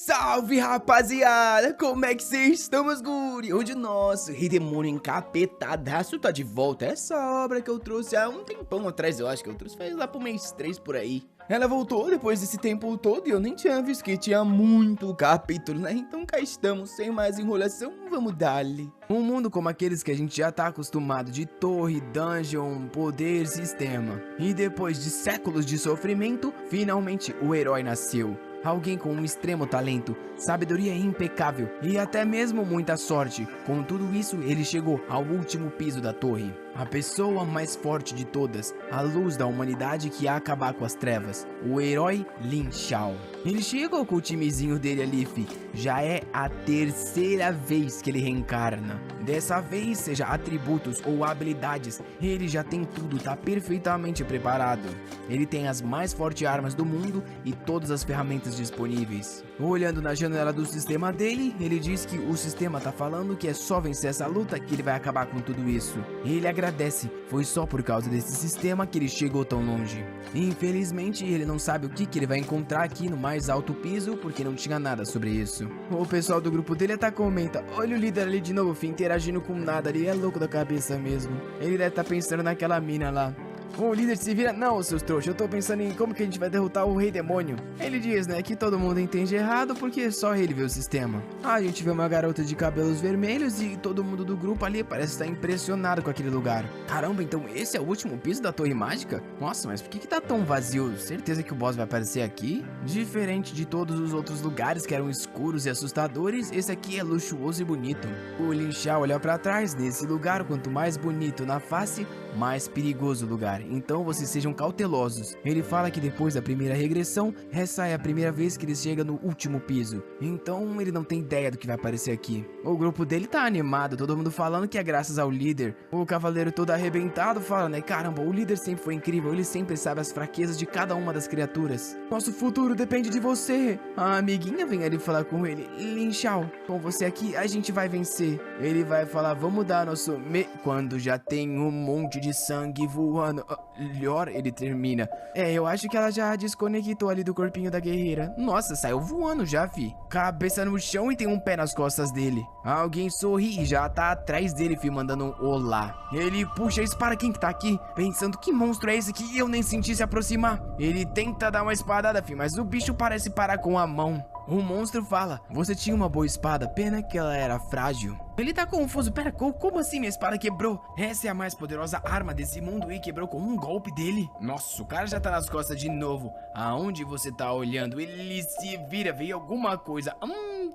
Salve, rapaziada! Como é que vocês estão, meus guri? Hoje o nosso Rei Demônio encapetadaço tá de volta. Essa obra que eu trouxe há um tempão atrás, eu acho que eu trouxe faz lá pro mês 3 por aí. Ela voltou depois desse tempo todo e eu nem tinha visto que tinha muito capítulo, né? Então cá estamos, sem mais enrolação, vamos dar-lhe. Um mundo como aqueles que a gente já tá acostumado, de torre, dungeon, poder, sistema. E depois de séculos de sofrimento, finalmente o herói nasceu. Alguém com um extremo talento, sabedoria impecável e até mesmo muita sorte. Com tudo isso, ele chegou ao último piso da torre. A pessoa mais forte de todas, a luz da humanidade que ia acabar com as trevas, o herói Lin Shao. Ele chegou com o timezinho dele ali, fi. Já é a terceira vez que ele reencarna. Dessa vez, seja atributos ou habilidades, ele já tem tudo, tá perfeitamente preparado. Ele tem as mais fortes armas do mundo e todas as ferramentas disponíveis. Olhando na janela do sistema dele, ele diz que o sistema tá falando que é só vencer essa luta que ele vai acabar com tudo isso. Ele agradece, foi só por causa desse sistema que ele chegou tão longe. Infelizmente, ele não sabe o que ele vai encontrar aqui no mais alto piso, porque não tinha nada sobre isso. O pessoal do grupo dele até comenta: olha o líder ali de novo, fi, interagindo com nada ali, é louco da cabeça mesmo. Ele deve estar pensando naquela mina lá. O líder se vira: não, seus trouxas, eu tô pensando em como que a gente vai derrotar o Rei Demônio. Ele diz, né, que todo mundo entende errado porque só ele vê o sistema. A gente vê uma garota de cabelos vermelhos e todo mundo do grupo ali parece estar impressionado com aquele lugar. Caramba, então esse é o último piso da Torre Mágica? Nossa, mas por que tá tão vazio? Certeza que o boss vai aparecer aqui? Diferente de todos os outros lugares que eram escuros e assustadores, esse aqui é luxuoso e bonito. O Lin Shao olha pra trás. Nesse lugar, quanto mais bonito na face, mais perigoso o lugar. Então vocês sejam cautelosos. Ele fala que depois da primeira regressão, essa é a primeira vez que ele chega no último piso. Então ele não tem ideia do que vai aparecer aqui. O grupo dele tá animado, todo mundo falando que é graças ao líder. O cavaleiro todo arrebentado fala, né, caramba, o líder sempre foi incrível, ele sempre sabe as fraquezas de cada uma das criaturas. Nosso futuro depende de você. A amiguinha vem ali falar com ele: Lin Shao, com você aqui a gente vai vencer. Ele vai falar: vamos dar nosso quando já tem um monte de sangue voando. Melhor, ele termina: eu acho que ela já desconectou ali do corpinho da guerreira. Nossa, saiu voando já, fi. Cabeça no chão e tem um pé nas costas dele. Alguém sorri e já tá atrás dele, fi, mandando um olá. Ele puxa a espada, quem que tá aqui? Pensando: que monstro é esse que eu nem senti se aproximar? Ele tenta dar uma espadada, fi, mas o bicho parece parar com a mão. O monstro fala: você tinha uma boa espada, pena que ela era frágil. Ele tá confuso: pera, como assim minha espada quebrou? Essa é a mais poderosa arma desse mundo e quebrou com um golpe dele? Nossa, o cara já tá nas costas de novo. Aonde você tá olhando? Ele se vira, veio alguma coisa.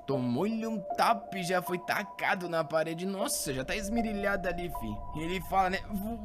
Tomou-lhe um tapa e já foi tacado na parede. Nossa, já tá esmerilhado ali, fi. Ele fala, né,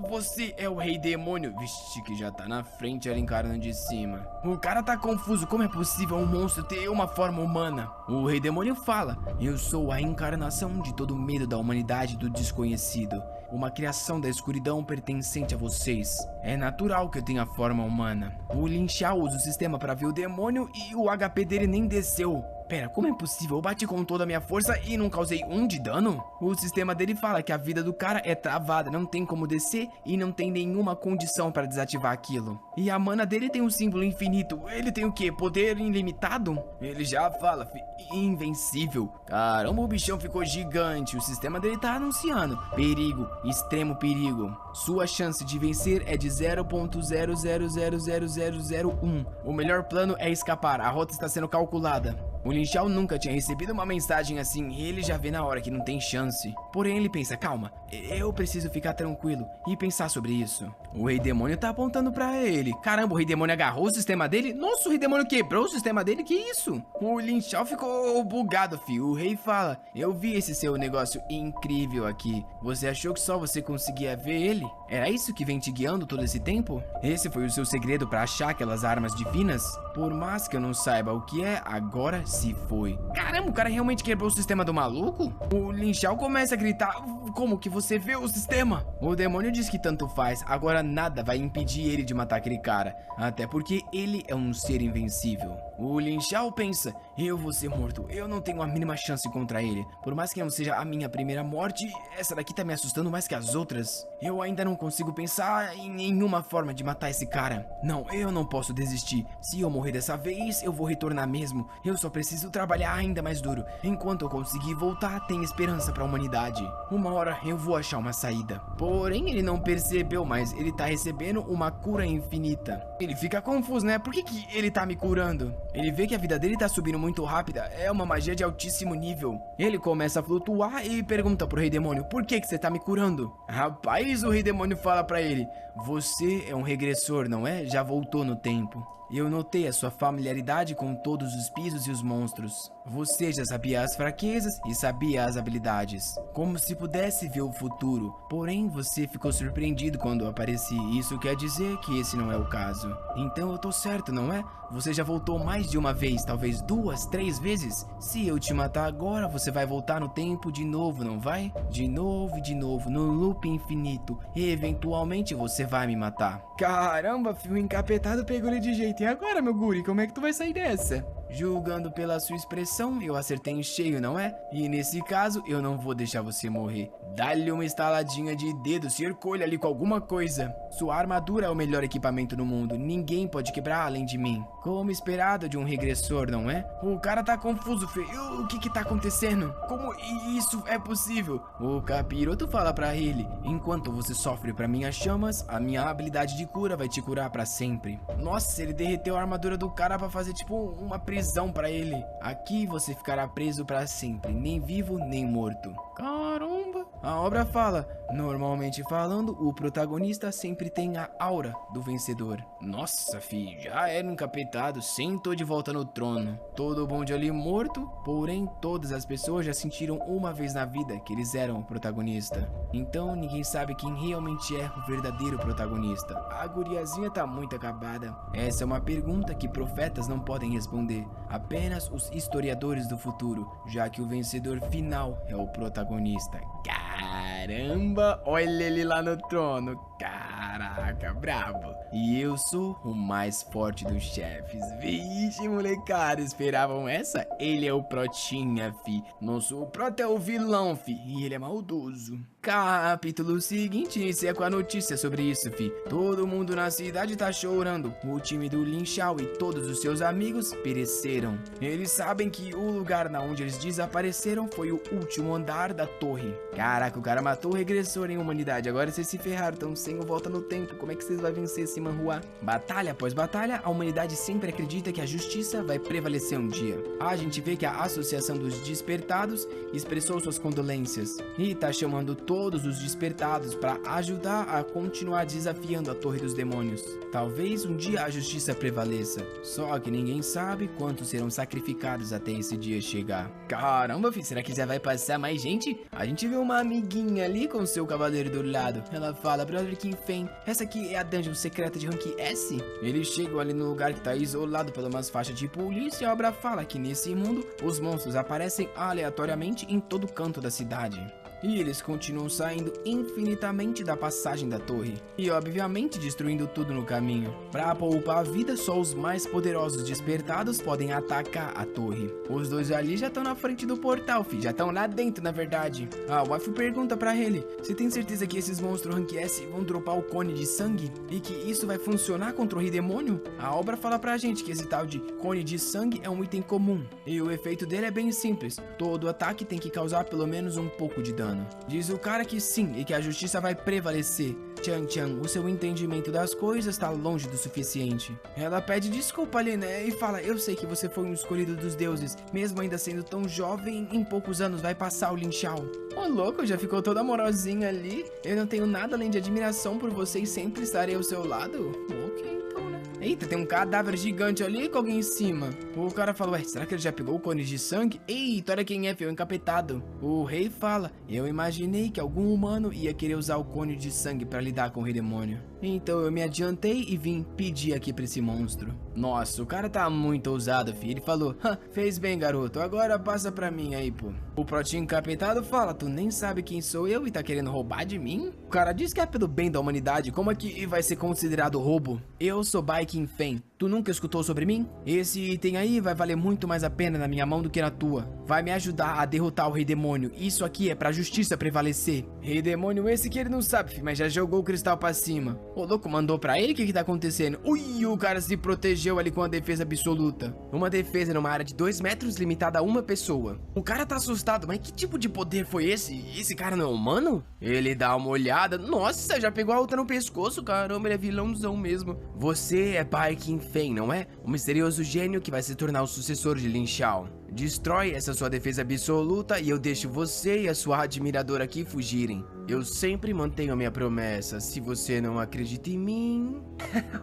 você é o Rei Demônio. Vixe, que já tá na frente ali encarando de cima. O cara tá confuso, como é possível um monstro ter uma forma humana? O Rei Demônio fala: eu sou a encarnação de todo o medo da humanidade e do desconhecido. Uma criação da escuridão pertencente a vocês. É natural que eu tenha forma humana. O Lin Shao usa o sistema pra ver o demônio e o HP dele nem desceu. Pera, como é possível? Eu bati com toda a minha força e não causei 1 de dano? O sistema dele fala que a vida do cara é travada, não tem como descer e não tem nenhuma condição para desativar aquilo. E a mana dele tem um símbolo infinito. Ele tem o quê? Poder ilimitado? Ele já fala, invencível. Caramba, o bichão ficou gigante. O sistema dele tá anunciando: perigo, extremo perigo. Sua chance de vencer é de 0.00000001. O melhor plano é escapar, a rota está sendo calculada. O Lin Shao nunca tinha recebido uma mensagem assim e ele já vê na hora que não tem chance. Porém ele pensa: calma, eu preciso ficar tranquilo e pensar sobre isso. O Rei Demônio tá apontando pra ele. Caramba, o Rei Demônio agarrou o sistema dele? Nossa, o Rei Demônio quebrou o sistema dele? Que isso? O Lin Shao ficou bugado, filho. O rei fala: eu vi esse seu negócio incrível aqui. Você achou que só você conseguia ver ele? Era isso que vem te guiando todo esse tempo? Esse foi o seu segredo pra achar aquelas armas divinas? Por mais que eu não saiba o que é, agora se foi. Caramba, o cara realmente quebrou o sistema do maluco? O Lin Shao começa a gritar: como que você vê o sistema? O demônio diz que tanto faz, agora nada vai impedir ele de matar aquele cara. Até porque ele é um ser invencível. O Lin Shao pensa: eu vou ser morto. Eu não tenho a mínima chance contra ele. Por mais que não seja a minha primeira morte, essa daqui tá me assustando mais que as outras. Eu ainda não consigo pensar em nenhuma forma de matar esse cara. Não, eu não posso desistir. Se eu morrer dessa vez, eu vou retornar mesmo. Eu só preciso trabalhar ainda mais duro. Enquanto eu conseguir voltar, tem esperança pra humanidade. Uma hora eu vou achar uma saída. Porém, ele não percebeu, mas ele tá recebendo uma cura infinita. Ele fica confuso, né? Por que ele tá me curando? Ele vê que a vida dele tá subindo muito rápida. É uma magia de altíssimo nível. Ele começa a flutuar e pergunta pro Rei Demônio: por que você tá me curando? Rapaz, o Rei Demônio fala pra ele: você é um regressor, não é? Já voltou no tempo. Eu notei a sua familiaridade com todos os pisos e os monstros. Você já sabia as fraquezas e sabia as habilidades, como se pudesse ver o futuro. Porém, você ficou surpreendido quando eu apareci. Isso quer dizer que esse não é o caso. Então eu tô certo, não é? Você já voltou mais de uma vez, talvez 2, 3 vezes? Se eu te matar agora, você vai voltar no tempo de novo, não vai? De novo e de novo, no loop infinito. E eventualmente você vai me matar. Caramba, filho encapetado pegou ele de jeito. E agora, meu guri, como é que tu vai sair dessa? Julgando pela sua expressão, eu acertei em cheio, não é? E nesse caso, eu não vou deixar você morrer. Dá-lhe uma estaladinha de dedo, circule ali com alguma coisa. Sua armadura é o melhor equipamento do mundo. Ninguém pode quebrar além de mim. Como esperado de um regressor, não é? O cara tá confuso, Fê. O que tá acontecendo? Como isso é possível? O capiroto fala pra ele: enquanto você sofre pra minhas chamas, a minha habilidade de cura vai te curar pra sempre. Nossa, ele derreteu a armadura do cara pra fazer tipo uma prisão pra ele. Aqui você ficará preso pra sempre, nem vivo nem morto. Caramba! A obra fala: normalmente falando, o protagonista sempre tem a aura do vencedor. Nossa, fi, já era encapetado, sentou de volta no trono. Todo bonde ali morto, porém todas as pessoas já sentiram uma vez na vida que eles eram o protagonista. Então ninguém sabe quem realmente é o verdadeiro protagonista. A guriazinha tá muito acabada. Essa é uma pergunta que profetas não podem responder. Apenas os historiadores do futuro, já que o vencedor final é o protagonista. Caramba, olha ele lá no trono. Caraca, brabo. E eu sou o mais forte dos chefes. Vixe, molecada, esperavam essa? Ele é o protinha, fi. Nosso prota é o vilão, fi. E ele é maldoso. Capítulo seguinte inicia com a notícia sobre isso, fi. Todo mundo na cidade tá chorando. O time do Lin Xiao e todos os seus amigos pereceram. Eles sabem que o lugar na onde eles desapareceram foi o último andar da torre. Caraca, o cara matou o regressor em humanidade. Agora vocês se ferraram, tão sem o volta no tempo. Como é que vocês vão vencer esse manhua? Batalha após batalha, a humanidade sempre acredita que a justiça vai prevalecer um dia. A gente vê que a Associação dos Despertados expressou suas condolências e tá chamando todos os despertados para ajudar a continuar desafiando a Torre dos Demônios. Talvez um dia a justiça prevaleça, só que ninguém sabe quantos serão sacrificados até esse dia chegar. Caramba, filho, será que já vai passar mais gente? A gente vê uma amiguinha ali com seu cavaleiro do lado. Ela fala: Brother King Fen, essa aqui é a dungeon secreta de rank S? Eles chegam ali no lugar que tá isolado por umas faixas de polícia e a obra fala que nesse mundo os monstros aparecem aleatoriamente em todo canto da cidade. E eles continuam saindo infinitamente da passagem da torre. E obviamente destruindo tudo no caminho. Pra poupar a vida, só os mais poderosos despertados podem atacar a torre. Os dois ali já estão na frente do portal, fi. Já estão lá dentro, na verdade. A wife pergunta pra ele: você tem certeza que esses monstros Rank S vão dropar o cone de sangue? E que isso vai funcionar contra o Rei Demônio? A obra fala pra gente que esse tal de cone de sangue é um item comum. E o efeito dele é bem simples. Todo ataque tem que causar pelo menos um pouco de dano. Diz o cara que sim e que a justiça vai prevalecer. Chan Chan, o seu entendimento das coisas está longe do suficiente. Ela pede desculpa ali, né? E fala: eu sei que você foi um escolhido dos deuses. Mesmo ainda sendo tão jovem, em poucos anos vai passar o Lin Xiao. Ô louco, já ficou toda amorosinha ali. Eu não tenho nada além de admiração por você e sempre estarei ao seu lado. Ok, então, né? Eita, tem um cadáver gigante ali com alguém em cima. O cara fala: ué, será que ele já pegou o cone de sangue? Eita, olha quem é, filho, encapetado. O rei fala: eu imaginei que algum humano ia querer usar o cone de sangue pra lidar com o Rei Demônio. Então eu me adiantei e vim pedir aqui pra esse monstro. Nossa, o cara tá muito ousado, filho. Ele falou, fez bem, garoto, agora passa pra mim aí, pô. O protinho encapetado fala, tu nem sabe quem sou eu e tá querendo roubar de mim? O cara diz que é pelo bem da humanidade, como é que vai ser considerado roubo? Eu sou Baikin Fen, tu nunca escutou sobre mim? Esse item aí vai valer muito mais a pena na minha mão do que na tua. Vai me ajudar a derrotar o Rei Demônio, isso aqui é pra justiça prevalecer. Rei Demônio esse que ele não sabe, filho, mas já jogou o cristal pra cima. O louco mandou pra ele, o que tá acontecendo? Ui, o cara se protegeu ali com a defesa absoluta. Uma defesa numa área de 2 metros limitada a uma pessoa. O cara tá assustado, mas que tipo de poder foi esse? Esse cara não é humano? Ele dá uma olhada, nossa, já pegou a outra no pescoço, caramba, ele é vilãozão mesmo. Você é Baikin Fen, não é? O misterioso gênio que vai se tornar o sucessor de Lin Shao. Destrói essa sua defesa absoluta e eu deixo você e a sua admiradora aqui fugirem. Eu sempre mantenho a minha promessa. Se você não acredita em mim...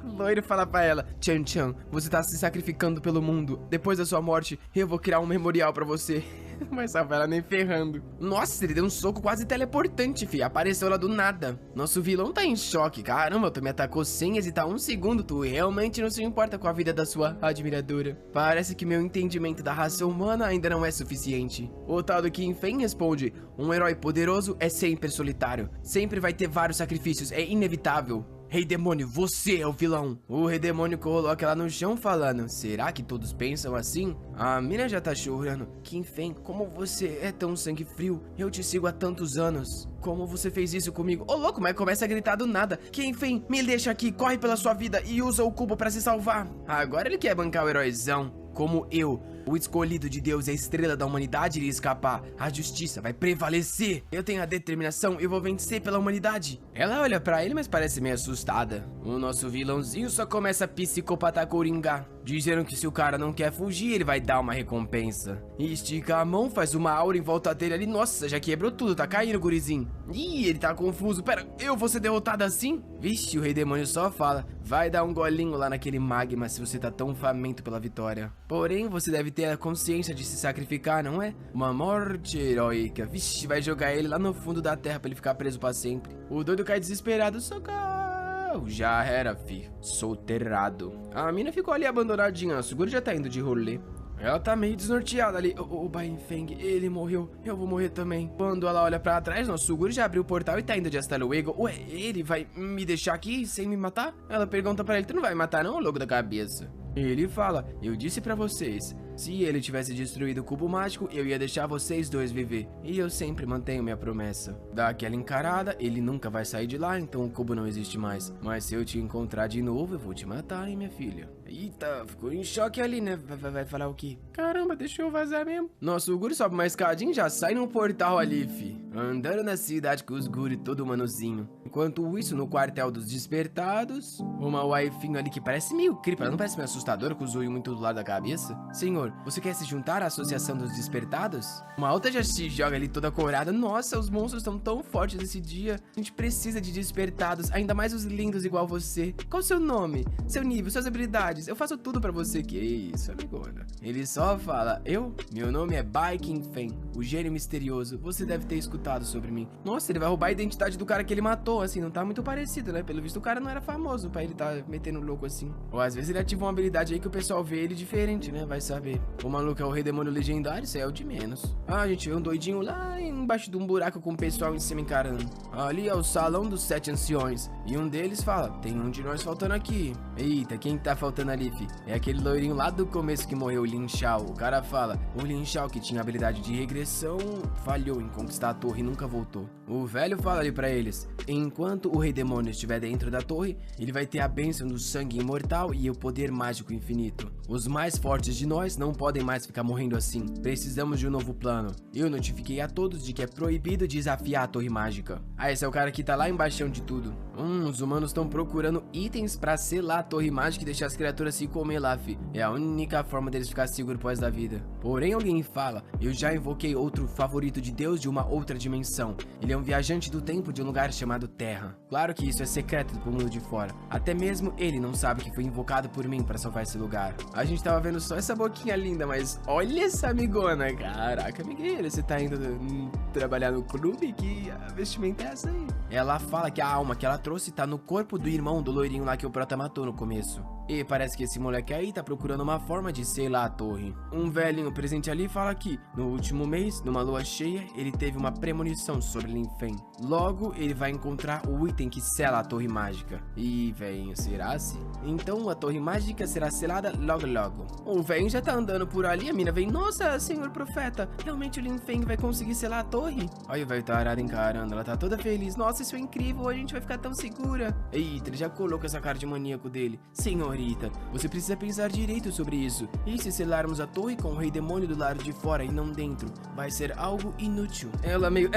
O loiro fala pra ela, Chan Chan, você tá se sacrificando pelo mundo. Depois da sua morte, eu vou criar um memorial pra você. Mas salva ela nem ferrando. Nossa, ele deu um soco quase teleportante, fi. Apareceu lá do nada. Nosso vilão tá em choque. Caramba, tu me atacou sem hesitar um segundo. Tu realmente não se importa com a vida da sua admiradora. Parece que meu entendimento da raça humana ainda não é suficiente. O tal do King Fen responde, um herói poderoso é sempre solitário. Sempre vai ter vários sacrifícios, é inevitável. Rei Demônio, você é o vilão. O Rei Demônio coloca ela no chão falando, será que todos pensam assim? A mina já tá chorando. King Fen, como você é tão sangue frio? Eu te sigo há tantos anos. Como você fez isso comigo? Ô louco, mas começa a gritar do nada. King Fen, me deixa aqui, corre pela sua vida e usa o cubo pra se salvar. Agora ele quer bancar o heróizão. Como eu, o escolhido de Deus e a estrela da humanidade iria escapar. A justiça vai prevalecer. Eu tenho a determinação e vou vencer pela humanidade. Ela olha pra ele, mas parece meio assustada. O nosso vilãozinho só começa a psicopata coringar, dizendo que se o cara não quer fugir, ele vai dar uma recompensa. E estica a mão, faz uma aura em volta dele ali. Nossa, já quebrou tudo, tá caindo, gurizinho. Ih, ele tá confuso. Pera, eu vou ser derrotado assim? Vixe, o Rei Demônio só fala, vai dar um golinho lá naquele magma se você tá tão faminto pela vitória. Porém, você deve ter a consciência de se sacrificar, não é? Uma morte heróica. Vixe, vai jogar ele lá no fundo da terra pra ele ficar preso pra sempre. O doido cai desesperado, socorro. Já era, fi. Soterrado. A mina ficou ali abandonadinha, o seguro já tá indo de rolê. Ela tá meio desnorteada ali. O Baikin Fen, ele morreu. Eu vou morrer também. Quando ela olha pra trás, nosso seguro já abriu o portal e tá indo de Hasta Luego. Ué, ele vai me deixar aqui sem me matar? Ela pergunta pra ele, tu não vai me matar não, louco da cabeça? Ele fala, eu disse pra vocês, se ele tivesse destruído o cubo mágico, eu ia deixar vocês dois viver. E eu sempre mantenho minha promessa. Dá aquela encarada, ele nunca vai sair de lá, então o cubo não existe mais. Mas se eu te encontrar de novo, eu vou te matar, hein, minha filha. Eita, ficou em choque ali, né? Vai falar o quê? Caramba, deixa eu vazar mesmo. Nossa, o guri sobe uma escadinha e já sai num portal ali, fi. Andando na cidade com os guri todo manozinho. Enquanto isso, no quartel dos despertados, uma waifinho ali que parece meio creepy, ela não parece meio assustadora com o zoio muito do lado da cabeça? Senhor, você quer se juntar à Associação dos Despertados? Uma outra já se joga ali toda corada. Nossa, os monstros estão tão fortes nesse dia. A gente precisa de despertados, ainda mais os lindos igual você. Qual o seu nome? Seu nível, suas habilidades? Eu faço tudo pra você. Que isso, amigona. Ele só fala, meu nome é Baikin Fen, o gênio misterioso. Você deve ter escutado sobre mim. Nossa, ele vai roubar a identidade do cara que ele matou, assim, não tá muito parecido, né? Pelo visto o cara não era famoso pra ele tá metendo louco assim. Ou às vezes ele ativa uma habilidade aí que o pessoal vê ele diferente, né? Vai saber. O maluco é o Rei Demônio legendário, isso é o de menos. Ah, a gente vê um doidinho lá embaixo de um buraco com o pessoal em cima encarando. Ali é o salão dos 7 anciões. E um deles fala, tem um de nós faltando aqui. Eita, quem tá faltando ali, fi? É aquele loirinho lá do começo que morreu, o Lin Shao. O cara fala, o Lin Shao que tinha habilidade de regressão, falhou em conquistar a torre e nunca voltou. O velho fala ali pra eles, enquanto o Rei Demônio estiver dentro da torre, ele vai ter a bênção do sangue imortal e o poder mágico infinito. Os mais fortes de nós não podem mais ficar morrendo assim. Precisamos de um novo plano. Eu notifiquei a todos de que é proibido desafiar a torre mágica. Ah, esse é o cara que tá lá embaixo de tudo. Os humanos estão procurando itens pra selar a torre mágica e deixar as criaturas se comer lá, fi. É a única forma deles ficar seguros pós da vida. Porém, alguém fala, eu já invoquei outro favorito de Deus de uma outra dimensão. Ele é um viajante do tempo de um lugar chamado Terra. Claro que isso é secreto pro mundo de fora. Até mesmo ele não sabe que foi invocado por mim pra salvar esse lugar. A gente tava vendo só essa boquinha linda, mas olha essa amigona. Caraca, amigueira, você tá indo trabalhar no clube? Que vestimenta é essa aí? Ela fala que a alma que ela trouxe tá no corpo do irmão do loirinho lá que o Prota matou no começo. E parece que esse moleque aí tá procurando uma forma de selar a torre. Um velhinho presente ali fala que, no último mês, numa lua cheia, ele teve uma premonição sobre Lin Feng. Logo, ele vai encontrar o item que sela a torre mágica. E, velhinho, será assim? Então, a torre mágica será selada logo logo. O velhinho já tá andando por ali, a mina vem, nossa, senhor profeta, realmente o Lin Feng vai conseguir selar a torre? Olha o velho tarado encarando, ela tá toda feliz. Nossa, isso é incrível, a gente vai ficar tão segura. Eita, ele já colocou essa cara de maníaco dele. Senhorita, você precisa pensar direito sobre isso. E se selarmos a torre com o rei demônio do lado de fora e não dentro, vai ser algo inútil. Ela meio,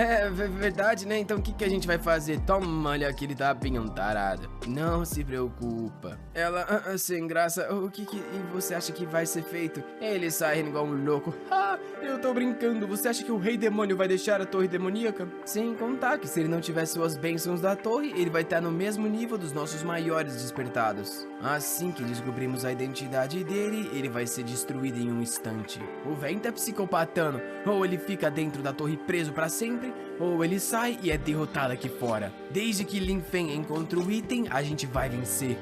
verdade, né? Então o que a gente vai fazer? Toma, olha aqui, ele tá bem tarado. Não se preocupa. Ela, sem graça, o que você acha que vai ser feito? Ele sai igual um louco. Ah, eu tô brincando. Você acha que o rei demônio vai deixar a torre demoníaca? Sem contar que se ele não tiver suas bênçãos da torre, ele vai estar no mesmo nível dos nossos maiores despertados. Assim que descobrimos a identidade dele, ele vai ser destruído em um instante. O velho tá psicopatando. Ou ele fica dentro da torre preso pra sempre, ou ele sai e é derrotado aqui fora. Desde que Lin Feng encontra o item, a gente vai vencer.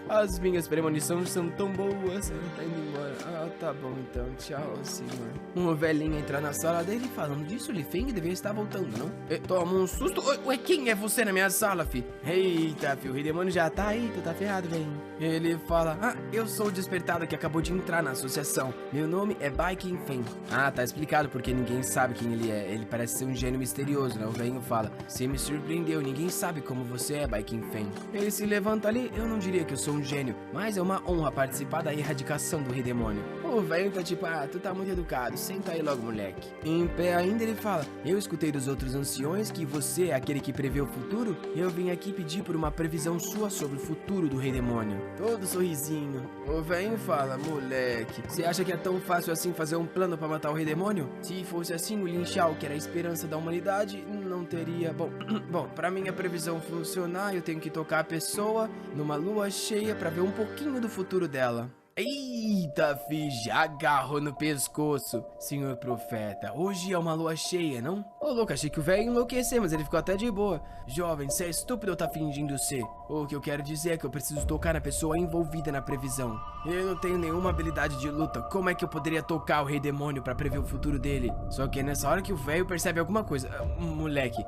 As minhas premonições são tão boas. Ele tá indo embora. Ah, tá bom então. Tchau, senhor. Um velhinho entra na sala dele falando disso. Lin Feng deveria estar voltando, não? Toma um susto. Ué, quem é você na minha sala, fi? Eita, fi, o rei demônio já tá aí. Tu tá ferrado, velho. Ele fala, eu sou o despertado que acabou de entrar na associação. Meu nome é Bai Qingfeng. Ah, tá explicado porque ninguém sabe quem ele é. Ele parece ser um gênio misterioso, né? O velhinho fala, você me surpreendeu, ninguém sabe como você é, Bai Qingfeng. Ele se levanta ali, eu não diria que eu sou um gênio, mas é uma honra participar da erradicação do rei demônio. O velho tá tipo, tu tá muito educado, senta aí logo, moleque. Em pé ainda ele fala, eu escutei dos outros anciões que você é aquele que prevê o futuro. Eu vim aqui pedir por uma previsão sua sobre o futuro do rei demônio. Todo sorrisinho. O velho fala, moleque, você acha que é tão fácil assim fazer um plano pra matar o rei demônio? Se fosse assim, o Lin Xiao, que era a esperança da humanidade, não teria... Bom, pra minha previsão funcionar, eu tenho que tocar a pessoa numa lua cheia pra ver um pouquinho do futuro dela. Eita, fi, já agarrou no pescoço, senhor profeta. Hoje é uma lua cheia, não? Ô, louco, achei que o velho ia enlouquecer, mas ele ficou até de boa. Jovem, você é estúpido ou tá fingindo ser? O que eu quero dizer é que eu preciso tocar na pessoa envolvida na previsão. Eu não tenho nenhuma habilidade de luta. Como é que eu poderia tocar o rei demônio pra prever o futuro dele? Só que é nessa hora que o velho percebe alguma coisa. Moleque,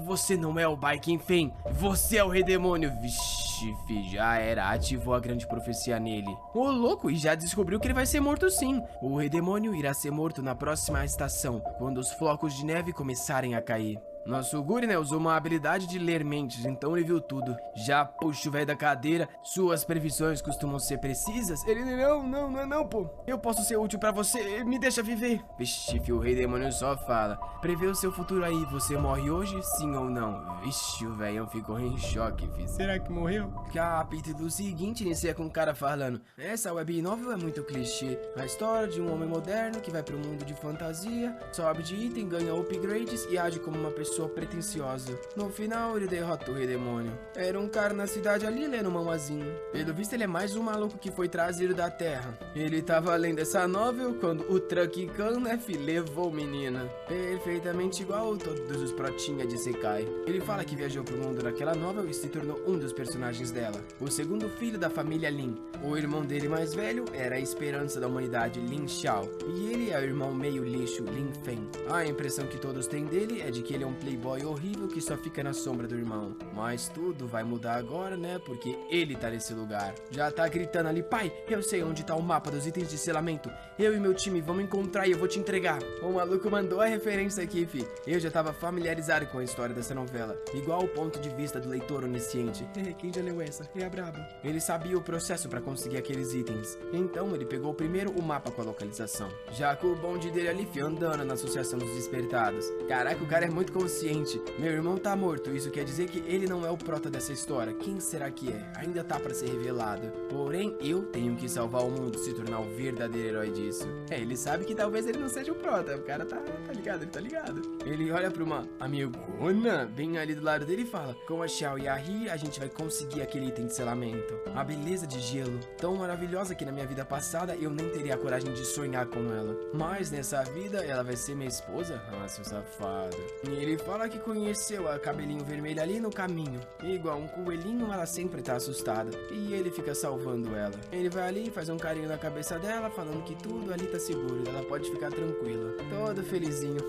você não é o Bai Qingfeng. Você é o rei demônio. Vixe, fi, já era. Ativou a grande profecia nele. Ô, louco, e já descobriu que ele vai ser morto sim. O rei demônio irá ser morto na próxima estação, quando os flocos de neve começarem a cair. Nosso Guri, né, usou uma habilidade de ler mentes, então ele viu tudo. Já puxa o velho da cadeira. Suas previsões costumam ser precisas? Ele, não, pô. Eu posso ser útil pra você, me deixa viver. Vixe, o rei demônio só fala. Prevê o seu futuro aí, você morre hoje, sim ou não? Vixe, o velhão ficou em choque, filho. Será que morreu? Capítulo seguinte inicia com um cara falando. Essa web novel é muito clichê. A história de um homem moderno que vai pro mundo de fantasia, sobe de item, ganha upgrades e age como uma pessoa pretensiosa. No final, ele derrota o rei demônio. Era um cara na cidade ali lendo Mamazinho. Pelo visto, ele é mais um maluco que foi trazido da terra. Ele tava lendo essa novel quando o Truck Gun, né, levou menina. Perfeitamente igual a todos os protinha de Sekai. Ele fala que viajou pro mundo naquela novel e se tornou um dos personagens dela. O segundo filho da família Lin. O irmão dele mais velho era a esperança da humanidade, Lin Xiao. E ele é o irmão meio lixo, Lin Feng. A impressão que todos têm dele é de que ele é um playboy horrível que só fica na sombra do irmão. Mas tudo vai mudar agora, né? Porque ele tá nesse lugar. Já tá gritando ali, pai, eu sei onde tá o mapa dos itens de selamento. Eu e meu time vamos encontrar e eu vou te entregar. O maluco mandou a referência aqui, fi. Eu já tava familiarizado com a história dessa novela. Igual o ponto de vista do leitor onisciente. Quem já leu essa? É a braba. Ele sabia o processo pra conseguir aqueles itens. Então ele pegou primeiro o mapa com a localização. Já com o bonde dele ali, fi, andando na associação dos despertados. Caraca, o cara é muito consciente inconsciente. Meu irmão tá morto, isso quer dizer que ele não é o prota dessa história. Quem será que é? Ainda tá pra ser revelado. Porém, eu tenho que salvar o mundo, se tornar o verdadeiro herói disso. Ele sabe que talvez ele não seja o prota. O cara tá ligado, ele tá ligado. Ele olha pra uma amigona bem ali do lado dele e fala: com a Xiao e a Ri, a gente vai conseguir aquele item de selamento. A beleza de gelo, tão maravilhosa que na minha vida passada eu nem teria a coragem de sonhar com ela. Mas nessa vida, ela vai ser minha esposa? Ah, seu safado. E ele fala que conheceu a cabelinho vermelho ali no caminho. Igual um coelhinho, ela sempre tá assustada. E ele fica salvando ela. Ele vai ali, faz um carinho na cabeça dela, falando que tudo ali tá seguro. Ela pode ficar tranquila. Todo felizinho.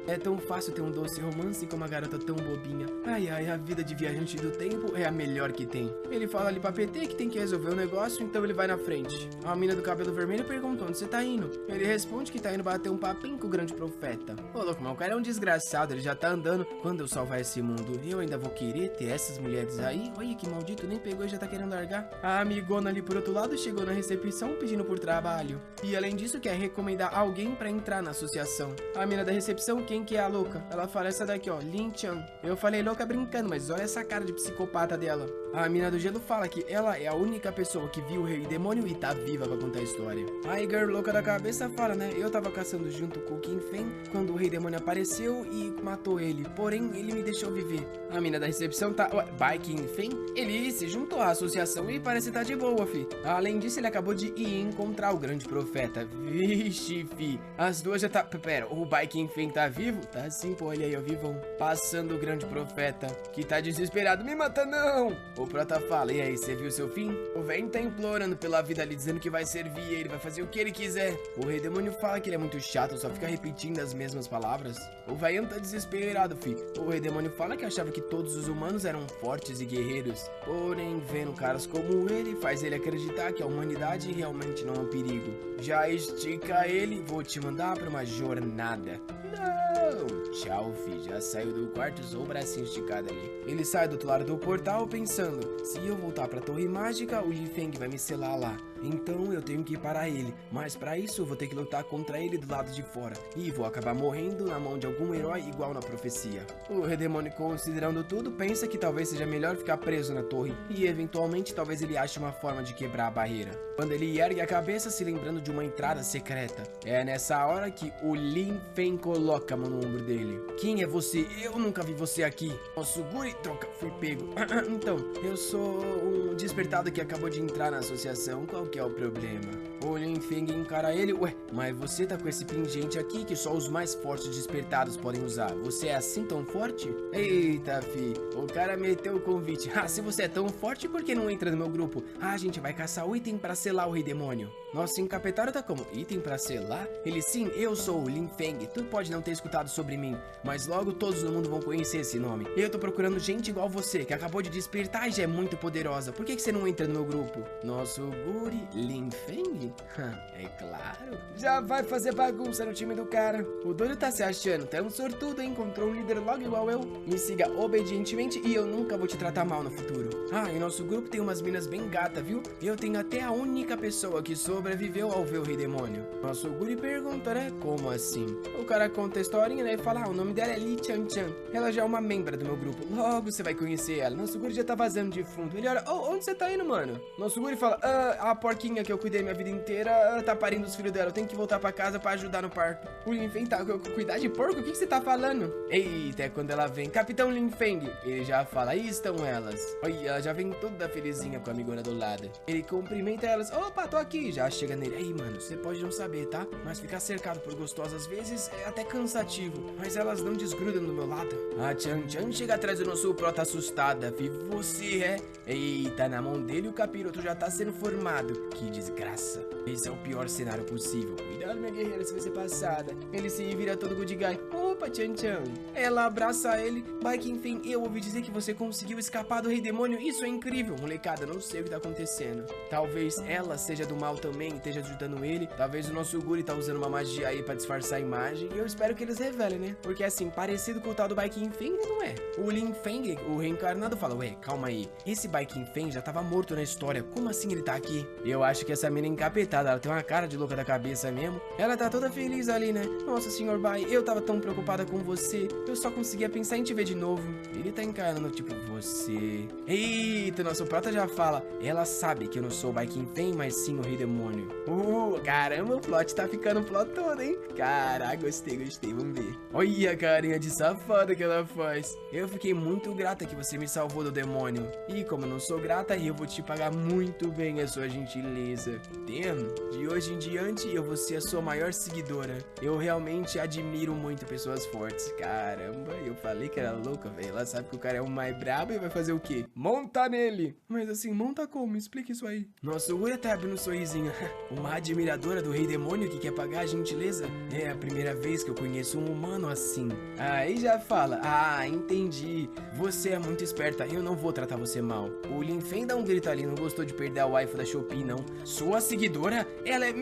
É tão fácil ter um doce romance com uma garota tão bobinha. Ai, ai, a vida de viajante do tempo é a melhor que tem. Ele fala ali pra PT que tem que resolver o negócio, então ele vai na frente. A mina do cabelo vermelho perguntou: onde você tá indo? Ele responde que tá indo bater um papinho com o grande profeta. Ô, louco, mas o cara é um desgraçado, ele já tá andando. Quando eu salvar esse mundo, eu ainda vou querer ter essas mulheres aí? Olha que maldito, nem pegou e já tá querendo largar. A amigona ali por outro lado chegou na recepção pedindo por trabalho. E além disso, quer recomendar alguém pra entrar na associação. A mina da recepção, quem que é a louca? Ela fala: essa daqui, ó, Lin Chan. Eu falei louca brincando, mas olha essa cara de psicopata dela. A mina do gelo fala que ela é a única pessoa que viu o rei demônio e tá viva pra contar a história. A girl louca da cabeça fala, né? Eu tava caçando junto com o Qin Feng quando o rei demônio apareceu e matou ele. Porém, ele me deixou viver. A mina da recepção tá... Ué, Bai Qin Feng? Ele se juntou à associação e parece tá de boa, fi. Além disso, ele acabou de ir encontrar o grande profeta. Vixe, fi. As duas já tá... Pera, o Bai Qin Feng tá vivo? Tá sim, pô, olha aí, ó, vivão. Passando o grande profeta, que tá desesperado. Me mata, não! O prota fala: e aí, você viu seu fim? O velho tá implorando pela vida ali, dizendo que vai servir ele, vai fazer o que ele quiser. O rei demônio fala que ele é muito chato, só fica repetindo as mesmas palavras. O velho tá desesperado, fi. O rei demônio fala que achava que todos os humanos eram fortes e guerreiros. Porém, vendo caras como ele, faz ele acreditar que a humanidade realmente não é um perigo. Já estica ele, vou te mandar pra uma jornada. Não! Tchau, fi. Já saiu do quarto, usou o bracinho esticado ali. Ele sai do outro lado do portal pensando: se eu voltar pra Torre Mágica, o Li Feng vai me selar lá. Então eu tenho que ir para ele. Mas pra isso eu vou ter que lutar contra ele do lado de fora. E vou acabar morrendo na mão de algum herói igual na profecia. O rei demônio, considerando tudo, pensa que talvez seja melhor ficar preso na torre. E eventualmente talvez ele ache uma forma de quebrar a barreira. Quando ele ergue a cabeça, se lembrando de uma entrada secreta. É nessa hora que o Li Feng coloca a mão no ombro dele. Quem é você? Eu nunca vi você aqui. Nosso guri, troca, fui pego. Então, eu sou um despertado que acabou de entrar na associação. Qual que é o problema? O Li Feng encara ele. Ué, mas você tá com esse pingente aqui que só os mais fortes despertados podem usar. Você é assim tão forte? Eita, fi. O cara meteu o convite. Ah, se você é tão forte, por que não entra no meu grupo? Ah, a gente vai caçar o item pra selar o rei demônio. Nosso encapetado tá como? Item pra selar? Ele: sim, eu sou o Li Feng. Tu pode não ter escutado sobre mim, mas logo todos no mundo vão conhecer esse nome. Eu tô procurando gente igual você, que acabou de despertar e já é muito poderosa. Por que você não entra no meu grupo? Nosso guri, Li Feng? É claro. Já vai fazer bagunça no time do cara. O doido tá se achando, tá um sortudo, hein? Encontrou um líder logo igual eu. Me siga obedientemente e eu nunca vou te tratar mal no futuro. Ah, e nosso grupo tem umas minas bem gata, viu? Eu tenho até a única pessoa que sobreviveu ao ver o rei demônio. Nosso guri pergunta, né? Como assim? O cara conta a historinha, né? E fala: ah, o nome dela é Li Chan Chan. Ela já é uma membra do meu grupo. Logo você vai conhecer ela. Nosso guri já tá vazando de fundo. Ele olha: oh, onde você tá indo, mano? Nosso guri fala: ah, a porquinha que eu cuidei minha vida inteira tá parindo os filhos dela. Eu tenho que voltar pra casa pra ajudar no parto. O Li Feng tá: cuidar de porco? O que você tá falando? Eita, é quando ela vem: Capitão Li Feng. Ele já fala: aí estão elas. Olha, ela já vem toda felizinha com a amigona do lado. Ele cumprimenta elas: opa, tô aqui. Já chega nele: aí, mano, você pode não saber, tá? Mas ficar cercado por gostosas às vezes é até cansativo. Mas elas não desgrudam do meu lado. A Chan Chan chega atrás do nosso prota assustada. Vivo você, é? Eita, na mão dele o capiroto já tá sendo formado. Que desgraça. Esse é o pior cenário possível. Cuidado, minha guerreira, você vai ser passada. Ele se vira todo good guy. Opa, Chan Chan. Ela abraça ele. Bai Qin Feng, eu ouvi dizer que você conseguiu escapar do rei demônio. Isso é incrível. Molecada, não sei o que tá acontecendo. Talvez ela seja do mal também e esteja ajudando ele. Talvez o nosso guri tá usando uma magia aí pra disfarçar a imagem. E eu espero que eles revelem, né? Porque assim, parecido com o tal do Bai Qin Feng, não é? O Li Feng, o reencarnado, fala: ué, calma aí. Esse Bai Qin Feng já tava morto na história. Como assim ele tá aqui? Eu acho que essa mina encapeta coitada, ela tem uma cara de louca da cabeça mesmo. Ela tá toda feliz ali, né? Nossa, Sr. Bai, eu tava tão preocupada com você. Eu só conseguia pensar em te ver de novo. Ele tá encarando, tipo, você... Eita, nosso prota já fala. Ela sabe que eu não sou o Bai Qingfeng, mas sim o Rei Demônio. Caramba, o plot tá ficando o plot todo, hein? Caraca, gostei, vamos ver. Olha a carinha de safada que ela faz. Eu fiquei muito grata que você me salvou do demônio. E como eu não sou grata, eu vou te pagar muito bem a sua gentileza. Entendo? De hoje em diante, eu vou ser a sua maior seguidora. Eu realmente admiro muito pessoas fortes. Caramba, eu falei que era louca, velho. Ela sabe que o cara é o mais brabo e vai fazer o quê? Montar nele. Mas assim, monta como? Explica isso aí. Nossa, o Guri tá abrindo um sorrisinho. Uma admiradora do Rei Demônio que quer pagar a gentileza? É a primeira vez que eu conheço um humano assim. Aí já fala. Ah, entendi. Você é muito esperta. Eu não vou tratar você mal. O Lin Feng dá um grito ali. Não gostou de perder a waifu da Shopee, não. Sua seguidora? Ela é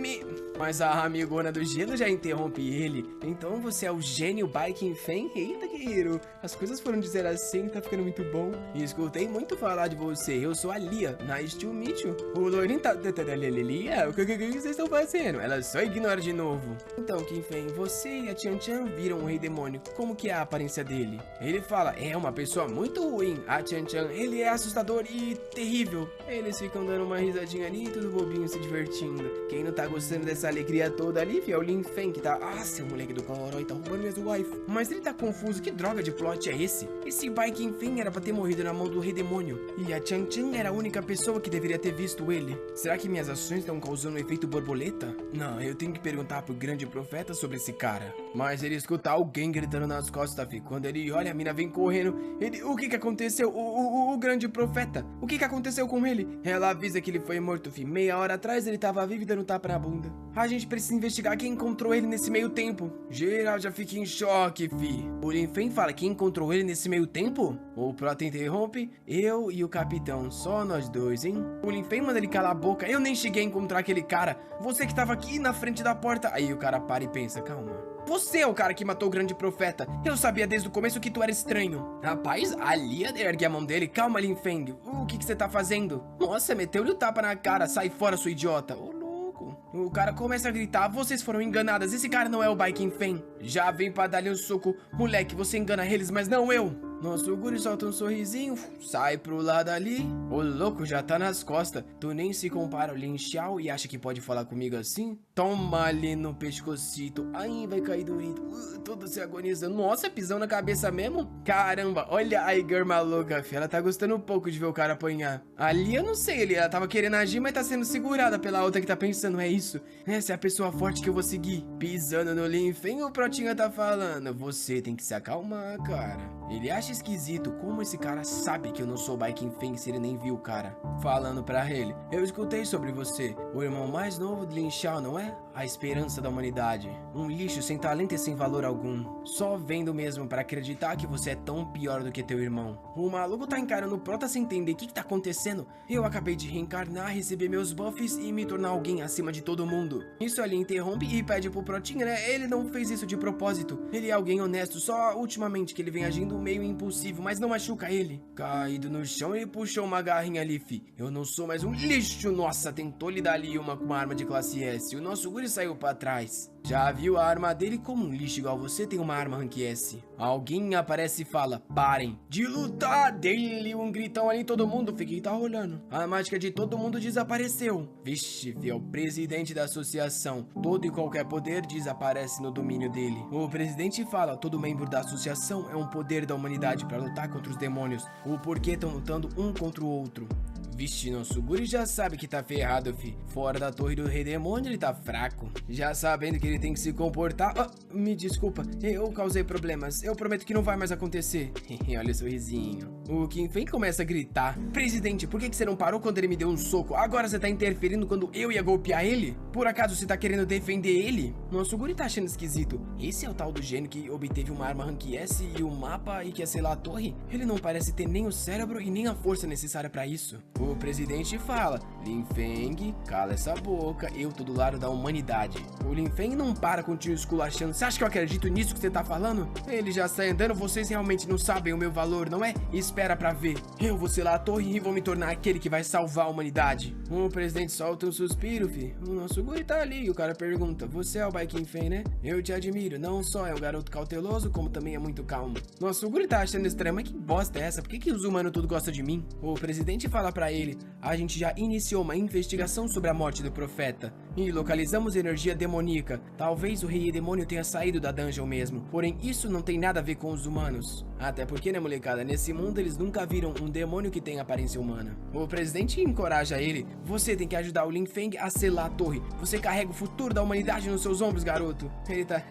Mas a amigona do gelo já interrompe ele. Então você é o gênio Bai Qingfeng? Eita, guerreiro. As coisas foram dizer assim, tá ficando muito bom. E escutei muito falar de você. Eu sou a Lia. Nice to meet you. O loirinho tá... Lia? O que vocês estão fazendo? Ela só ignora de novo. Então, Qingfeng, você e a Tian Tian viram o Rei Demônio. Como que é a aparência dele? Ele fala, é uma pessoa muito ruim. A Tian Tian, ele é assustador e terrível. Eles ficam dando uma risadinha ali, tudo bobinho, se divertindo. Quem não tá gostando dessa alegria toda ali, é o Lin Feng, que tá... Ah, seu moleque do Corói, tá roubando minhas wife. Mas ele tá confuso, que droga de plot é esse? Esse Bai Qingfeng era pra ter morrido na mão do Rei Demônio. E a Tian Tian era a única pessoa que deveria ter visto ele. Será que minhas ações estão causando um efeito borboleta? Não, eu tenho que perguntar pro grande profeta sobre esse cara. Mas ele escuta alguém gritando nas costas, fi. Quando ele olha, a mina vem correndo. Ele... O que aconteceu? O grande profeta. O que aconteceu com ele? Ela avisa que ele foi morto, fi. Meia hora atrás ele tava vivo e dando tapa na bunda. A gente precisa investigar quem encontrou ele nesse meio tempo. Geral já fica em choque, fi. O Lin Feng fala que encontrou ele nesse meio tempo? O Prota interrompe. Eu e o capitão, só nós dois, hein? O Lin Feng manda ele calar a boca. Eu nem cheguei a encontrar aquele cara. Você que tava aqui na frente da porta. Aí o cara para e pensa, calma. Você é o cara que matou o grande profeta. Eu sabia desde o começo que tu era estranho. Rapaz, a Lia ergue a mão dele. Calma, Lin Feng. O que você tá fazendo? Nossa, meteu-lhe o tapa na cara. Sai fora, sua idiota. Ô, louco. O cara começa a gritar. Vocês foram enganadas. Esse cara não é o Bai Qingfeng. Já vem pra dar-lhe um soco. Moleque, você engana eles, mas não eu. Nosso Guri solta um sorrisinho, sai pro lado ali. O louco já tá nas costas. Tu nem se compara ao Lin Xiao e acha que pode falar comigo assim? Toma ali no pescocito. Ai, vai cair doído. Todo se agonizando. Nossa, pisão na cabeça mesmo? Caramba, olha a girl maluca, fi. Ela tá gostando um pouco de ver o cara apanhar. Ali eu não sei, ela tava querendo agir, mas tá sendo segurada pela outra que tá pensando, é isso? Essa é a pessoa forte que eu vou seguir. Pisando no Lin Feng, o Protinha tá falando. Você tem que se acalmar, cara. Ele acha esquisito como esse cara sabe que eu não sou Bai Qingfeng se ele nem viu o cara. Falando pra ele, eu escutei sobre você, o irmão mais novo de Lin Xiao, não é? A esperança da humanidade. Um lixo sem talento e sem valor algum. Só vendo mesmo pra acreditar que você é tão pior do que teu irmão. O maluco tá encarando o Prota sem entender o que tá acontecendo. Eu acabei de reencarnar, receber meus buffs e me tornar alguém acima de todo mundo. Isso ali interrompe e pede pro Protinha, né? Ele não fez isso de propósito. Ele é alguém honesto, só ultimamente que ele vem agindo meio impulsivo, mas não machuca ele. Caído no chão, ele puxou uma garrinha ali, fi. Eu não sou mais um lixo. Nossa, tentou lhe dar ali com uma arma de classe S. O nosso Guri saiu pra trás. Já viu a arma dele? Como um lixo igual você tem uma arma rank S. Alguém aparece e fala, parem de lutar. Dele um gritão ali, todo mundo fica e tá rolando. A mágica de todo mundo desapareceu. Vixe, fi, é o presidente da associação. Todo e qualquer poder desaparece no domínio dele. O presidente fala, todo membro da associação é um poder da humanidade pra lutar contra os demônios. O porquê estão lutando um contra o outro. Vixe, nosso Guri já sabe que tá ferrado, fi. Fora da torre do Rei Demônio, ele tá fraco. Já sabendo que ele tem que se comportar... me desculpa, eu causei problemas. Eu prometo que não vai mais acontecer. Olha o sorrisinho. O Qingfeng começa a gritar. Presidente, por que você não parou quando ele me deu um soco? Agora você tá interferindo quando eu ia golpear ele? Por acaso você tá querendo defender ele? Nosso Guri tá achando esquisito. Esse é o tal do gênio que obteve uma arma rank S e o mapa e quer selar a torre? Ele não parece ter nem o cérebro e nem a força necessária pra isso. O presidente fala, Lin Feng, cala essa boca, eu tô do lado da humanidade. O Lin Feng não para com o tio esculachando. Você acha que eu acredito nisso que você tá falando? Ele já sai andando, vocês realmente não sabem o meu valor, não é? espera pra ver. Eu vou selar a torre e vou me tornar aquele que vai salvar a humanidade. O presidente solta um suspiro, fi. O nosso guri tá ali e o cara pergunta: você é o Bai Qingfei, né? Eu te admiro. Não só é um garoto cauteloso, como também é muito calmo. Nosso guri tá achando estranho, mas que bosta é essa? Por que os humanos tudo gostam de mim? O presidente fala pra ele: a gente já iniciou uma investigação sobre a morte do profeta e localizamos energia demoníaca. Talvez o rei demônio tenha saído da dungeon mesmo. Porém, isso não tem nada a ver com os humanos. Até porque, né, molecada? Nesse mundo eles nunca viram um demônio que tem aparência humana. O presidente encoraja ele: você tem que ajudar o Lin Feng a selar a torre. Você carrega o futuro da humanidade nos seus ombros, garoto. Ele tá: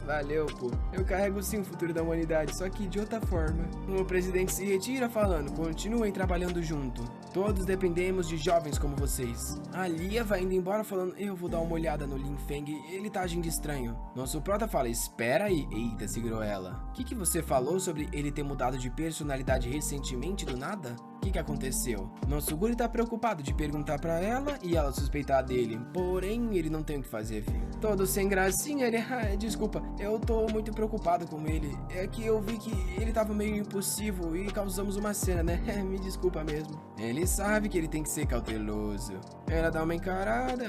valeu, pô. Eu carrego sim o futuro da humanidade, só que de outra forma. O presidente se retira falando: continuem trabalhando junto. Todos dependemos de jovens como vocês. A Lia vai indo embora falando: eu vou dar uma olhada no Lin Feng, ele tá agindo estranho. Nosso prota fala: espera aí. Eita, segurou ela. O que você falou sobre ele ter mudado de personalidade recentemente do nada? O que aconteceu? Nosso guri tá preocupado de perguntar pra ela e ela suspeitar dele. Porém, ele não tem o que fazer, filho. Todo sem gracinha, ele... desculpa, eu tô muito preocupado com ele. É que eu vi que ele tava meio impulsivo e causamos uma cena, né? Me desculpa mesmo. Ele sabe que ele tem que ser cauteloso. Ela dá uma encarada.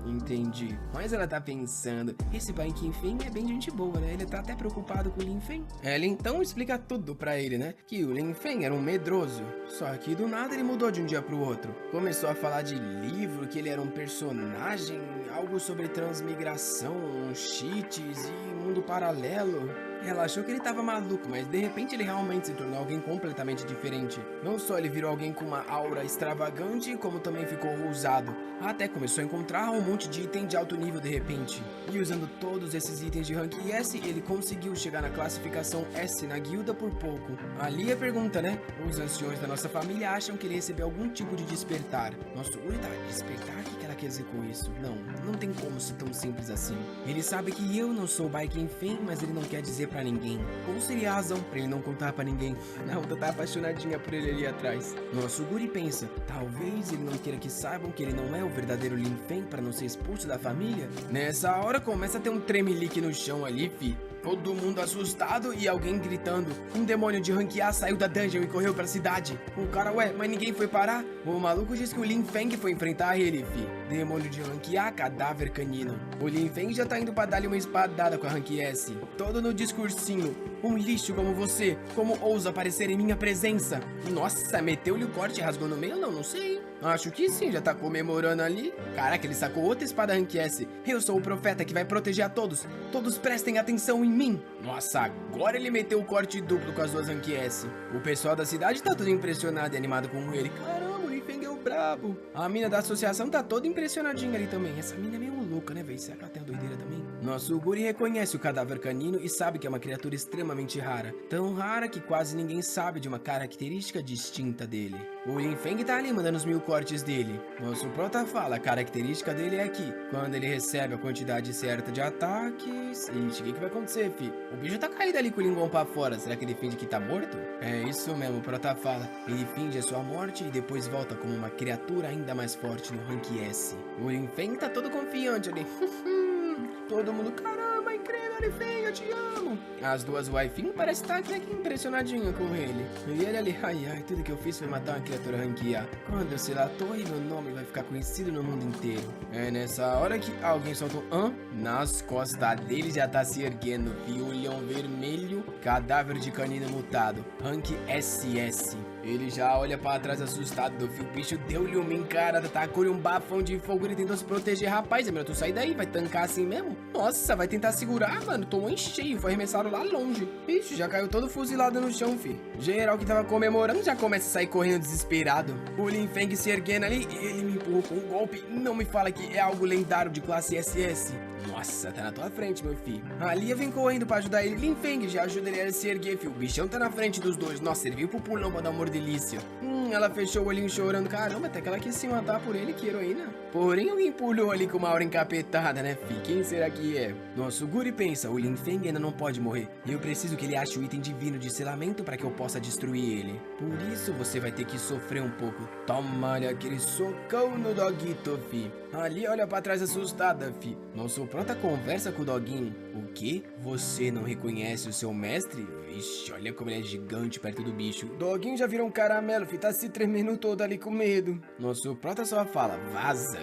Entendi. Mas ela tá pensando: esse Bai Qingfei é bem gente boa, né? Ele tá até preocupado com o Lin Feng. Ela então explica tudo pra ele, né? Que o Lin Feng era um medroso. Só que do nada ele mudou de um dia pro outro. Começou a falar de livro, que ele era um personagem, algo sobre transmigração, cheats e mundo paralelo. Ela achou que ele tava maluco, mas de repente ele realmente se tornou alguém completamente diferente. Não só ele virou alguém com uma aura extravagante, como também ficou ousado. Até começou a encontrar um monte de item de alto nível de repente. E usando todos esses itens de rank S, ele conseguiu chegar na classificação S na guilda por pouco. A Lia pergunta, né? Os anciões da nossa família acham que ele recebeu algum tipo de despertar. Nossa, despertar? O que ela quer dizer com isso? Não tem como ser tão simples assim. Ele sabe que eu não sou Bai Qingfei, mas ele não quer dizer pra ninguém. Qual seria a razão pra ele não contar pra ninguém? A outra tá apaixonadinha por ele ali atrás. Nosso guri pensa: talvez ele não queira que saibam que ele não é o verdadeiro Lin Feng pra não ser expulso da família. Nessa hora começa a ter um tremelique no chão ali, fi. Todo mundo assustado e alguém gritando: um demônio de rank A saiu da dungeon e correu pra cidade. O cara: ué, mas ninguém foi parar? O maluco diz que o Lin Feng foi enfrentar ele, fi. Demônio de rank A, cadáver canino. O Lin Feng já tá indo pra dar-lhe uma espadada com a rank S. Todo no discursinho: um lixo como você, como ousa aparecer em minha presença? Nossa, meteu-lhe o corte e rasgou no meio? Não sei. Acho que sim, já tá comemorando ali. Caraca, ele sacou outra espada rank S. Eu sou o profeta que vai proteger a todos. Todos prestem atenção em mim. Nossa, agora ele meteu o corte duplo com as duas rank S. O pessoal da cidade tá todo impressionado e animado com ele. Caramba, o Lin Feng é o brabo. A mina da associação tá toda impressionadinha ali também. Essa mina é meio louca, né, velho? Será que ela tem a doideira também? Nosso guri reconhece o cadáver canino e sabe que é uma criatura extremamente rara. Tão rara que quase ninguém sabe de uma característica distinta dele. O Lin Feng tá ali mandando os 1000 cortes dele. Nosso prota fala: a característica dele é que quando ele recebe a quantidade certa de ataques... Ixi, o que vai acontecer, fi? O bicho tá caído ali com o linguão pra fora. Será que ele finge que tá morto? É isso mesmo, o prota fala. Ele finge a sua morte e depois volta como uma criatura ainda mais forte no rank S. O Lin Feng tá todo confiante ali. Todo mundo: caramba, incrível, Lin Feng, eu te amo. As duas waifinhas parecem estar até aqui impressionadinha com ele. E ele ali: ai, tudo que eu fiz foi matar uma criatura rank A. Quando eu selar a torre, meu nome vai ficar conhecido no mundo inteiro. É nessa hora que alguém solta um nas costas dele, já tá se erguendo. Violhão vermelho, cadáver de canino mutado, rank SS. Ele já olha pra trás assustado do fio. O bicho deu-lhe uma encarada, tacou-lhe um bafão de fogo. Ele tentou se proteger. Rapaz, é melhor tu sair daí. Vai tancar assim mesmo? Nossa, vai tentar segurar, mano. Tomou em cheio. Foi arremessado lá longe. Ixi, já caiu todo fuzilado no chão, fi. Geral que tava comemorando já começa a sair correndo desesperado. O Lin Feng se erguendo ali. Ele me empurrou com um golpe. Não me fala que é algo lendário de classe SS. Nossa, tá na tua frente, meu filho. A Lia vem correndo pra ajudar ele. Lin Feng já ajuda ele a se erguer, filho. O bichão tá na frente dos dois. Nossa, serviu pro pulão pra dar uma delícia. Ela fechou o olhinho chorando. Caramba, até que ela quis se matar por ele, que heroína. Porém, alguém pulou ali com uma aura encapetada, né, fi? Quem será que é? Nosso guri pensa: o Lin Feng ainda não pode morrer. Eu preciso que ele ache o item divino de selamento para que eu possa destruir ele. Por isso, você vai ter que sofrer um pouco. Toma-lhe aquele socão no doguito, fi. Ali olha pra trás assustada, fi. Nosso prota conversa com o doguinho. O quê? Você não reconhece o seu mestre? Vixe, olha como ele é gigante perto do bicho. Doguinho já virou um caramelo, fi, tá se tremendo todo ali com medo. Nosso prota só fala, vaza.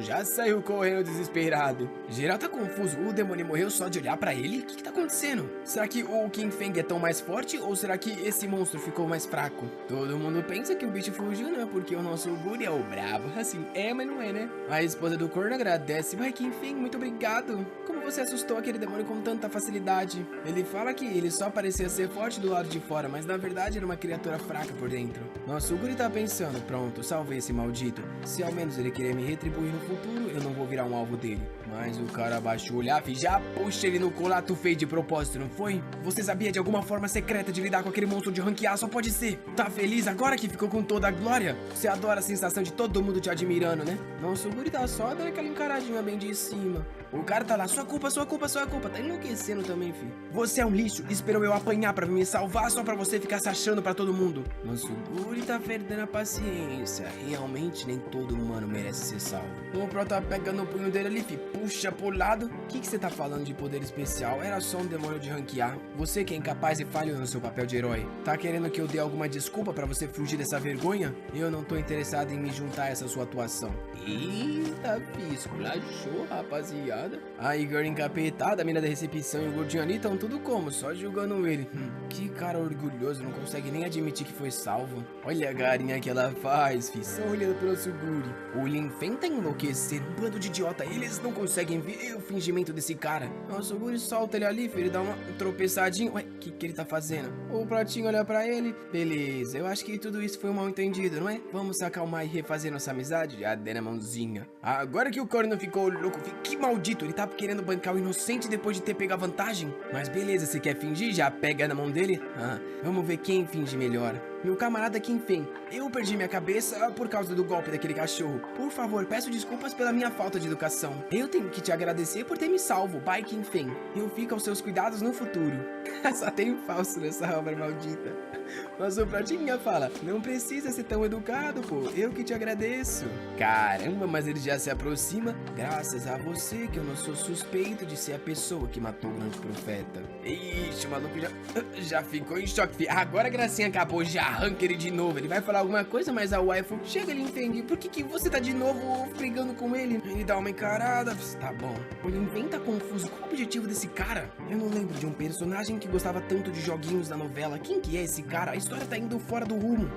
Já saiu correndo desesperado. Geral tá confuso, o demônio morreu só de olhar pra ele? O que tá acontecendo? Será que o King Feng é tão mais forte ou será que esse monstro ficou mais fraco? Todo mundo pensa que o bicho fugiu, né? Porque o nosso Guri é o brabo. Assim, mas não é, né? A esposa do corno agradece. Vai, King Feng, muito obrigado. Como você assustou aquele demônio com tanta facilidade? Ele fala que ele só parecia ser forte do lado de fora, mas na verdade era uma criatura fraca por dentro. Nosso Guri tá pensando, pronto, salvei esse maldito. Se ao menos ele querer me retribuir no futuro, eu não vou virar um alvo dele. Mas o cara abaixou o olhar e já puxa ele no colato feio de propósito, não foi? Você sabia de alguma forma secreta de lidar com aquele monstro de ranquear? Só pode ser. Tá feliz agora que ficou com toda a glória? Você adora a sensação de todo mundo te admirando, né? Nosso Guri tá só dando aquela encaradinha bem de cima. O cara tá lá, sua culpa, sua culpa, sua culpa. Tá enlouquecendo também, filho. Você é um lixo, esperou eu apanhar pra me salvar só pra você ficar se achando pra todo mundo. Nosso Guri tá perdendo a paciência. Realmente nem todo humano merece ser salvo. O Pro tá pegando o punho dele ali, filho. Puxa pro lado. O que você tá falando de poder especial? Era só um demônio de ranquear. Você que é incapaz e falhou no seu papel de herói. Tá querendo que eu dê alguma desculpa pra você fugir dessa vergonha? Eu não tô interessado em me juntar a essa sua atuação. Eita, esculachou, rapaziada. A Igor encapetada, a mina da recepção e o gordinho ali estão tudo como? Só julgando ele. Que cara orgulhoso, não consegue nem admitir que foi salvo. Olha a carinha que ela faz, fi, só olhando pro nosso Guri. O Lin Fen tá enlouquecendo, um bando de idiota, eles não conseguem ver o fingimento desse cara. Nosso Guri solta ele ali, fi, ele dá uma tropeçadinha. Ué, o que ele tá fazendo? O Pratinho olha pra ele. Beleza, eu acho que tudo isso foi um mal entendido, não é? Vamos se acalmar e refazer nossa amizade? Já dei na mãozinha. Agora que o corno ficou louco, fi, que maldito, ele tá querendo bancar o inocente depois de ter pego a vantagem. Mas beleza, você quer fingir? Já pega na mão dele? Vamos ver quem finge melhor. Meu camarada King Feng, eu perdi minha cabeça por causa do golpe daquele cachorro. Por favor, peço desculpas pela minha falta de educação. Eu tenho que te agradecer por ter me salvo, Bai King Feng. Eu fico aos seus cuidados no futuro. Só tenho falso nessa obra maldita. Mas o Pratinha fala, não precisa ser tão educado, pô. Eu que te agradeço. Caramba, mas ele já se aproxima. Graças a você que eu não sou suspeito de ser a pessoa que matou o grande profeta. Ixi, o maluco já ficou em choque. Agora a gracinha acabou, já arranca ele de novo. Ele vai falar alguma coisa, mas a waifu chega ali, Feng. Por que você tá de novo brigando com ele? Ele dá uma encarada. Tá bom. O Lin Fen tá confuso. Qual o objetivo desse cara? Eu não lembro de um personagem que gostava tanto de joguinhos da novela. Quem que é esse cara? A história tá indo fora do rumo.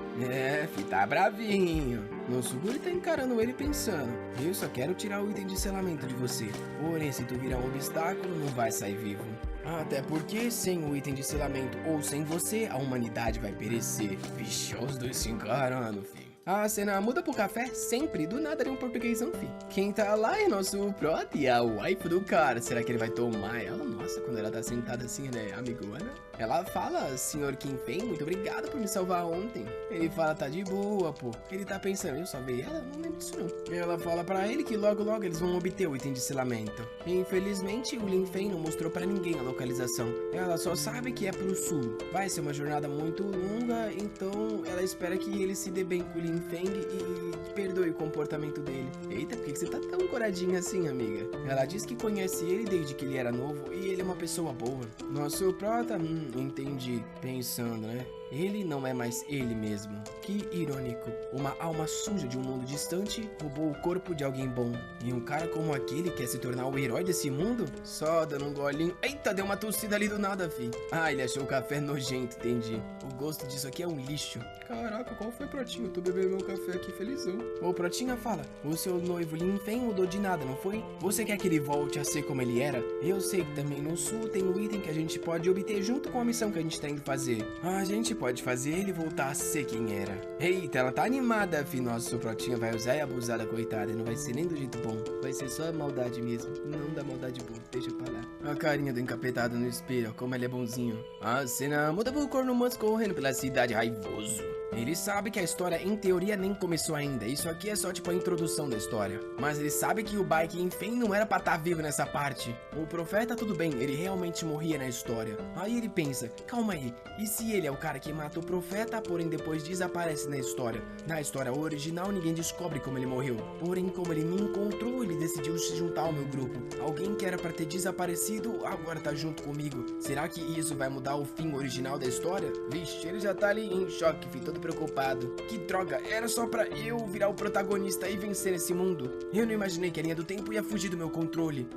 Tá bravinho. Nosso Guri tá encarando ele pensando, eu só quero tirar o item de selamento de você. Porém, se tu virar um obstáculo, não vai sair vivo. Até porque, sem o item de selamento ou sem você, a humanidade vai perecer. Vixe, os dois se encarando, filho. A cena muda pro café sempre, do nada é um portuguesão, fi. Quem tá lá é nosso Prot e a wife do cara. Será que ele vai tomar ela? Nossa, quando ela tá sentada assim, né, amigona? Ela fala, senhor King Feng, muito obrigado por me salvar ontem. Ele fala, tá de boa, pô. Ele tá pensando, eu salvei ela? Não lembro disso não. Ela fala pra ele que logo logo eles vão obter o item de selamento. Infelizmente, o Lin Fen não mostrou pra ninguém a localização. Ela só sabe que é pro sul. Vai ser uma jornada muito longa, então ela espera que ele se dê bem com o Lin Fen e perdoe o comportamento dele. Eita, por que você tá tão coradinha assim, amiga? Ela diz que conhece ele desde que ele era novo e ele é uma pessoa boa. Nosso prota, entendi. Pensando, né? Ele não é mais ele mesmo. Que irônico. Uma alma suja de um mundo distante roubou o corpo de alguém bom. E um cara como aquele quer se tornar o herói desse mundo? Só dando um golinho. Eita, deu uma tossida ali do nada, fi. Ele achou o café nojento, entendi. O gosto disso aqui é um lixo. Caraca, qual foi, Protinho? Eu tô bebendo meu café aqui felizão. O Protinha fala, o seu noivo Lin Fen mudou de nada, não foi? Você quer que ele volte a ser como ele era? Eu sei que também no sul tem um item que a gente pode obter junto com a missão que a gente tá indo fazer. A gente pode fazer ele voltar a ser quem era. Eita, ela tá animada, fi. Nossa, o Protinha vai usar e abusar da coitada. Não vai ser nem do jeito bom. Vai ser só maldade mesmo. Não da maldade boa. Deixa pra lá. A carinha do encapetado no espelho. Como ele é bonzinho. A cena muda pro corno manso correndo pela cidade raivoso. Ele sabe que a história, em teoria, nem começou ainda. Isso aqui é só tipo a introdução da história. Mas ele sabe que o Bike, enfim, não era pra estar vivo nessa parte. O profeta, tudo bem, ele realmente morria na história. Aí ele pensa, calma aí, e se ele é o cara que mata o profeta, porém depois desaparece na história? Na história original, ninguém descobre como ele morreu. Porém, como ele me encontrou, ele decidiu se juntar ao meu grupo. Alguém que era pra ter desaparecido, agora tá junto comigo. Será que isso vai mudar o fim original da história? Vixe, ele já tá ali em choque, fico todo preocupado. Que droga, era só pra eu virar o protagonista e vencer esse mundo. Eu não imaginei que a linha do tempo ia fugir do meu controle.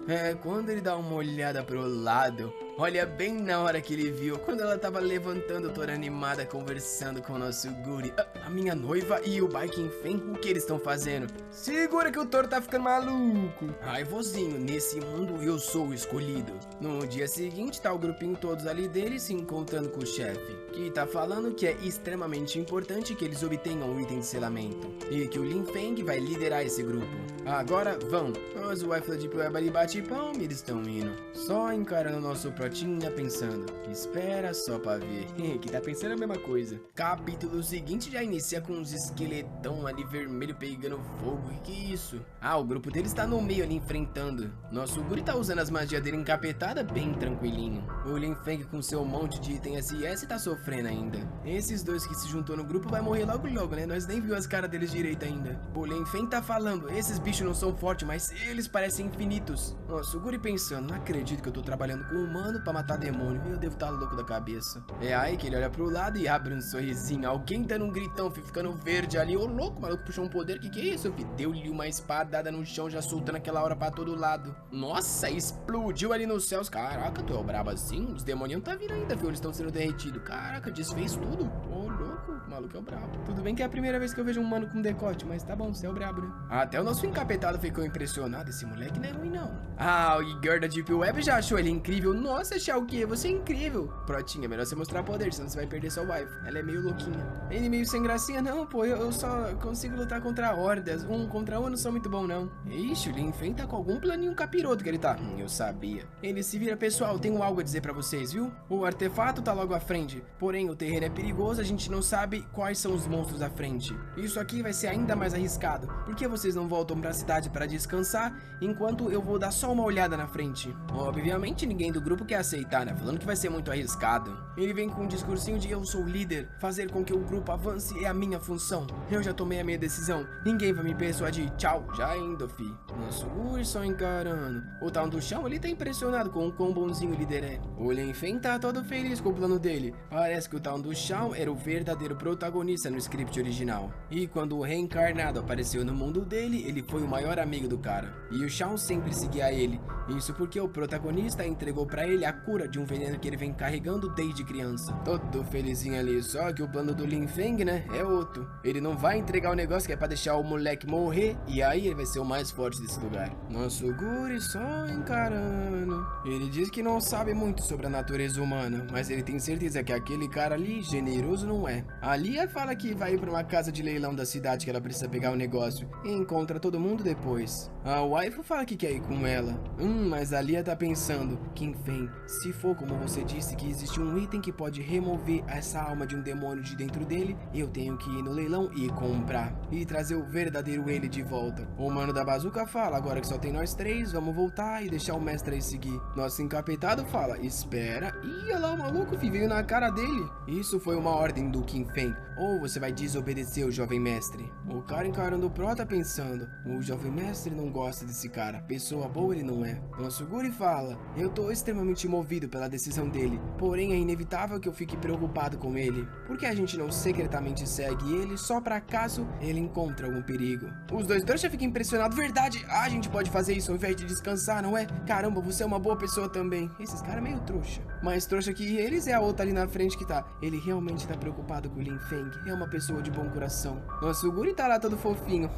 Quando ele dá uma olhada pro lado, olha bem na hora que ele viu, quando ela tava levantando toda animada, conversando com o nosso Guri. A minha noiva e o Bike, enfim, o que eles estão fazendo? Segura que o Toro tá ficando maluco. Ai, vozinho, nesse mundo eu sou o escolhido. No dia seguinte, tá o grupinho todos ali dele se encontrando com o chefe, que tá falando que é extremamente importante que eles obtenham o item de selamento, e que o Lin Feng vai liderar esse grupo. Agora vão. Mas o Wi-Fi de Pueba ali bate palma e eles estão indo, só encarando o nosso protinha pensando, espera só pra ver, que tá pensando a mesma coisa. Capítulo seguinte já inicia com uns esqueletão ali vermelho pegando fogo, e que isso? O grupo deles tá no meio ali enfrentando. Nosso Guri tá usando as magias dele encapetada bem tranquilinho. O Lin Feng com seu monte de item SS tá sofrendo ainda. Esses dois que se juntou no grupo vai morrer logo logo, né? Nós nem viu as caras deles direito ainda. O Lin Feng tá falando, esses bichos não são fortes, mas eles parecem infinitos. Nossa, o Guri pensando, não acredito que eu tô trabalhando com um humano pra matar demônio, eu devo estar louco da cabeça. É aí que ele olha pro lado e abre um sorrisinho, alguém dando um gritão, ficando verde ali. Ô louco, o maluco puxou um poder, que é isso? Deu-lhe uma espadada no chão, já soltando aquela hora pra todo lado. Nossa, explodiu ali nos céus. Caraca, tu é o brabo assim? Os demônios não tá vindo ainda, viu? Eles estão sendo derretidos. Caraca, desfez tudo. Ô louco, o maluco é o brabo. Tudo bem que é a primeira vez que eu vejo um mano com decote, mas tá bom, você é o brabo, né? Até o nosso encapetado ficou impressionado. Esse moleque não é ruim, não. O Igor da Deep Web já achou ele incrível. Nossa, Shauki, você é incrível. Protinha, melhor você mostrar poder, senão você vai perder sua wife. Ela é meio louquinha. Ele meio sem gracinha? Não, pô, eu só consigo lutar contra hordas. Um contra um eu não sou muito bom, não. Ixi, o Lin Feng tá com algum planinho capiroto que ele tá. Eu sabia. Ele se vira, pessoal, tenho algo a dizer pra vocês, viu? O artefato tá logo à frente. Porém, o terreno é perigoso, a gente não sabe quais são os monstros à frente. Isso aqui vai ser ainda mais arriscado. Por que vocês não voltam pra cidade pra descansar, enquanto eu vou dar só uma olhada na frente? Obviamente, ninguém do grupo quer aceitar, né? Falando que vai ser muito arriscado. Ele vem com um discursinho de eu sou o líder. Fazer com que o grupo avance é a minha função. Eu já tomei a minha decisão. Ninguém vai me persuadir. Tchau. Já indo, fi. Nossa, só encarando. O Town do Chão, ele tá impressionado com o quão bonzinho o líder é. O Lin Feng tá todo feliz com o plano dele. Parece que o Town do Chão era o verdadeiro protagonista no script original. E quando o reencarnado apareceu no mundo dele, ele foi o maior amigo do cara. E o Chão sempre seguia ele. Isso porque o protagonista entregou pra ele a cura de um veneno que ele vem carregando desde criança. Todo felizinho ali, só que o plano do Lin Feng, né, é outro. Ele não vai entregar o negócio que é pra deixar o moleque morrer, e aí ele vai ser o mais forte desse lugar. Nosso Guri só encarando. Ele diz que não sabe muito sobre a natureza humana, mas ele tem certeza que aquele cara ali, generoso não é. A Lia fala que vai ir pra uma casa de leilão da cidade que ela precisa pegar o negócio, e encontra todo mundo depois. A waifu fala que quer ir com ela. Mas a Lia tá pensando, Qin Feng, se for como você disse que existe um item que pode remover essa alma de um demônio de dentro dele, eu tenho que ir no leilão e comprar, e trazer o verdadeiro ele de volta. O mano da bazuca fala, agora que só tem nós três, vamos voltar e deixar o mestre aí seguir. Nosso encapetado fala, espera. Ih, olha lá o maluco, veio na cara dele. Isso foi uma ordem do Qin Feng, ou você vai desobedecer o jovem mestre. O cara encarando o prota pensando, o jovem mestre não gosta desse cara, pessoa boa ele não é. Nosso Guri fala, eu tô extremamente movido pela decisão dele, porém é inevitável que eu fique preocupado com ele. Por que a gente não secretamente segue ele só pra caso ele encontre algum perigo? Os dois trouxas ficam impressionados, verdade, a gente pode fazer isso ao invés de descansar, não é? Caramba, você é uma boa pessoa também. Esses caras meio trouxa. Mais trouxa que eles é a outra ali na frente que tá. Ele realmente tá preocupado com o Lin Feng, é uma pessoa de bom coração. Nosso Guri tá lá todo fofinho.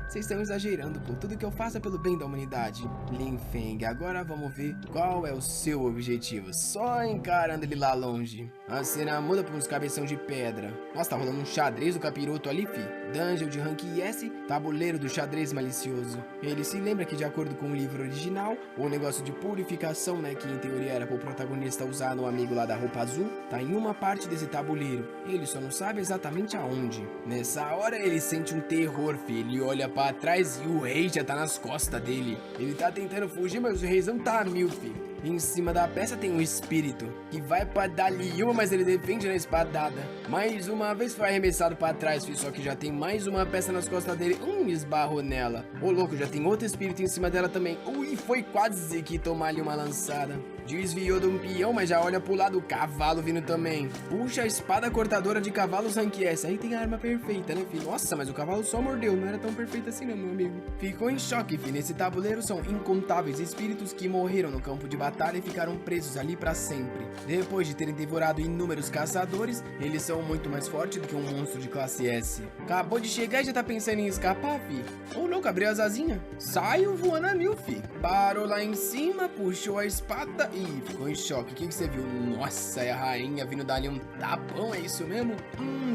Vocês estão exagerando, pô. Tudo que eu faço é pelo bem da humanidade. Lin Feng, agora vamos ver qual é o seu objetivo. Só encarando ele lá longe. A cena muda pra uns cabeção de pedra. Nossa, tá rolando um xadrez do capiroto ali, fi. Dungeon de rank S, tabuleiro do xadrez malicioso. Ele se lembra que, de acordo com o livro original, o negócio de purificação, né, que em teoria era pro protagonista usar no amigo lá da roupa azul, tá em uma parte desse tabuleiro. Ele só não sabe exatamente aonde. Nessa hora ele sente um terror, fi. Ele olha pra trás e o rei já tá nas costas dele. Ele tá tentando fugir, mas o reizão tá a mil, fi. Em cima da peça tem um espírito que vai pra dali uma, mas ele defende na espadada. Mais uma vez foi arremessado pra trás, filho, só que já tem mais uma peça nas costas dele. Esbarrou nela. Ô louco, já tem outro espírito em cima dela também. Ui, foi quase que tomar ali uma lançada. Desviou de um peão, mas já olha pro lado, o cavalo vindo também. Puxa a espada cortadora de cavalos rank S. Aí tem a arma perfeita, né, filho? Nossa, mas o cavalo só mordeu, não era tão perfeito assim não, meu amigo. Ficou em choque, filho. Nesse tabuleiro são incontáveis espíritos que morreram no campo de batalha e ficaram presos ali pra sempre. Depois de terem devorado inúmeros caçadores, eles são muito mais fortes do que um monstro de classe S. Acabou de chegar e já tá pensando em escapar, fi. Ô louco, abriu as asinhas. Saiu voando a mil, fi. Parou lá em cima, puxou a espada e ficou em choque. O que você viu? Nossa, é a rainha vindo dali um tapão, é isso mesmo?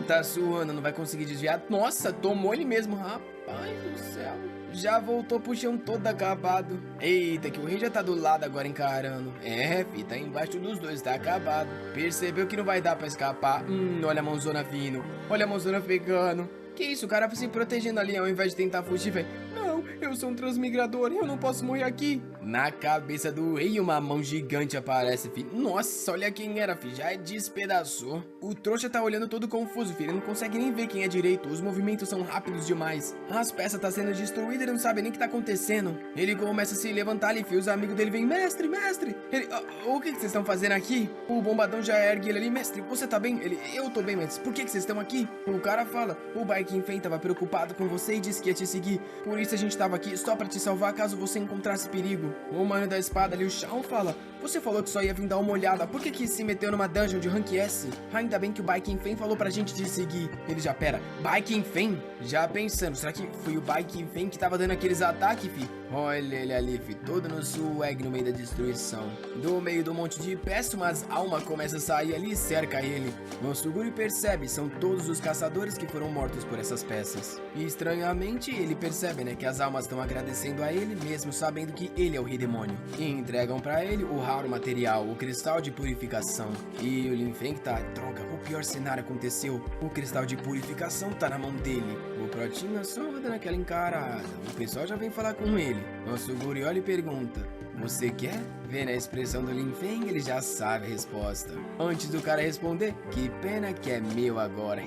Tá suando, não vai conseguir desviar. Nossa, tomou ele mesmo, rapaz do céu. Já voltou pro chão todo acabado. Eita, que o rei já tá do lado agora encarando. É, fi, tá embaixo dos dois, tá acabado. Percebeu que não vai dar pra escapar. Olha a mãozona vindo. Olha a mãozona pegando. Que isso, o cara se protegendo ali ao invés de tentar fugir, velho. Não, eu sou um transmigrador, eu não posso morrer aqui. Na cabeça do rei, uma mão gigante aparece, filho. Nossa, olha quem era, filho. Já despedaçou. O trouxa tá olhando todo confuso, filho. Ele não consegue nem ver quem é direito. Os movimentos são rápidos demais. As peças tá sendo destruídas, ele não sabe nem o que tá acontecendo. Ele começa a se levantar ali, filho. Os amigos dele vêm, mestre, mestre. Ele, o que vocês estão fazendo aqui? O bombadão já ergue ele ali, mestre, você tá bem? Ele, eu tô bem, mestre. Por que vocês estão aqui? O cara fala, o Baikin Fen tava preocupado com você e disse que ia te seguir. Por isso a gente tava aqui, só pra te salvar caso você encontrasse perigo. O mano da espada ali, o Shawn, fala, você falou que só ia vir dar uma olhada, por que se meteu numa dungeon de rank S? Ainda bem que o Baikin Fen falou pra gente te seguir. Ele já, pera, Baikin Fen? Já pensando, será que foi o Baikin Fen que tava dando aqueles ataques, fi? Olha ele ali, fi, todo no swag no meio da destruição. Do meio do monte de peças, umas almas começam a sair ali e cerca ele. Nosso Guri percebe, são todos os caçadores que foram mortos por essas peças. E estranhamente, ele percebe, né, que as almas estão agradecendo a ele, mesmo sabendo que ele é o rei demônio. E entregam pra ele o raro material, o cristal de purificação. E o Lin Feng tá, droga, o pior cenário aconteceu. O cristal de purificação tá na mão dele. O Protinha só dando aquela encarada. O pessoal já vem falar com ele. Nosso Guri olha e pergunta, você quer? Vendo a expressão do Lin Feng, ele já sabe a resposta. Antes do cara responder, que pena que é meu agora.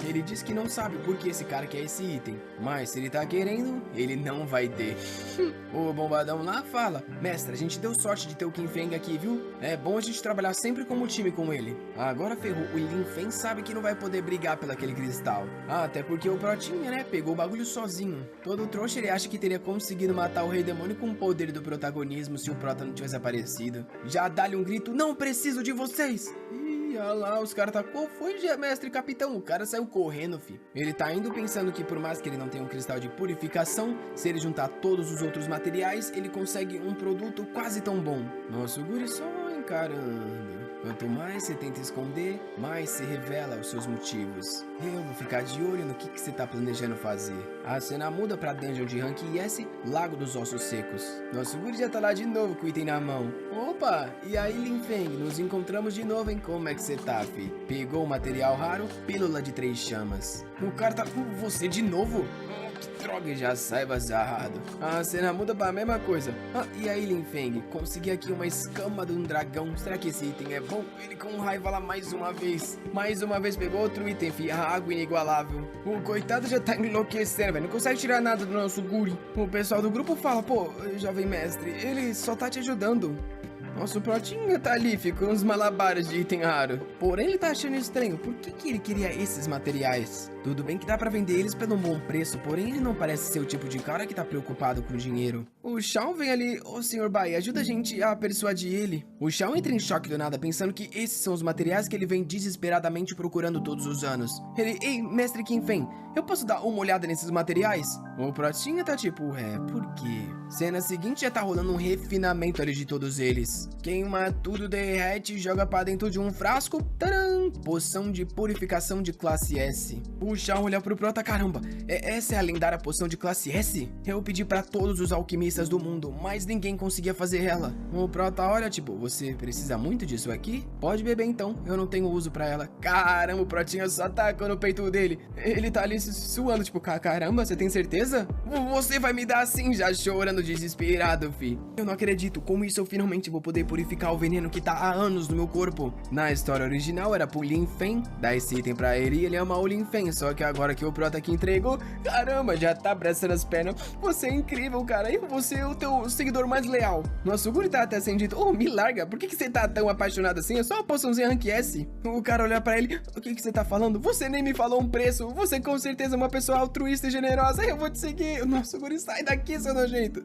Ele diz que não sabe por que esse cara quer esse item, mas se ele tá querendo, ele não vai ter. O bombadão lá fala, mestre, a gente deu sorte de ter o Qin Feng aqui, viu? É bom a gente trabalhar sempre como time com ele. Agora ferrou, o Lin Feng sabe que não vai poder brigar pelo aquele cristal. Até porque o Protinha, né, pegou o bagulho sozinho. Todo trouxa ele acha que teria conseguido matar o Rei Demônio com o poder do protagonismo se o Prota não tivesse aparecido. Já dá-lhe um grito, não preciso de vocês! Ih, olha lá, os caras tá, qual foi, mestre capitão? O cara saiu correndo, fi. Ele tá indo pensando que por mais que ele não tenha um cristal de purificação, se ele juntar todos os outros materiais, ele consegue um produto quase tão bom. Nosso Guri só encarando. Quanto mais você tenta esconder, mais se revela os seus motivos. Eu vou ficar de olho no que você tá planejando fazer. A cena muda pra dungeon de rank S, Lago dos Ossos Secos. Nosso Guri já tá lá de novo com o item na mão. Opa, e aí Lin Feng, nos encontramos de novo, hein? Como é que você tá, fi? Pegou o material raro, pílula de 3 chamas. O cara tá com você de novo? Que droga, já sai vazado. A cena muda pra mesma coisa. E aí, Lin Feng, consegui aqui uma escama de um dragão. Será que esse item é bom? Ele com raiva lá mais uma vez. Mais uma vez pegou outro item, fi. A água inigualável. O coitado já tá enlouquecendo, velho. Não consegue tirar nada do nosso Guri. O pessoal do grupo fala, pô, jovem mestre, ele só tá te ajudando. Nosso Protinha tá ali, ficou uns malabares de item raro. Porém, ele tá achando estranho. Por que ele queria esses materiais? Tudo bem que dá pra vender eles pelo bom preço, porém ele não parece ser o tipo de cara que tá preocupado com dinheiro. O Shawn vem ali, ô Sr. Bai, ajuda a gente a persuadir ele. O Shawn entra em choque do nada, pensando que esses são os materiais que ele vem desesperadamente procurando todos os anos. Ele, ei, mestre Kinfen, eu posso dar uma olhada nesses materiais? O Protinha tá tipo, por quê? Cena seguinte já tá rolando um refinamento ali de todos eles. Queima tudo, derrete e joga pra dentro de um frasco. Tcharam! Poção de purificação de classe S. O Shawn olha pro Prota, caramba, essa é a lendária poção de classe S? Eu pedi pra todos os alquimistas do mundo, mas ninguém conseguia fazer ela. O Prota olha, tipo, você precisa muito disso aqui? Pode beber então, eu não tenho uso pra ela. Caramba, o Protinha só tacou no peito dele. Ele tá ali suando, tipo, caramba, você tem certeza? Você vai me dar assim, já chorando desesperado, fi. Eu não acredito, com isso eu finalmente vou poder purificar o veneno que tá há anos no meu corpo. Na história original era pro Lin Fen, dar esse item pra ele e ele ama o Lin Fen, só que agora que o Prota aqui entregou, caramba, já tá abraçando as pernas. Você é incrível, cara, e você é o teu seguidor mais leal. Nosso Guri tá até sendo dito, me larga, por que você tá tão apaixonado assim? É só uma poçãozinha Rank S. O cara olha pra ele, o que você tá falando? Você nem me falou um preço, você com certeza é uma pessoa altruísta e generosa, eu vou te seguir. Nosso Guri, sai daqui, seu nojento.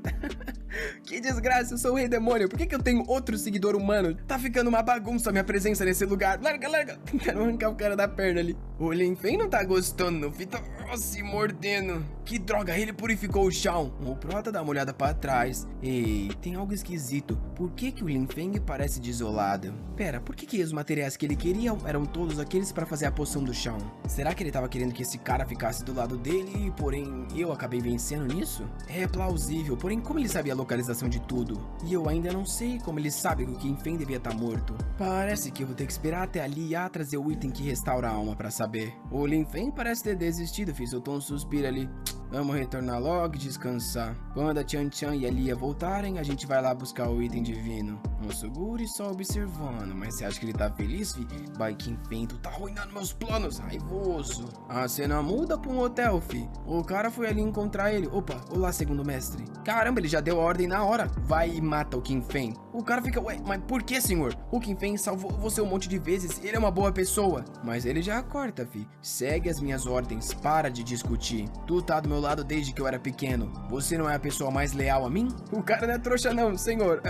Que desgraça, eu sou o Rei Demônio, por que eu tenho outro seguidor humano? Tá ficando uma bagunça a minha presença nesse lugar. Larga, quero arrancar o cara da perna ali. O Lin Fen não tá gostando, fica se mordendo. Que droga, ele purificou o Shawn. O Prota dá uma olhada pra trás. Ei, tem algo esquisito. Por que o Lin Fen parece desolado? Pera, por que os materiais que ele queria eram todos aqueles pra fazer a poção do Shawn? Será que ele tava querendo que esse cara ficasse do lado dele, porém eu acabei vencendo nisso? É plausível, porém como ele sabia a localização de tudo? E eu ainda não sei como ele sabe que o Kinfen devia estar morto. Parece que eu vou ter que esperar até ali e trazer o item que restaura a alma pra saber. O Lin Fen parece ter desistido, soltou um suspiro ali. Vamos retornar logo e descansar. Quando a Tian Tian e a Lia voltarem, a gente vai lá buscar o item divino. Nosso Guri só observando, mas você acha que ele tá feliz, fi? Bai Kinfen, tu tá arruinando meus planos, raivoso. A cena muda pra um hotel, fi. O cara foi ali encontrar ele. Opa, olá, segundo mestre. Caramba, ele já deu a ordem na hora. Vai e mata o Kinfen. O cara fica, ué, mas por que, senhor? O Kinfen salvou você um monte de vezes, ele é uma boa pessoa. Mas ele já corta, fi. Segue as minhas ordens, para de discutir. Tu tá do meu lado desde que eu era pequeno. Você não é a pessoa mais leal a mim? O cara não é trouxa não, senhor.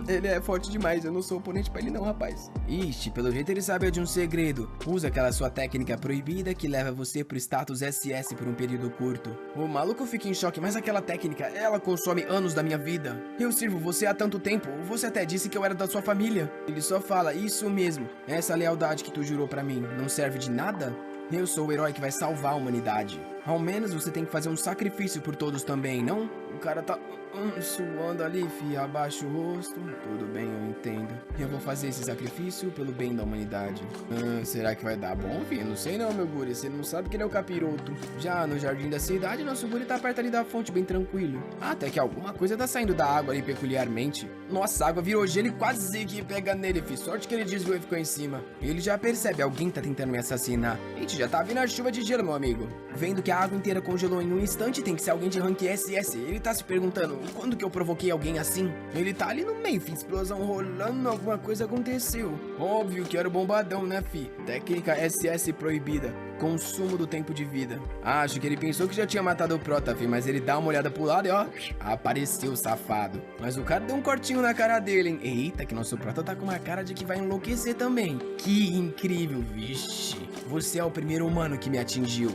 Ele é forte demais, eu não sou oponente pra ele não, rapaz. Ixi, pelo jeito ele sabe de um segredo. Usa aquela sua técnica proibida que leva você pro status SS por um período curto. O maluco fica em choque, mas aquela técnica, ela consome anos da minha vida. Eu sirvo você há tanto tempo, você até disse que eu era da sua família. Ele só fala, isso mesmo, essa lealdade que tu jurou pra mim, não serve de nada? Eu sou o herói que vai salvar a humanidade. Ao menos você tem que fazer um sacrifício por todos também, não? O cara tá suando ali, fi, abaixa o rosto. Tudo bem, eu entendo. Eu vou fazer esse sacrifício pelo bem da humanidade. Será que vai dar bom, fi? Eu não sei não, meu Guri. Você não sabe que ele é o capiroto. Já no jardim da cidade, nosso Guri tá perto ali da fonte, bem tranquilo. Até que alguma coisa tá saindo da água ali peculiarmente. Nossa, a água virou gelo e quase que pega nele, fi. Sorte que ele desviou e ficou em cima. Ele já percebe, alguém tá tentando me assassinar. Gente, já tá vindo a chuva de gelo, meu amigo. Vendo que a água inteira congelou em um instante, tem que ser alguém de rank SS. Ele tá se perguntando, quando que eu provoquei alguém assim? Ele tá ali no meio, fi, explosão rolando, alguma coisa aconteceu. Óbvio que era o bombadão, né, fi? Técnica SS proibida. Consumo do tempo de vida. Acho que ele pensou que já tinha matado o Prota, fi, mas ele dá uma olhada pro lado e ó, apareceu o safado. Mas o cara deu um cortinho na cara dele, hein? Eita, que nosso Prota tá com uma cara de que vai enlouquecer também. Que incrível, vixe. Você é o primeiro humano que me atingiu.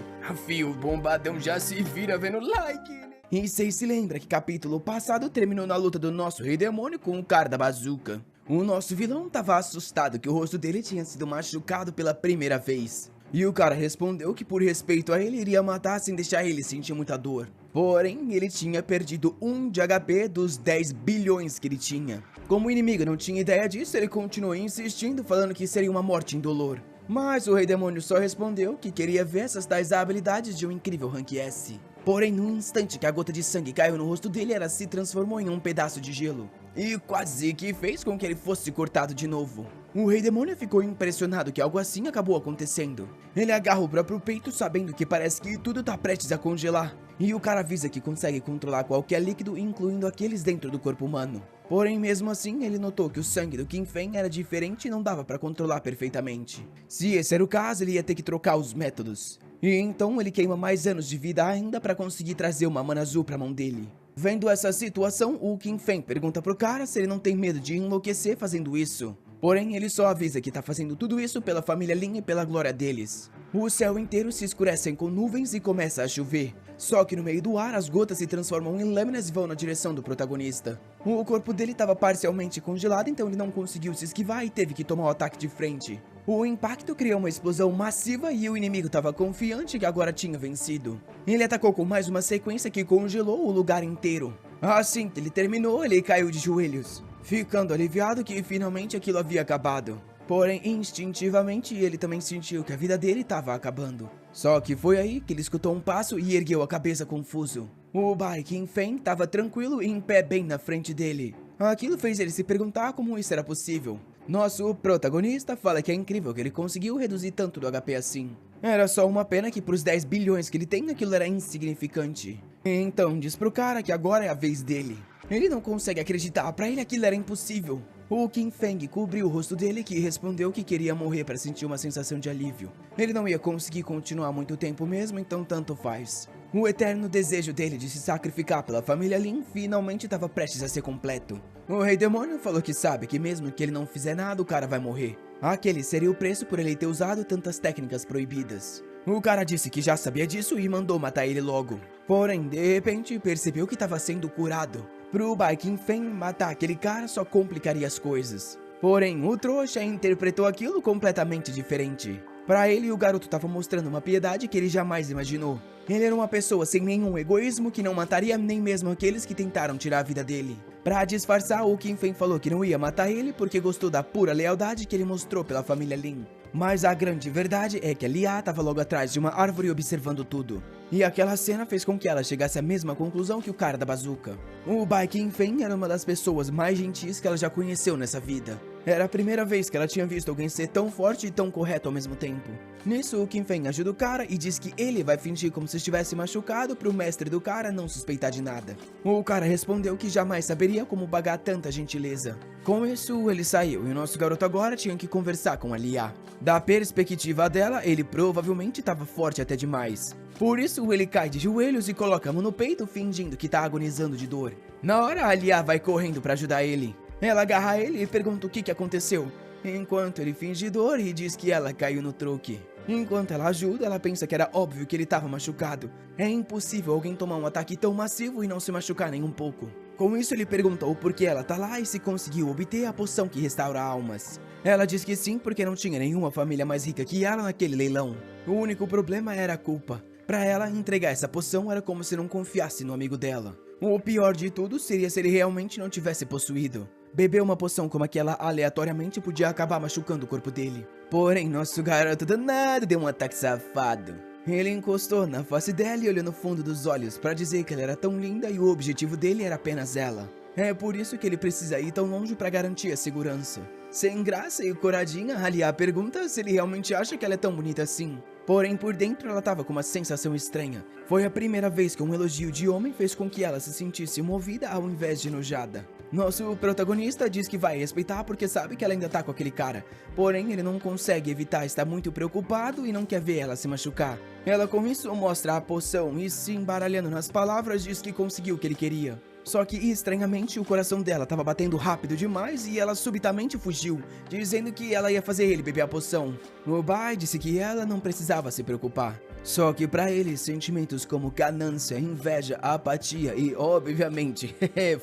Fi, o bombadão já se vira vendo like. E vocês se lembram que capítulo passado terminou na luta do nosso Rei Demônio com o cara da bazuca. O nosso vilão tava assustado que o rosto dele tinha sido machucado pela primeira vez. E o cara respondeu que por respeito a ele iria matar sem deixar ele sentir muita dor. Porém, ele tinha perdido 1 de HP dos 10 bilhões que ele tinha. Como o inimigo não tinha ideia disso, ele continuou insistindo, falando que seria uma morte indolor. Mas o Rei Demônio só respondeu que queria ver essas tais habilidades de um incrível Rank S. Porém, no instante que a gota de sangue caiu no rosto dele, ela se transformou em um pedaço de gelo. E quase que fez com que ele fosse cortado de novo. O Rei Demônio ficou impressionado que algo assim acabou acontecendo. Ele agarra o próprio peito, sabendo que parece que tudo tá prestes a congelar. E o cara avisa que consegue controlar qualquer líquido, incluindo aqueles dentro do corpo humano. Porém, mesmo assim, ele notou que o sangue do Kinfen era diferente e não dava pra controlar perfeitamente. Se esse era o caso, ele ia ter que trocar os métodos. E então ele queima mais anos de vida ainda pra conseguir trazer uma mana azul pra mão dele. Vendo essa situação, o Qin Feng pergunta pro cara se ele não tem medo de enlouquecer fazendo isso. Porém, ele só avisa que tá fazendo tudo isso pela família Lin e pela glória deles. O céu inteiro se escurece com nuvens e começa a chover. Só que no meio do ar, as gotas se transformam em lâminas e vão na direção do protagonista. O corpo dele estava parcialmente congelado, então ele não conseguiu se esquivar e teve que tomar o ataque de frente. O impacto criou uma explosão massiva e o inimigo estava confiante que agora tinha vencido. Ele atacou com mais uma sequência que congelou o lugar inteiro. Assim que ele terminou, ele caiu de joelhos, ficando aliviado que finalmente aquilo havia acabado. Porém, instintivamente, ele também sentiu que a vida dele estava acabando. Só que foi aí que ele escutou um passo e ergueu a cabeça confuso. O Bai Qin Feng estava tranquilo e em pé bem na frente dele. Aquilo fez ele se perguntar como isso era possível. Nosso protagonista fala que é incrível que ele conseguiu reduzir tanto do HP assim. Era só uma pena que pros 10 bilhões que ele tem, aquilo era insignificante. Então diz pro cara que agora é a vez dele. Ele não consegue acreditar, pra ele aquilo era impossível. O Qin Feng cobriu o rosto dele e respondeu que queria morrer para sentir uma sensação de alívio. Ele não ia conseguir continuar muito tempo mesmo, então tanto faz. O eterno desejo dele de se sacrificar pela família Lin finalmente estava prestes a ser completo. O Rei Demônio falou que sabe que mesmo que ele não fizer nada, o cara vai morrer. Aquele seria o preço por ele ter usado tantas técnicas proibidas. O cara disse que já sabia disso e mandou matar ele logo. Porém, de repente, percebeu que estava sendo curado. Pro Bai Qin Feng matar aquele cara só complicaria as coisas. Porém, o trouxa interpretou aquilo completamente diferente. Pra ele, o garoto estava mostrando uma piedade que ele jamais imaginou. Ele era uma pessoa sem nenhum egoísmo que não mataria nem mesmo aqueles que tentaram tirar a vida dele. Pra disfarçar, o Qin Feng falou que não ia matar ele porque gostou da pura lealdade que ele mostrou pela família Lin. Mas a grande verdade é que a Lia estava logo atrás de uma árvore observando tudo. E aquela cena fez com que ela chegasse à mesma conclusão que o cara da bazuca. O Bai Qin Feng era uma das pessoas mais gentis que ela já conheceu nessa vida. Era a primeira vez que ela tinha visto alguém ser tão forte e tão correto ao mesmo tempo. Nisso, o Qin Feng ajuda o cara e diz que ele vai fingir como se estivesse machucado pro mestre do cara não suspeitar de nada. O cara respondeu que jamais saberia como pagar tanta gentileza. Com isso, ele saiu e o nosso garoto agora tinha que conversar com a Lia. Da perspectiva dela, ele provavelmente estava forte até demais. Por isso, ele cai de joelhos e coloca a mão no peito, fingindo que tá agonizando de dor. Na hora, a Lia vai correndo pra ajudar ele. Ela agarra ele e pergunta o que aconteceu, enquanto ele finge dor e diz que ela caiu no truque. Enquanto ela ajuda, ela pensa que era óbvio que ele estava machucado. É impossível alguém tomar um ataque tão massivo e não se machucar nem um pouco. Com isso, ele perguntou por que ela tá lá e se conseguiu obter a poção que restaura almas. Ela diz que sim, porque não tinha nenhuma família mais rica que ela naquele leilão. O único problema era a culpa. Pra ela, entregar essa poção era como se não confiasse no amigo dela. O pior de tudo seria se ele realmente não tivesse possuído. Beber uma poção como aquela aleatoriamente podia acabar machucando o corpo dele. Porém, nosso garoto danado deu um ataque safado. Ele encostou na face dela e olhou no fundo dos olhos pra dizer que ela era tão linda e o objetivo dele era apenas ela. É por isso que ele precisa ir tão longe pra garantir a segurança. Sem graça e coradinha, a Lia pergunta se ele realmente acha que ela é tão bonita assim. Porém, por dentro ela tava com uma sensação estranha. Foi a primeira vez que um elogio de homem fez com que ela se sentisse movida ao invés de enojada. Nosso protagonista diz que vai respeitar porque sabe que ela ainda tá com aquele cara. Porém, ele não consegue evitar estar muito preocupado e não quer ver ela se machucar. Ela com isso mostra a poção e, se embaralhando nas palavras, diz que conseguiu o que ele queria. Só que, estranhamente, o coração dela estava batendo rápido demais e ela subitamente fugiu, dizendo que ela ia fazer ele beber a poção. O Bai disse que ela não precisava se preocupar. Só que pra ele, sentimentos como ganância, inveja, apatia e, obviamente,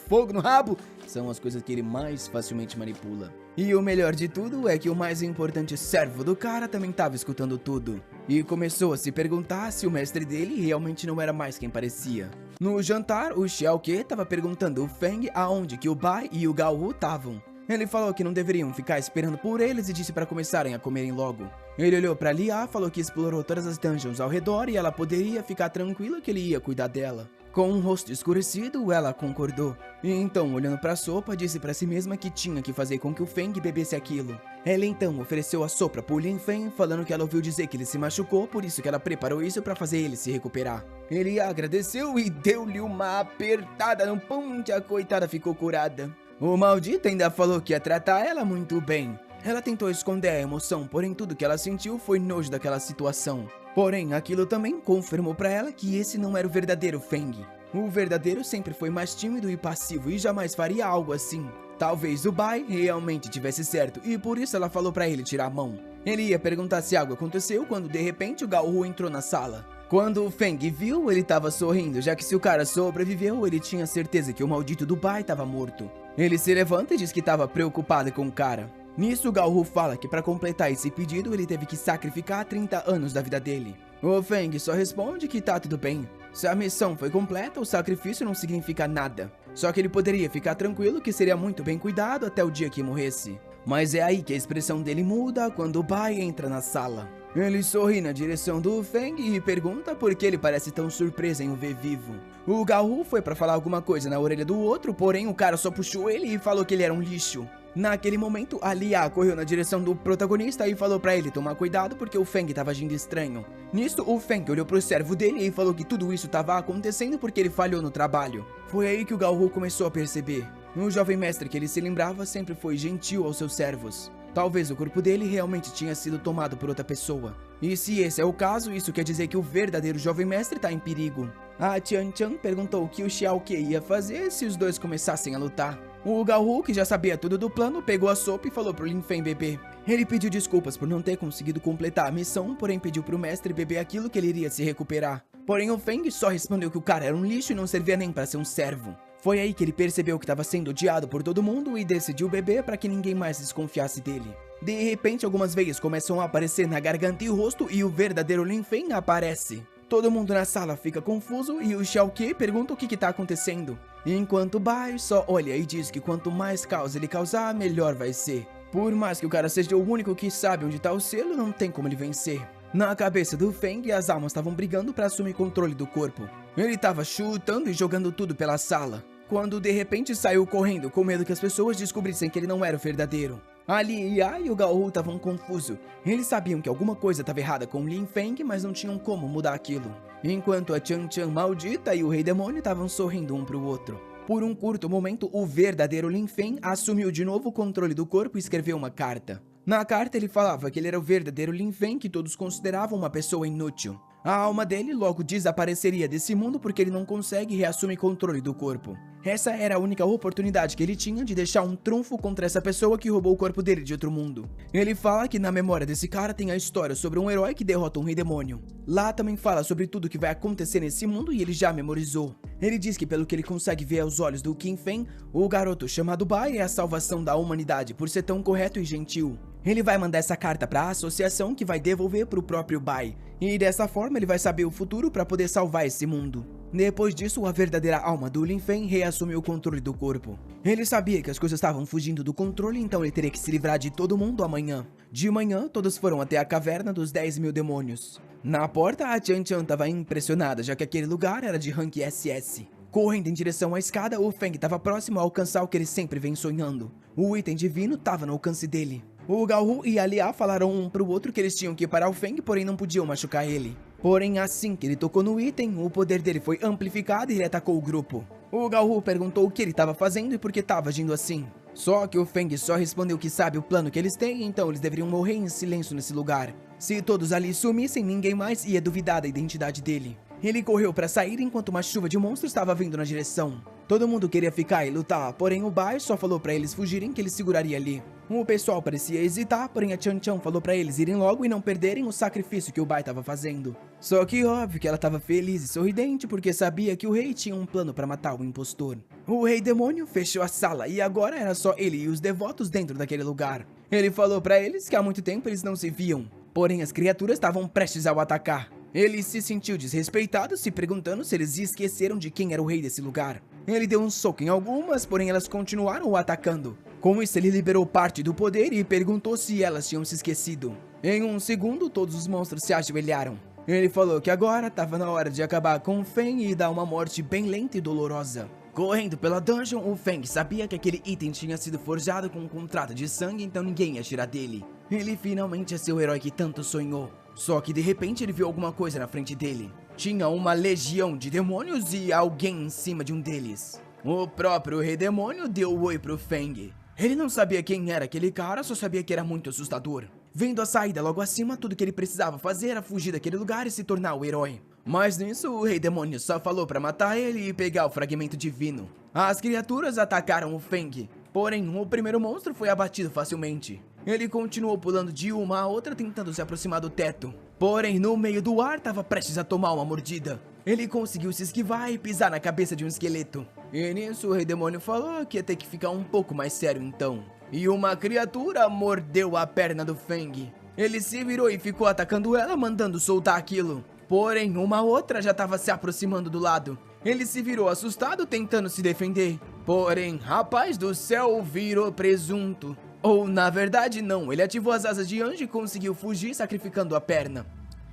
fogo no rabo são as coisas que ele mais facilmente manipula. E o melhor de tudo é que o mais importante servo do cara também estava escutando tudo. E começou a se perguntar se o mestre dele realmente não era mais quem parecia. No jantar, o Xiao Ke estava perguntando ao Feng aonde que o Bai e o Gao Wu estavam. Ele falou que não deveriam ficar esperando por eles e disse para começarem a comerem logo. Ele olhou para Lia, falou que explorou todas as dungeons ao redor e ela poderia ficar tranquila que ele ia cuidar dela. Com um rosto escurecido, ela concordou. E então, olhando para a sopa, disse para si mesma que tinha que fazer com que o Feng bebesse aquilo. Ela então ofereceu a sopa pro Lin Feng, falando que ela ouviu dizer que ele se machucou, por isso que ela preparou isso para fazer ele se recuperar. Ele agradeceu e deu-lhe uma apertada no ponte, a coitada ficou curada. O maldito ainda falou que ia tratar ela muito bem. Ela tentou esconder a emoção, porém tudo que ela sentiu foi nojo daquela situação. Porém, aquilo também confirmou pra ela que esse não era o verdadeiro Feng. O verdadeiro sempre foi mais tímido e passivo e jamais faria algo assim. Talvez o Bai realmente tivesse certo e por isso ela falou pra ele tirar a mão. Ele ia perguntar se algo aconteceu quando de repente o Gao Hu entrou na sala. Quando o Feng viu, ele tava sorrindo, já que se o cara sobreviveu, ele tinha certeza que o maldito do Bai tava morto. Ele se levanta e diz que tava preocupado com o cara. Nisso, o Gao Hu fala que para completar esse pedido, ele teve que sacrificar 30 anos da vida dele. O Feng só responde que tá tudo bem. Se a missão foi completa, o sacrifício não significa nada. Só que ele poderia ficar tranquilo que seria muito bem cuidado até o dia que morresse. Mas é aí que a expressão dele muda quando o Bai entra na sala. Ele sorri na direção do Feng e pergunta por que ele parece tão surpreso em o ver vivo. O Gao Hu foi pra falar alguma coisa na orelha do outro, porém o cara só puxou ele e falou que ele era um lixo. Naquele momento, a Lia correu na direção do protagonista e falou pra ele tomar cuidado porque o Feng tava agindo estranho. Nisso, o Feng olhou pro servo dele e falou que tudo isso tava acontecendo porque ele falhou no trabalho. Foi aí que o Gao Hu começou a perceber. O jovem mestre que ele se lembrava sempre foi gentil aos seus servos. Talvez o corpo dele realmente tinha sido tomado por outra pessoa. E se esse é o caso, isso quer dizer que o verdadeiro jovem mestre tá em perigo. A Tian Chan perguntou o que o Xiao Ke ia fazer se os dois começassem a lutar. O Gao Hu, que já sabia tudo do plano, pegou a sopa e falou pro Lin Feng beber. Ele pediu desculpas por não ter conseguido completar a missão, porém pediu pro mestre beber aquilo que ele iria se recuperar. Porém o Feng só respondeu que o cara era um lixo e não servia nem para ser um servo. Foi aí que ele percebeu que estava sendo odiado por todo mundo e decidiu beber para que ninguém mais desconfiasse dele. De repente, algumas veias começam a aparecer na garganta e rosto e o verdadeiro Lin Feng aparece. Todo mundo na sala fica confuso e o Xiao Ke pergunta o que tá acontecendo. Enquanto Bai só olha e diz que quanto mais caos ele causar, melhor vai ser. Por mais que o cara seja o único que sabe onde tá o selo, não tem como ele vencer. Na cabeça do Feng, as almas estavam brigando para assumir controle do corpo. Ele tava chutando e jogando tudo pela sala, quando de repente saiu correndo com medo que as pessoas descobrissem que ele não era o verdadeiro. A Lia e o Gao Hu estavam confusos. Eles sabiam que alguma coisa estava errada com Lin Feng, mas não tinham como mudar aquilo. Enquanto a Chan Chan maldita e o Rei Demônio estavam sorrindo um pro outro. Por um curto momento, o verdadeiro Lin Feng assumiu de novo o controle do corpo e escreveu uma carta. Na carta ele falava que ele era o verdadeiro Lin Feng que todos consideravam uma pessoa inútil. A alma dele logo desapareceria desse mundo porque ele não consegue reassumir controle do corpo. Essa era a única oportunidade que ele tinha de deixar um trunfo contra essa pessoa que roubou o corpo dele de outro mundo. Ele fala que na memória desse cara tem a história sobre um herói que derrota um rei demônio. Lá também fala sobre tudo que vai acontecer nesse mundo e ele já memorizou. Ele diz que pelo que ele consegue ver aos olhos do Qin Feng, o garoto chamado Bai é a salvação da humanidade por ser tão correto e gentil. Ele vai mandar essa carta para a associação que vai devolver para o próprio Bai. E dessa forma ele vai saber o futuro para poder salvar esse mundo. Depois disso, a verdadeira alma do Lin Feng reassumiu o controle do corpo. Ele sabia que as coisas estavam fugindo do controle, então ele teria que se livrar de todo mundo amanhã. De manhã, todos foram até a caverna dos 10.000 demônios. Na porta, a Tian Chan estava impressionada, já que aquele lugar era de rank SS. Correndo em direção à escada, o Feng estava próximo a alcançar o que ele sempre vem sonhando. O item divino estava no alcance dele. O Gao Hu e a Lia falaram um pro outro que eles tinham que parar o Feng, porém não podiam machucar ele. Porém, assim que ele tocou no item, o poder dele foi amplificado e ele atacou o grupo. O Gao Hu perguntou o que ele estava fazendo e por que estava agindo assim. Só que o Feng só respondeu que sabe o plano que eles têm, então eles deveriam morrer em silêncio nesse lugar. Se todos ali sumissem, ninguém mais ia duvidar da identidade dele. Ele correu para sair enquanto uma chuva de monstros estava vindo na direção. Todo mundo queria ficar e lutar, porém o Bai só falou para eles fugirem que ele seguraria ali. O pessoal parecia hesitar, porém a Chan Chan falou para eles irem logo e não perderem o sacrifício que o Bai estava fazendo. Só que óbvio que ela estava feliz e sorridente porque sabia que o rei tinha um plano para matar o impostor. O Rei Demônio fechou a sala e agora era só ele e os devotos dentro daquele lugar. Ele falou para eles que há muito tempo eles não se viam, porém as criaturas estavam prestes a o atacar. Ele se sentiu desrespeitado, se perguntando se eles esqueceram de quem era o rei desse lugar. Ele deu um soco em algumas, porém elas continuaram o atacando. Com isso, ele liberou parte do poder e perguntou se elas tinham se esquecido. Em um segundo, todos os monstros se ajoelharam. Ele falou que agora estava na hora de acabar com o Feng e dar uma morte bem lenta e dolorosa. Correndo pela dungeon, o Feng sabia que aquele item tinha sido forjado com um contrato de sangue, então ninguém ia tirar dele. Ele finalmente é seu herói que tanto sonhou. Só que de repente ele viu alguma coisa na frente dele. Tinha uma legião de demônios e alguém em cima de um deles. O próprio Rei Demônio deu oi pro Feng. Ele não sabia quem era aquele cara, só sabia que era muito assustador. Vendo a saída logo acima, tudo que ele precisava fazer era fugir daquele lugar e se tornar o herói. Mas nisso, o Rei Demônio só falou pra matar ele e pegar o fragmento divino. As criaturas atacaram o Feng, porém, o primeiro monstro foi abatido facilmente. Ele continuou pulando de uma a outra tentando se aproximar do teto. Porém, no meio do ar, estava prestes a tomar uma mordida. Ele conseguiu se esquivar e pisar na cabeça de um esqueleto. E nisso, o Rei Demônio falou que ia ter que ficar um pouco mais sério então. E uma criatura mordeu a perna do Feng. Ele se virou e ficou atacando ela, mandando soltar aquilo. Porém, uma outra já estava se aproximando do lado. Ele se virou assustado, tentando se defender. Porém, rapaz do céu, virou presunto. Ou, na verdade, não. Ele ativou as asas de anjo e conseguiu fugir, sacrificando a perna.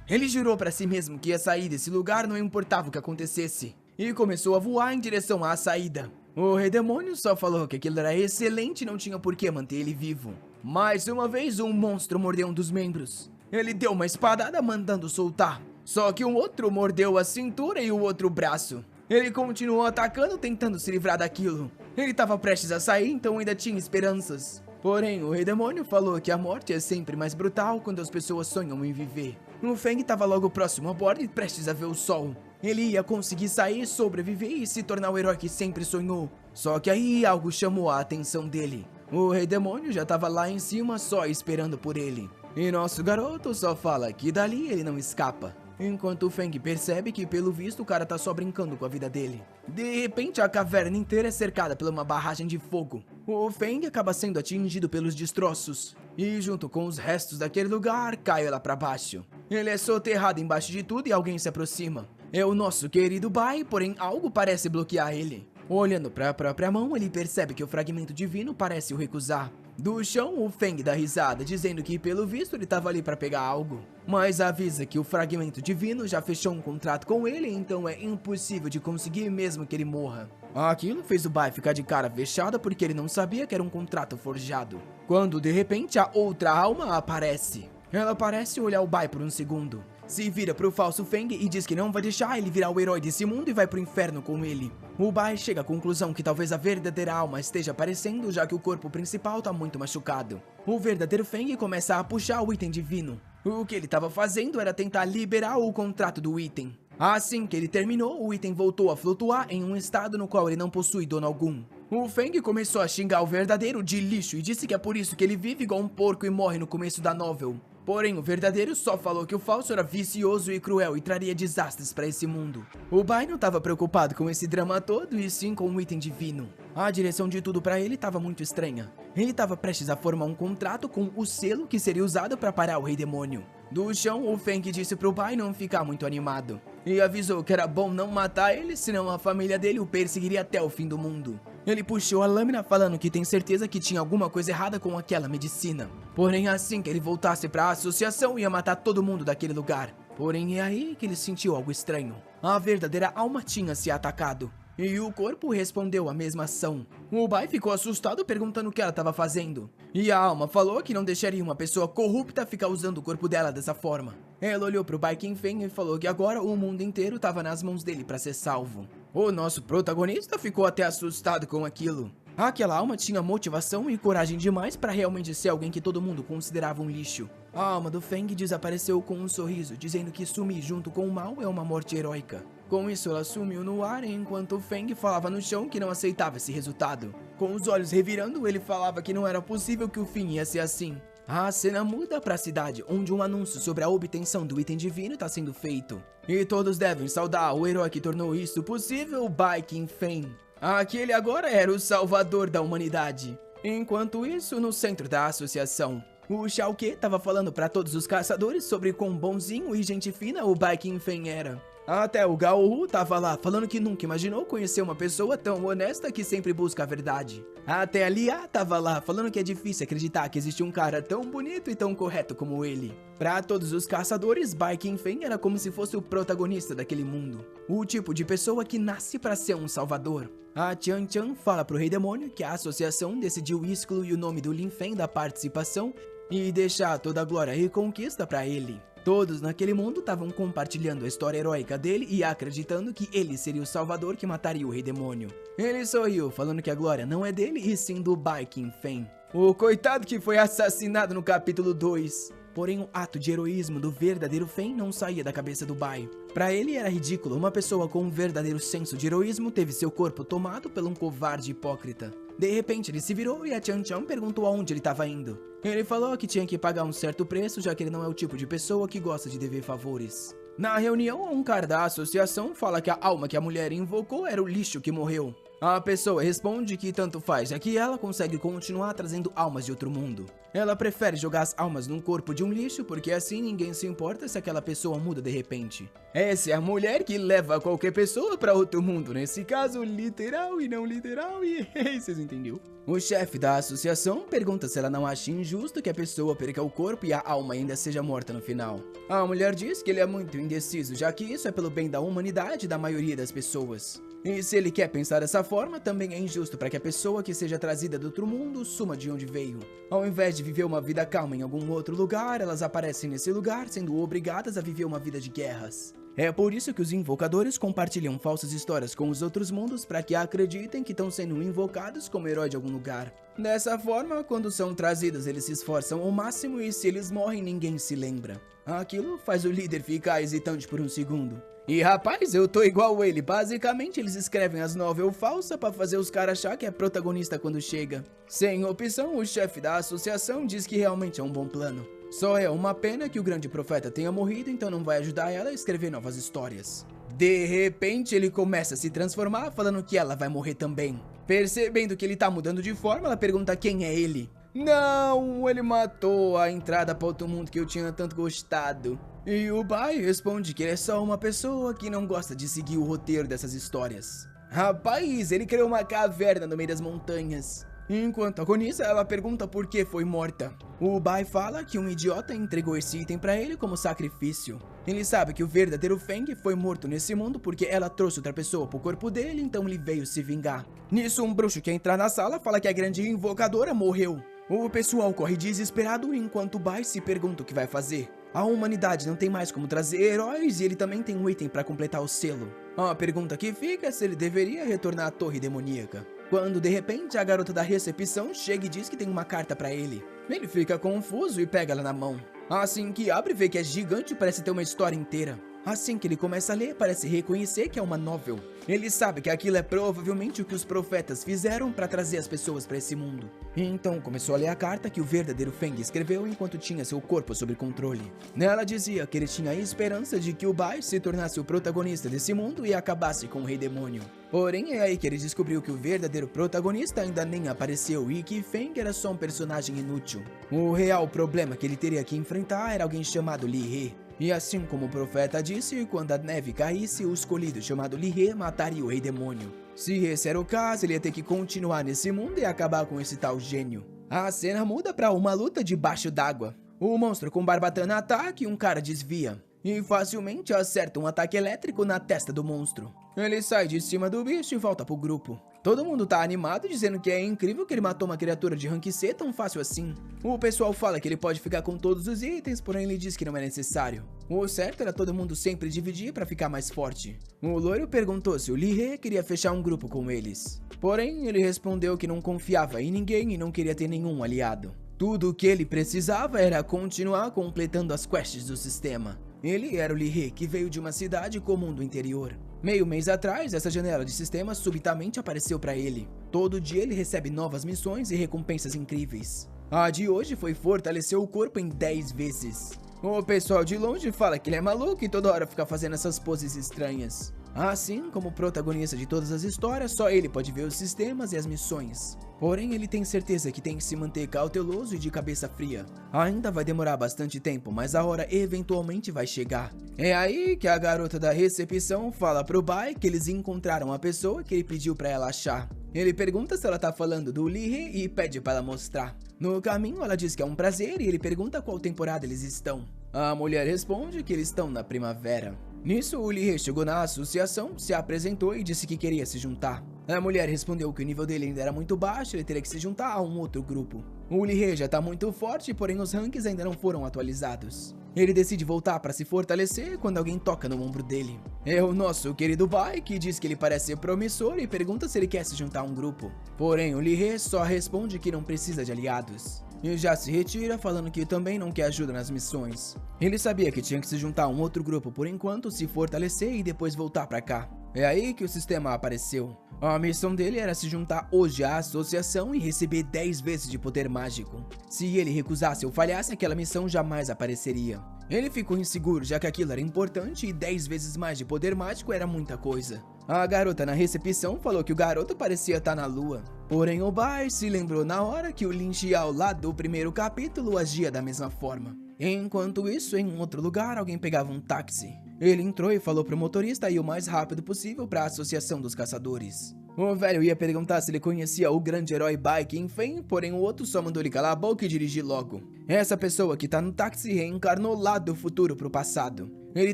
Ele jurou pra si mesmo que ia sair desse lugar, não importava o que acontecesse. E começou a voar em direção à saída. O Rei Demônio só falou que aquilo era excelente e não tinha por que manter ele vivo. Mais uma vez, um monstro mordeu um dos membros. Ele deu uma espadada, mandando soltar. Só que um outro mordeu a cintura e o outro braço. Ele continuou atacando, tentando se livrar daquilo. Ele estava prestes a sair, então ainda tinha esperanças. Porém, o Rei Demônio falou que a morte é sempre mais brutal quando as pessoas sonham em viver. O Feng estava logo próximo à borda e prestes a ver o sol. Ele ia conseguir sair, sobreviver e se tornar o herói que sempre sonhou. Só que aí algo chamou a atenção dele. O Rei Demônio já estava lá em cima só esperando por ele. E nosso garoto só fala que dali ele não escapa. Enquanto o Feng percebe que, pelo visto, o cara tá só brincando com a vida dele. De repente, a caverna inteira é cercada por uma barragem de fogo. O Feng acaba sendo atingido pelos destroços. E, junto com os restos daquele lugar, cai lá pra baixo. Ele é soterrado embaixo de tudo e alguém se aproxima. É o nosso querido Bai, porém algo parece bloquear ele. Olhando para a própria mão, ele percebe que o fragmento divino parece o recusar. Do chão, o Feng dá risada, dizendo que pelo visto ele estava ali para pegar algo. Mas avisa que o fragmento divino já fechou um contrato com ele, então é impossível de conseguir mesmo que ele morra. Aquilo fez o Bai ficar de cara fechada porque ele não sabia que era um contrato forjado. Quando de repente a outra alma aparece. Ela parece olhar o Bai por um segundo. Se vira pro falso Feng e diz que não vai deixar ele virar o herói desse mundo e vai pro inferno com ele. O Bai chega à conclusão que talvez a verdadeira alma esteja aparecendo, já que o corpo principal tá muito machucado. O verdadeiro Feng começa a puxar o item divino. O que ele estava fazendo era tentar liberar o contrato do item. Assim que ele terminou, o item voltou a flutuar em um estado no qual ele não possui dono algum. O Feng começou a xingar o verdadeiro de lixo e disse que é por isso que ele vive igual um porco e morre no começo da novel. Porém, o verdadeiro só falou que o falso era vicioso e cruel e traria desastres para esse mundo. O Bai não estava preocupado com esse drama todo e sim com o item divino. A direção de tudo para ele estava muito estranha. Ele estava prestes a formar um contrato com o selo que seria usado para parar o Rei Demônio. Do chão, o Feng disse pro Bai não ficar muito animado. E avisou que era bom não matar ele, senão a família dele o perseguiria até o fim do mundo. Ele puxou a lâmina falando que tem certeza que tinha alguma coisa errada com aquela medicina. Porém, assim que ele voltasse para a associação, ia matar todo mundo daquele lugar. Porém, é aí que ele sentiu algo estranho. A verdadeira alma tinha se atacado. E o corpo respondeu a mesma ação. O Bai ficou assustado perguntando o que ela estava fazendo. E a alma falou que não deixaria uma pessoa corrupta ficar usando o corpo dela dessa forma. Ela olhou pro Bai Qingfeng e falou que agora o mundo inteiro estava nas mãos dele para ser salvo. O nosso protagonista ficou até assustado com aquilo. Aquela alma tinha motivação e coragem demais para realmente ser alguém que todo mundo considerava um lixo. A alma do Feng desapareceu com um sorriso, dizendo que sumir junto com o mal é uma morte heróica. Com isso, ela sumiu no ar enquanto o Feng falava no chão que não aceitava esse resultado. Com os olhos revirando, ele falava que não era possível que o fim ia ser assim. A cena muda para a cidade, onde um anúncio sobre a obtenção do item divino está sendo feito. E todos devem saudar o herói que tornou isso possível, Bai Qingfeng. Aquele agora era o salvador da humanidade. Enquanto isso, no centro da associação, o Shao Ke estava falando para todos os caçadores sobre quão bonzinho e gente fina o Bai Qingfeng era. Até o Gao Hu tava lá, falando que nunca imaginou conhecer uma pessoa tão honesta que sempre busca a verdade. Até a Lia tava lá, falando que é difícil acreditar que existe um cara tão bonito e tão correto como ele. Para todos os caçadores, Bai Qingfeng era como se fosse o protagonista daquele mundo. O tipo de pessoa que nasce para ser um salvador. A Tian Tian fala pro Rei Demônio que a associação decidiu excluir o nome do Lin Feng da participação e deixar toda a glória e conquista para ele. Todos naquele mundo estavam compartilhando a história heróica dele e acreditando que ele seria o salvador que mataria o rei demônio. Ele sorriu, falando que a glória não é dele e sim do Bai Qingfeng, o coitado que foi assassinado no capítulo 2. Porém, o ato de heroísmo do verdadeiro Feng não saía da cabeça do Bai. Pra ele era ridículo, uma pessoa com um verdadeiro senso de heroísmo teve seu corpo tomado por um covarde hipócrita. De repente ele se virou e a Tian Tian perguntou aonde ele estava indo. Ele falou que tinha que pagar um certo preço, já que ele não é o tipo de pessoa que gosta de dever favores. Na reunião, um cara da associação fala que a alma que a mulher invocou era o lixo que morreu. A pessoa responde que tanto faz, já que ela consegue continuar trazendo almas de outro mundo. Ela prefere jogar as almas num corpo de um lixo, porque assim ninguém se importa se aquela pessoa muda de repente. Essa é a mulher que leva qualquer pessoa para outro mundo, nesse caso literal e não literal, e vocês entenderam? O chefe da associação pergunta se ela não acha injusto que a pessoa perca o corpo e a alma ainda seja morta no final. A mulher diz que ele é muito indeciso, já que isso é pelo bem da humanidade e da maioria das pessoas. E se ele quer pensar dessa forma, também é injusto para que a pessoa que seja trazida do outro mundo suma de onde veio. Ao invés de viver uma vida calma em algum outro lugar, elas aparecem nesse lugar sendo obrigadas a viver uma vida de guerras. É por isso que os invocadores compartilham falsas histórias com os outros mundos para que acreditem que estão sendo invocados como herói de algum lugar. Dessa forma, quando são trazidos, eles se esforçam ao máximo e se eles morrem, ninguém se lembra. Aquilo faz o líder ficar hesitante por um segundo. E rapaz, eu tô igual ele, basicamente eles escrevem as novelas falsas pra fazer os caras achar que é protagonista quando chega. Sem opção, o chefe da associação diz que realmente é um bom plano. Só é uma pena que o grande profeta tenha morrido, então não vai ajudar ela a escrever novas histórias. De repente ele começa a se transformar, falando que ela vai morrer também. Percebendo que ele tá mudando de forma, ela pergunta quem é ele. Não, ele matou a entrada para outro mundo que eu tinha tanto gostado. E o Bai responde que ele é só uma pessoa que não gosta de seguir o roteiro dessas histórias. Rapaz, ele criou uma caverna no meio das montanhas. Enquanto agoniza, ela pergunta por que foi morta. O Bai fala que um idiota entregou esse item pra ele como sacrifício. Ele sabe que o verdadeiro Feng foi morto nesse mundo porque ela trouxe outra pessoa pro corpo dele, então ele veio se vingar. Nisso, um bruxo que entra na sala fala que a grande invocadora morreu. O pessoal corre desesperado enquanto o Bai se pergunta o que vai fazer. A humanidade não tem mais como trazer heróis e ele também tem um item para completar o selo. A pergunta que fica é se ele deveria retornar à torre demoníaca. Quando de repente a garota da recepção chega e diz que tem uma carta para ele. Ele fica confuso e pega ela na mão. Assim que abre, vê que é gigante e parece ter uma história inteira. Assim que ele começa a ler, parece reconhecer que é uma novel. Ele sabe que aquilo é provavelmente o que os profetas fizeram para trazer as pessoas para esse mundo. Então começou a ler a carta que o verdadeiro Feng escreveu enquanto tinha seu corpo sob controle. Nela dizia que ele tinha a esperança de que o Bai se tornasse o protagonista desse mundo e acabasse com o rei demônio. Porém, é aí que ele descobriu que o verdadeiro protagonista ainda nem apareceu e que Feng era só um personagem inútil. O real problema que ele teria que enfrentar era alguém chamado Li He. E assim como o profeta disse, quando a neve caísse, o escolhido chamado Li He mataria o rei demônio. Se esse era o caso, ele ia ter que continuar nesse mundo e acabar com esse tal gênio. A cena muda para uma luta debaixo d'água. O monstro com barbatana ataca e um cara desvia. E facilmente acerta um ataque elétrico na testa do monstro. Ele sai de cima do bicho e volta pro grupo. Todo mundo tá animado, dizendo que é incrível que ele matou uma criatura de rank C tão fácil assim. O pessoal fala que ele pode ficar com todos os itens, porém ele diz que não é necessário. O certo era todo mundo sempre dividir pra ficar mais forte. O loiro perguntou se o Li He queria fechar um grupo com eles. Porém, ele respondeu que não confiava em ninguém e não queria ter nenhum aliado. Tudo o que ele precisava era continuar completando as quests do sistema. Ele era o Li He, que veio de uma cidade comum do interior. Meio mês atrás, essa janela de sistema subitamente apareceu para ele. Todo dia ele recebe novas missões e recompensas incríveis. A de hoje foi fortalecer o corpo em 10 vezes. O pessoal de longe fala que ele é maluco e toda hora fica fazendo essas poses estranhas. Assim como o protagonista de todas as histórias, só ele pode ver os sistemas e as missões. Porém, ele tem certeza que tem que se manter cauteloso e de cabeça fria. Ainda vai demorar bastante tempo, mas a hora eventualmente vai chegar. É aí que a garota da recepção fala pro Bai que eles encontraram a pessoa que ele pediu pra ela achar. Ele pergunta se ela tá falando do Li He e pede pra ela mostrar. No caminho, ela diz que é um prazer e ele pergunta qual temporada eles estão. A mulher responde que eles estão na primavera. Nisso, o Lee chegou na associação, se apresentou e disse que queria se juntar. A mulher respondeu que o nível dele ainda era muito baixo e ele teria que se juntar a um outro grupo. O Lee já tá muito forte, porém os ranks ainda não foram atualizados. Ele decide voltar para se fortalecer quando alguém toca no ombro dele. É o nosso querido Bai, que diz que ele parece ser promissor e pergunta se ele quer se juntar a um grupo. Porém, o Lee só responde que não precisa de aliados. E já se retira, falando que também não quer ajuda nas missões. Ele sabia que tinha que se juntar a um outro grupo por enquanto, se fortalecer e depois voltar pra cá. É aí que o sistema apareceu. A missão dele era se juntar hoje à associação e receber 10 vezes de poder mágico. Se ele recusasse ou falhasse, aquela missão jamais apareceria. Ele ficou inseguro, já que aquilo era importante e 10 vezes mais de poder mágico era muita coisa. A garota na recepção falou que o garoto parecia estar na lua. Porém, o Bai se lembrou na hora que o Lin Xiao lá do primeiro capítulo agia da mesma forma. Enquanto isso, em outro lugar, alguém pegava um táxi. Ele entrou e falou pro motorista ir o mais rápido possível para a Associação dos Caçadores. O velho ia perguntar se ele conhecia o grande herói Bai Qingfei, porém o outro só mandou ele calar a boca e dirigir logo. Essa pessoa que tá no táxi reencarnou lá do futuro pro passado. Ele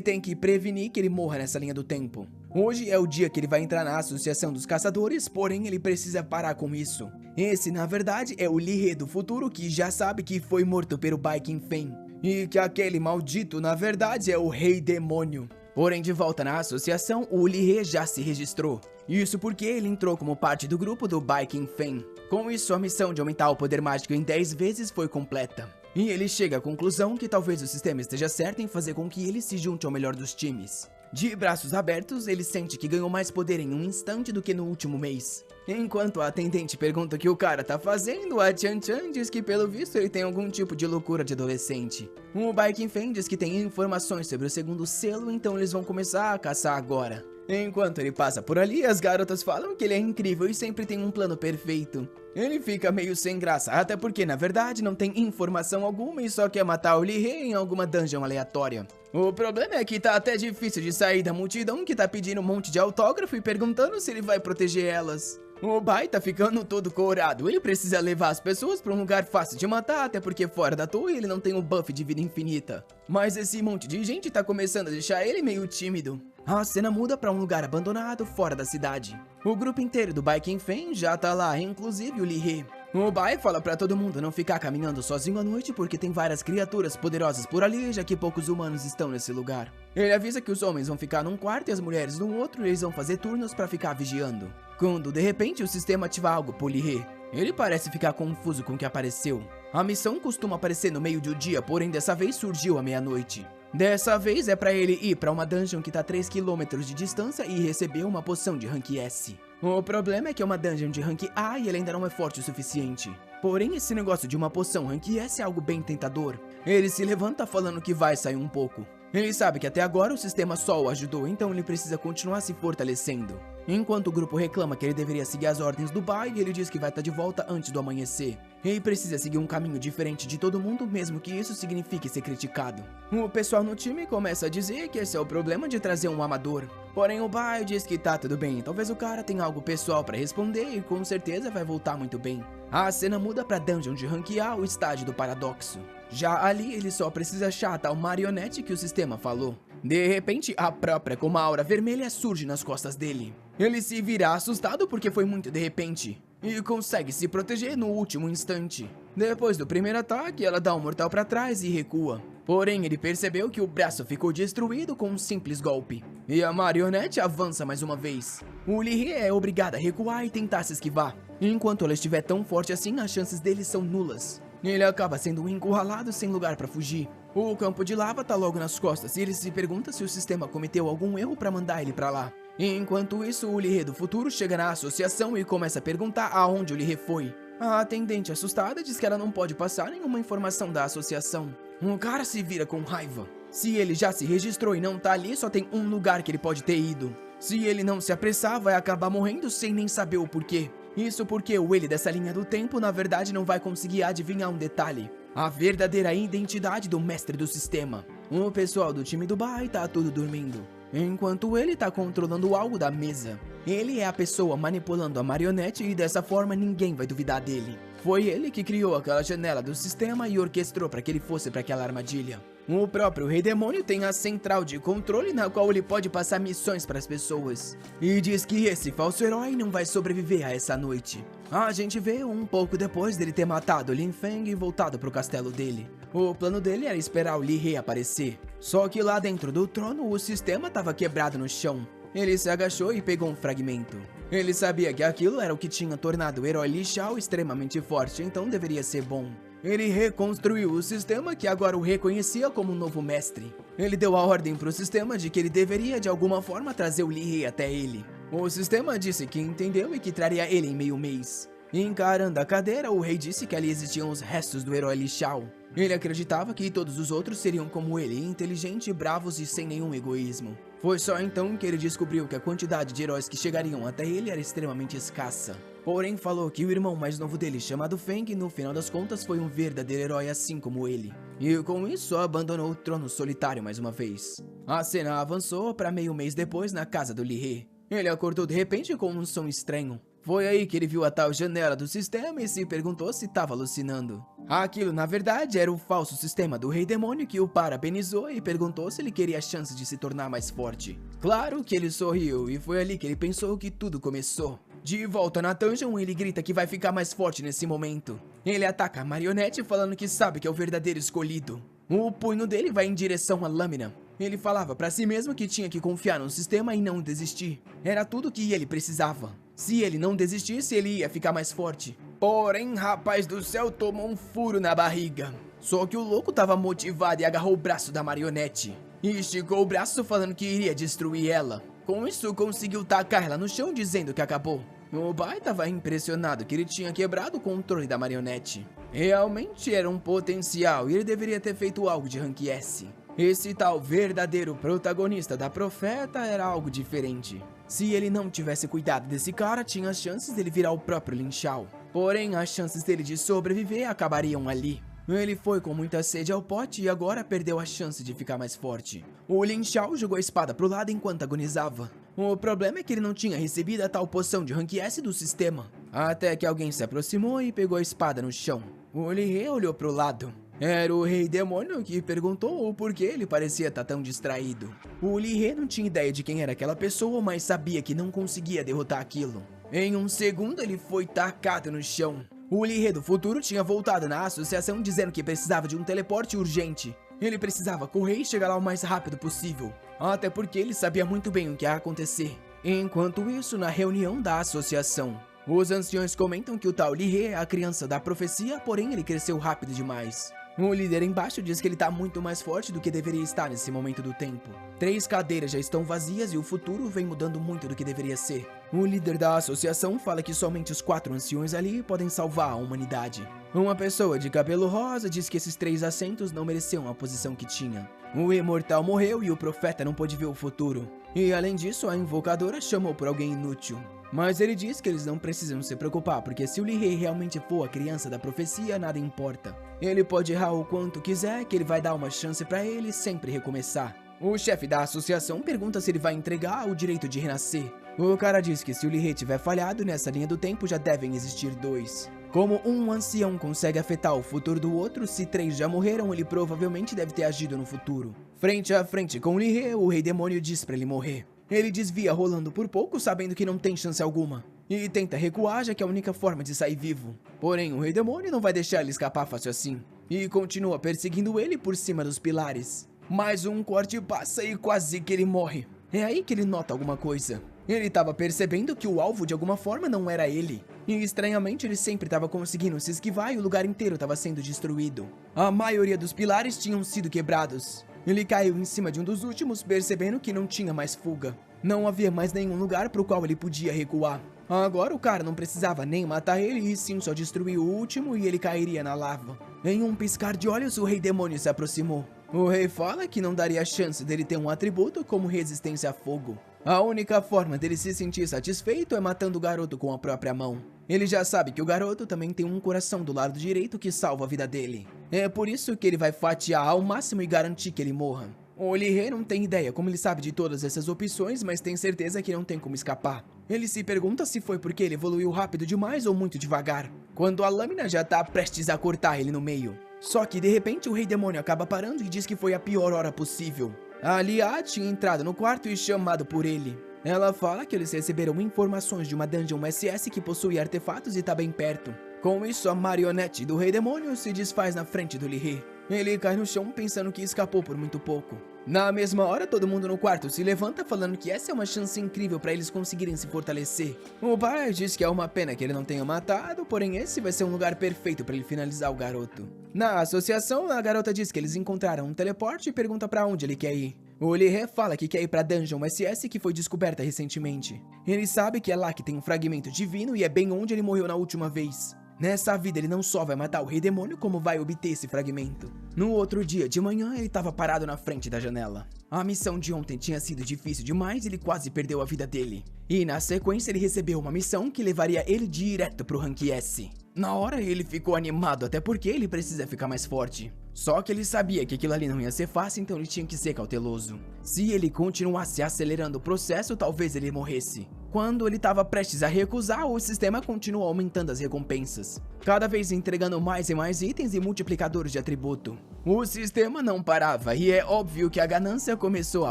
tem que prevenir que ele morra nessa linha do tempo. Hoje é o dia que ele vai entrar na Associação dos Caçadores, porém ele precisa parar com isso. Esse, na verdade, é o Lee do futuro que já sabe que foi morto pelo Bai Qingfei. E que aquele maldito, na verdade, é o Rei Demônio. Porém, de volta na associação, o Lee já se registrou. Isso porque ele entrou como parte do grupo do Bai Qingfei. Com isso, a missão de aumentar o poder mágico em 10 vezes foi completa. E ele chega à conclusão que talvez o sistema esteja certo em fazer com que ele se junte ao melhor dos times. De braços abertos, ele sente que ganhou mais poder em um instante do que no último mês. Enquanto a atendente pergunta o que o cara tá fazendo, a Chan Chan diz que pelo visto ele tem algum tipo de loucura de adolescente. O Bai Qingfei diz que tem informações sobre o segundo selo, então eles vão começar a caçar agora. Enquanto ele passa por ali, as garotas falam que ele é incrível e sempre tem um plano perfeito. Ele fica meio sem graça, até porque na verdade não tem informação alguma e só quer matar o Lee em alguma dungeon aleatória. O problema é que tá até difícil de sair da multidão que tá pedindo um monte de autógrafo e perguntando se ele vai proteger elas. O Bai tá ficando todo corado, ele precisa levar as pessoas pra um lugar fácil de matar, até porque fora da torre ele não tem o buff de vida infinita. Mas esse monte de gente tá começando a deixar ele meio tímido. A cena muda pra um lugar abandonado fora da cidade. O grupo inteiro do Bai Qingfei já tá lá, inclusive o Lee. O Bai fala pra todo mundo não ficar caminhando sozinho à noite porque tem várias criaturas poderosas por ali, já que poucos humanos estão nesse lugar. Ele avisa que os homens vão ficar num quarto e as mulheres num outro e eles vão fazer turnos pra ficar vigiando. Quando de repente o sistema ativa algo pro Lee. Ele parece ficar confuso com o que apareceu. A missão costuma aparecer no meio do dia, porém dessa vez surgiu à meia-noite. Dessa vez é pra ele ir pra uma dungeon que tá a 3 km de distância e receber uma poção de rank S. O problema é que é uma dungeon de rank A e ele ainda não é forte o suficiente. Porém, esse negócio de uma poção rank S é algo bem tentador. Ele se levanta falando que vai sair um pouco. Ele sabe que até agora o sistema só o ajudou, então ele precisa continuar se fortalecendo. Enquanto o grupo reclama que ele deveria seguir as ordens do Bai, ele diz que vai estar de volta antes do amanhecer. Ele precisa seguir um caminho diferente de todo mundo, mesmo que isso signifique ser criticado. O pessoal no time começa a dizer que esse é o problema de trazer um amador. Porém, o Bai diz que tá tudo bem, talvez o cara tenha algo pessoal pra responder e com certeza vai voltar muito bem. A cena muda pra dungeon de rank A, o estágio do paradoxo. Já ali, ele só precisa achar a tal marionete que o sistema falou. De repente, a própria com uma aura vermelha surge nas costas dele. Ele se vira assustado porque foi muito de repente, e consegue se proteger no último instante. Depois do primeiro ataque, ela dá um mortal pra trás e recua. Porém, ele percebeu que o braço ficou destruído com um simples golpe. E a marionete avança mais uma vez. O Lee é obrigado a recuar e tentar se esquivar. Enquanto ela estiver tão forte assim, as chances dele são nulas. Ele acaba sendo encurralado sem lugar pra fugir. O campo de lava tá logo nas costas e ele se pergunta se o sistema cometeu algum erro pra mandar ele pra lá. Enquanto isso, o Lee do futuro chega na associação e começa a perguntar aonde o Lee foi. A atendente assustada diz que ela não pode passar nenhuma informação da associação. O cara se vira com raiva. Se ele já se registrou e não tá ali, só tem um lugar que ele pode ter ido. Se ele não se apressar, vai acabar morrendo sem nem saber o porquê. Isso porque o ele dessa linha do tempo, na verdade, não vai conseguir adivinhar um detalhe. A verdadeira identidade do mestre do sistema. O pessoal do time do Bai tá tudo dormindo, enquanto ele tá controlando algo da mesa. Ele é a pessoa manipulando a marionete e dessa forma ninguém vai duvidar dele. Foi ele que criou aquela janela do sistema e orquestrou para que ele fosse para aquela armadilha. O próprio Rei Demônio tem a central de controle na qual ele pode passar missões para as pessoas. E diz que esse falso herói não vai sobreviver a essa noite. A gente vê um pouco depois dele ter matado Lin Feng e voltado pro castelo dele. O plano dele era esperar o Li He aparecer. Só que lá dentro do trono o sistema estava quebrado no chão. Ele se agachou e pegou um fragmento. Ele sabia que aquilo era o que tinha tornado o herói Li Shao extremamente forte, então deveria ser bom. Ele reconstruiu o sistema que agora o reconhecia como um novo mestre. Ele deu a ordem para o sistema de que ele deveria de alguma forma trazer o Li He até ele. O sistema disse que entendeu e que traria ele em meio mês. Encarando a cadeira, o rei disse que ali existiam os restos do herói Li Shao. Ele acreditava que todos os outros seriam como ele, inteligentes, bravos e sem nenhum egoísmo. Foi só então que ele descobriu que a quantidade de heróis que chegariam até ele era extremamente escassa. Porém, falou que o irmão mais novo dele, chamado Feng, no final das contas foi um verdadeiro herói assim como ele. E com isso, abandonou o trono solitário mais uma vez. A cena avançou para meio mês depois na casa do Li He. Ele acordou de repente com um som estranho. Foi aí que ele viu a tal janela do sistema e se perguntou se estava alucinando. Aquilo, na verdade, era o falso sistema do Rei Demônio que o parabenizou e perguntou se ele queria a chance de se tornar mais forte. Claro que ele sorriu e foi ali que ele pensou que tudo começou. De volta na dungeon, ele grita que vai ficar mais forte nesse momento. Ele ataca a marionete falando que sabe que é o verdadeiro escolhido. O punho dele vai em direção à lâmina. Ele falava pra si mesmo que tinha que confiar no sistema e não desistir. Era tudo que ele precisava. Se ele não desistisse, ele ia ficar mais forte. Porém, rapaz do céu, tomou um furo na barriga. Só que o louco tava motivado e agarrou o braço da marionete. E esticou o braço falando que iria destruir ela. Com isso, conseguiu tacar ela no chão dizendo que acabou. O pai estava impressionado que ele tinha quebrado o controle da marionete. Realmente era um potencial e ele deveria ter feito algo de rank S. Esse tal verdadeiro protagonista da Profeta era algo diferente. Se ele não tivesse cuidado desse cara, tinha as chances dele virar o próprio Lin Shao. Porém, as chances dele de sobreviver acabariam ali. Ele foi com muita sede ao pote e agora perdeu a chance de ficar mais forte. O Lin Shao jogou a espada pro lado enquanto agonizava. O problema é que ele não tinha recebido a tal poção de rank S do sistema. Até que alguém se aproximou e pegou a espada no chão. O Li He olhou pro lado. Era o Rei Demônio que perguntou o porquê ele parecia estar tão distraído. O Li He não tinha ideia de quem era aquela pessoa, mas sabia que não conseguia derrotar aquilo. Em um segundo ele foi tacado no chão. O Li He do futuro tinha voltado na associação dizendo que precisava de um teleporte urgente. Ele precisava correr e chegar lá o mais rápido possível. Até porque ele sabia muito bem o que ia acontecer. Enquanto isso, na reunião da associação, os anciões comentam que o tal Li He é a criança da profecia, porém ele cresceu rápido demais. O líder embaixo diz que ele está muito mais forte do que deveria estar nesse momento do tempo. 3 cadeiras já estão vazias e o futuro vem mudando muito do que deveria ser. O líder da associação fala que somente os 4 anciões ali podem salvar a humanidade. Uma pessoa de cabelo rosa diz que esses 3 assentos não mereciam a posição que tinha. O imortal morreu e o profeta não pôde ver o futuro. E além disso, a invocadora chamou por alguém inútil. Mas ele diz que eles não precisam se preocupar, porque se o Li He realmente for a criança da profecia, nada importa. Ele pode errar o quanto quiser, que ele vai dar uma chance pra ele sempre recomeçar. O chefe da associação pergunta se ele vai entregar o direito de renascer. O cara diz que se o Li He tiver falhado nessa linha do tempo, já devem existir 2. Como um ancião consegue afetar o futuro do outro, se 3 já morreram, ele provavelmente deve ter agido no futuro. Frente a frente com o Li He, o Rei Demônio diz pra ele morrer. Ele desvia rolando por pouco, sabendo que não tem chance alguma. E tenta recuar, já que é a única forma de sair vivo. Porém, o Rei Demônio não vai deixar ele escapar fácil assim. E continua perseguindo ele por cima dos pilares. Mais um corte passa e quase que ele morre. É aí que ele nota alguma coisa. Ele estava percebendo que o alvo de alguma forma não era ele. E estranhamente ele sempre estava conseguindo se esquivar e o lugar inteiro estava sendo destruído. A maioria dos pilares tinham sido quebrados. Ele caiu em cima de um dos últimos, percebendo que não tinha mais fuga. Não havia mais nenhum lugar para o qual ele podia recuar. Agora o cara não precisava nem matar ele, e sim só destruir o último e ele cairia na lava. Em um piscar de olhos, o Rei Demônio se aproximou. O rei fala que não daria chance dele ter um atributo como resistência a fogo. A única forma dele se sentir satisfeito é matando o garoto com a própria mão. Ele já sabe que o garoto também tem um coração do lado direito que salva a vida dele. É por isso que ele vai fatiar ao máximo e garantir que ele morra. O Li He não tem ideia como ele sabe de todas essas opções, mas tem certeza que não tem como escapar. Ele se pergunta se foi porque ele evoluiu rápido demais ou muito devagar, quando a lâmina já tá prestes a cortar ele no meio. Só que de repente o Rei Demônio acaba parando e diz que foi a pior hora possível. A Lia tinha entrado no quarto e chamado por ele. Ela fala que eles receberam informações de uma Dungeon SS que possui artefatos e tá bem perto. Com isso, a marionete do Rei Demônio se desfaz na frente do Lee. Ele cai no chão pensando que escapou por muito pouco. Na mesma hora, todo mundo no quarto se levanta falando que essa é uma chance incrível para eles conseguirem se fortalecer. O pai diz que é uma pena que ele não tenha matado, porém esse vai ser um lugar perfeito para ele finalizar o garoto. Na associação, a garota diz que eles encontraram um teleporte e pergunta para onde ele quer ir. O Lee fala que quer ir pra Dungeon SS que foi descoberta recentemente. Ele sabe que é lá que tem um fragmento divino e é bem onde ele morreu na última vez. Nessa vida ele não só vai matar o Rei Demônio, como vai obter esse fragmento. No outro dia de manhã ele estava parado na frente da janela. A missão de ontem tinha sido difícil demais e ele quase perdeu a vida dele. E na sequência ele recebeu uma missão que levaria ele direto pro Rank S. Na hora ele ficou animado, até porque ele precisa ficar mais forte. Só que ele sabia que aquilo ali não ia ser fácil, então ele tinha que ser cauteloso. Se ele continuasse acelerando o processo, talvez ele morresse. Quando ele estava prestes a recusar, o sistema continuou aumentando as recompensas, cada vez entregando mais e mais itens e multiplicadores de atributo. O sistema não parava e é óbvio que a ganância começou a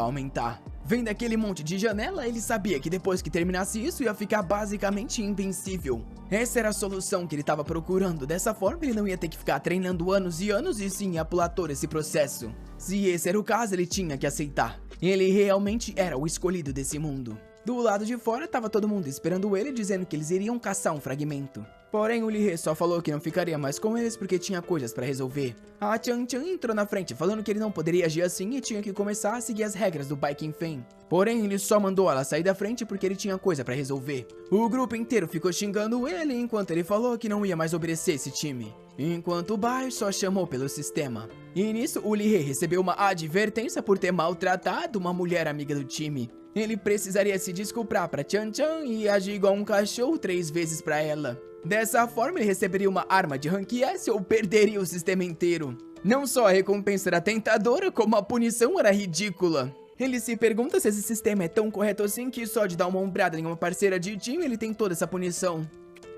aumentar. Vendo aquele monte de janela, ele sabia que depois que terminasse isso ia ficar basicamente invencível. Essa era a solução que ele estava procurando, dessa forma ele não ia ter que ficar treinando anos e anos e sim ia pular todo esse processo. Se esse era o caso, ele tinha que aceitar. Ele realmente era o escolhido desse mundo. Do lado de fora estava todo mundo esperando ele, dizendo que eles iriam caçar um fragmento. Porém, o Lee só falou que não ficaria mais com eles porque tinha coisas para resolver. A Chan Chan entrou na frente falando que ele não poderia agir assim e tinha que começar a seguir as regras do Baiken Fen. Porém, ele só mandou ela sair da frente porque ele tinha coisa para resolver. O grupo inteiro ficou xingando ele enquanto ele falou que não ia mais obedecer esse time. Enquanto o Bai só chamou pelo sistema. E nisso, o Lee recebeu uma advertência por ter maltratado uma mulher amiga do time. Ele precisaria se desculpar para Chan Chan e agir igual um cachorro 3 vezes para ela. Dessa forma, ele receberia uma arma de Rank S ou perderia o sistema inteiro. Não só a recompensa era tentadora, como a punição era ridícula. Ele se pergunta se esse sistema é tão correto assim que só de dar uma ombrada em uma parceira de time ele tem toda essa punição.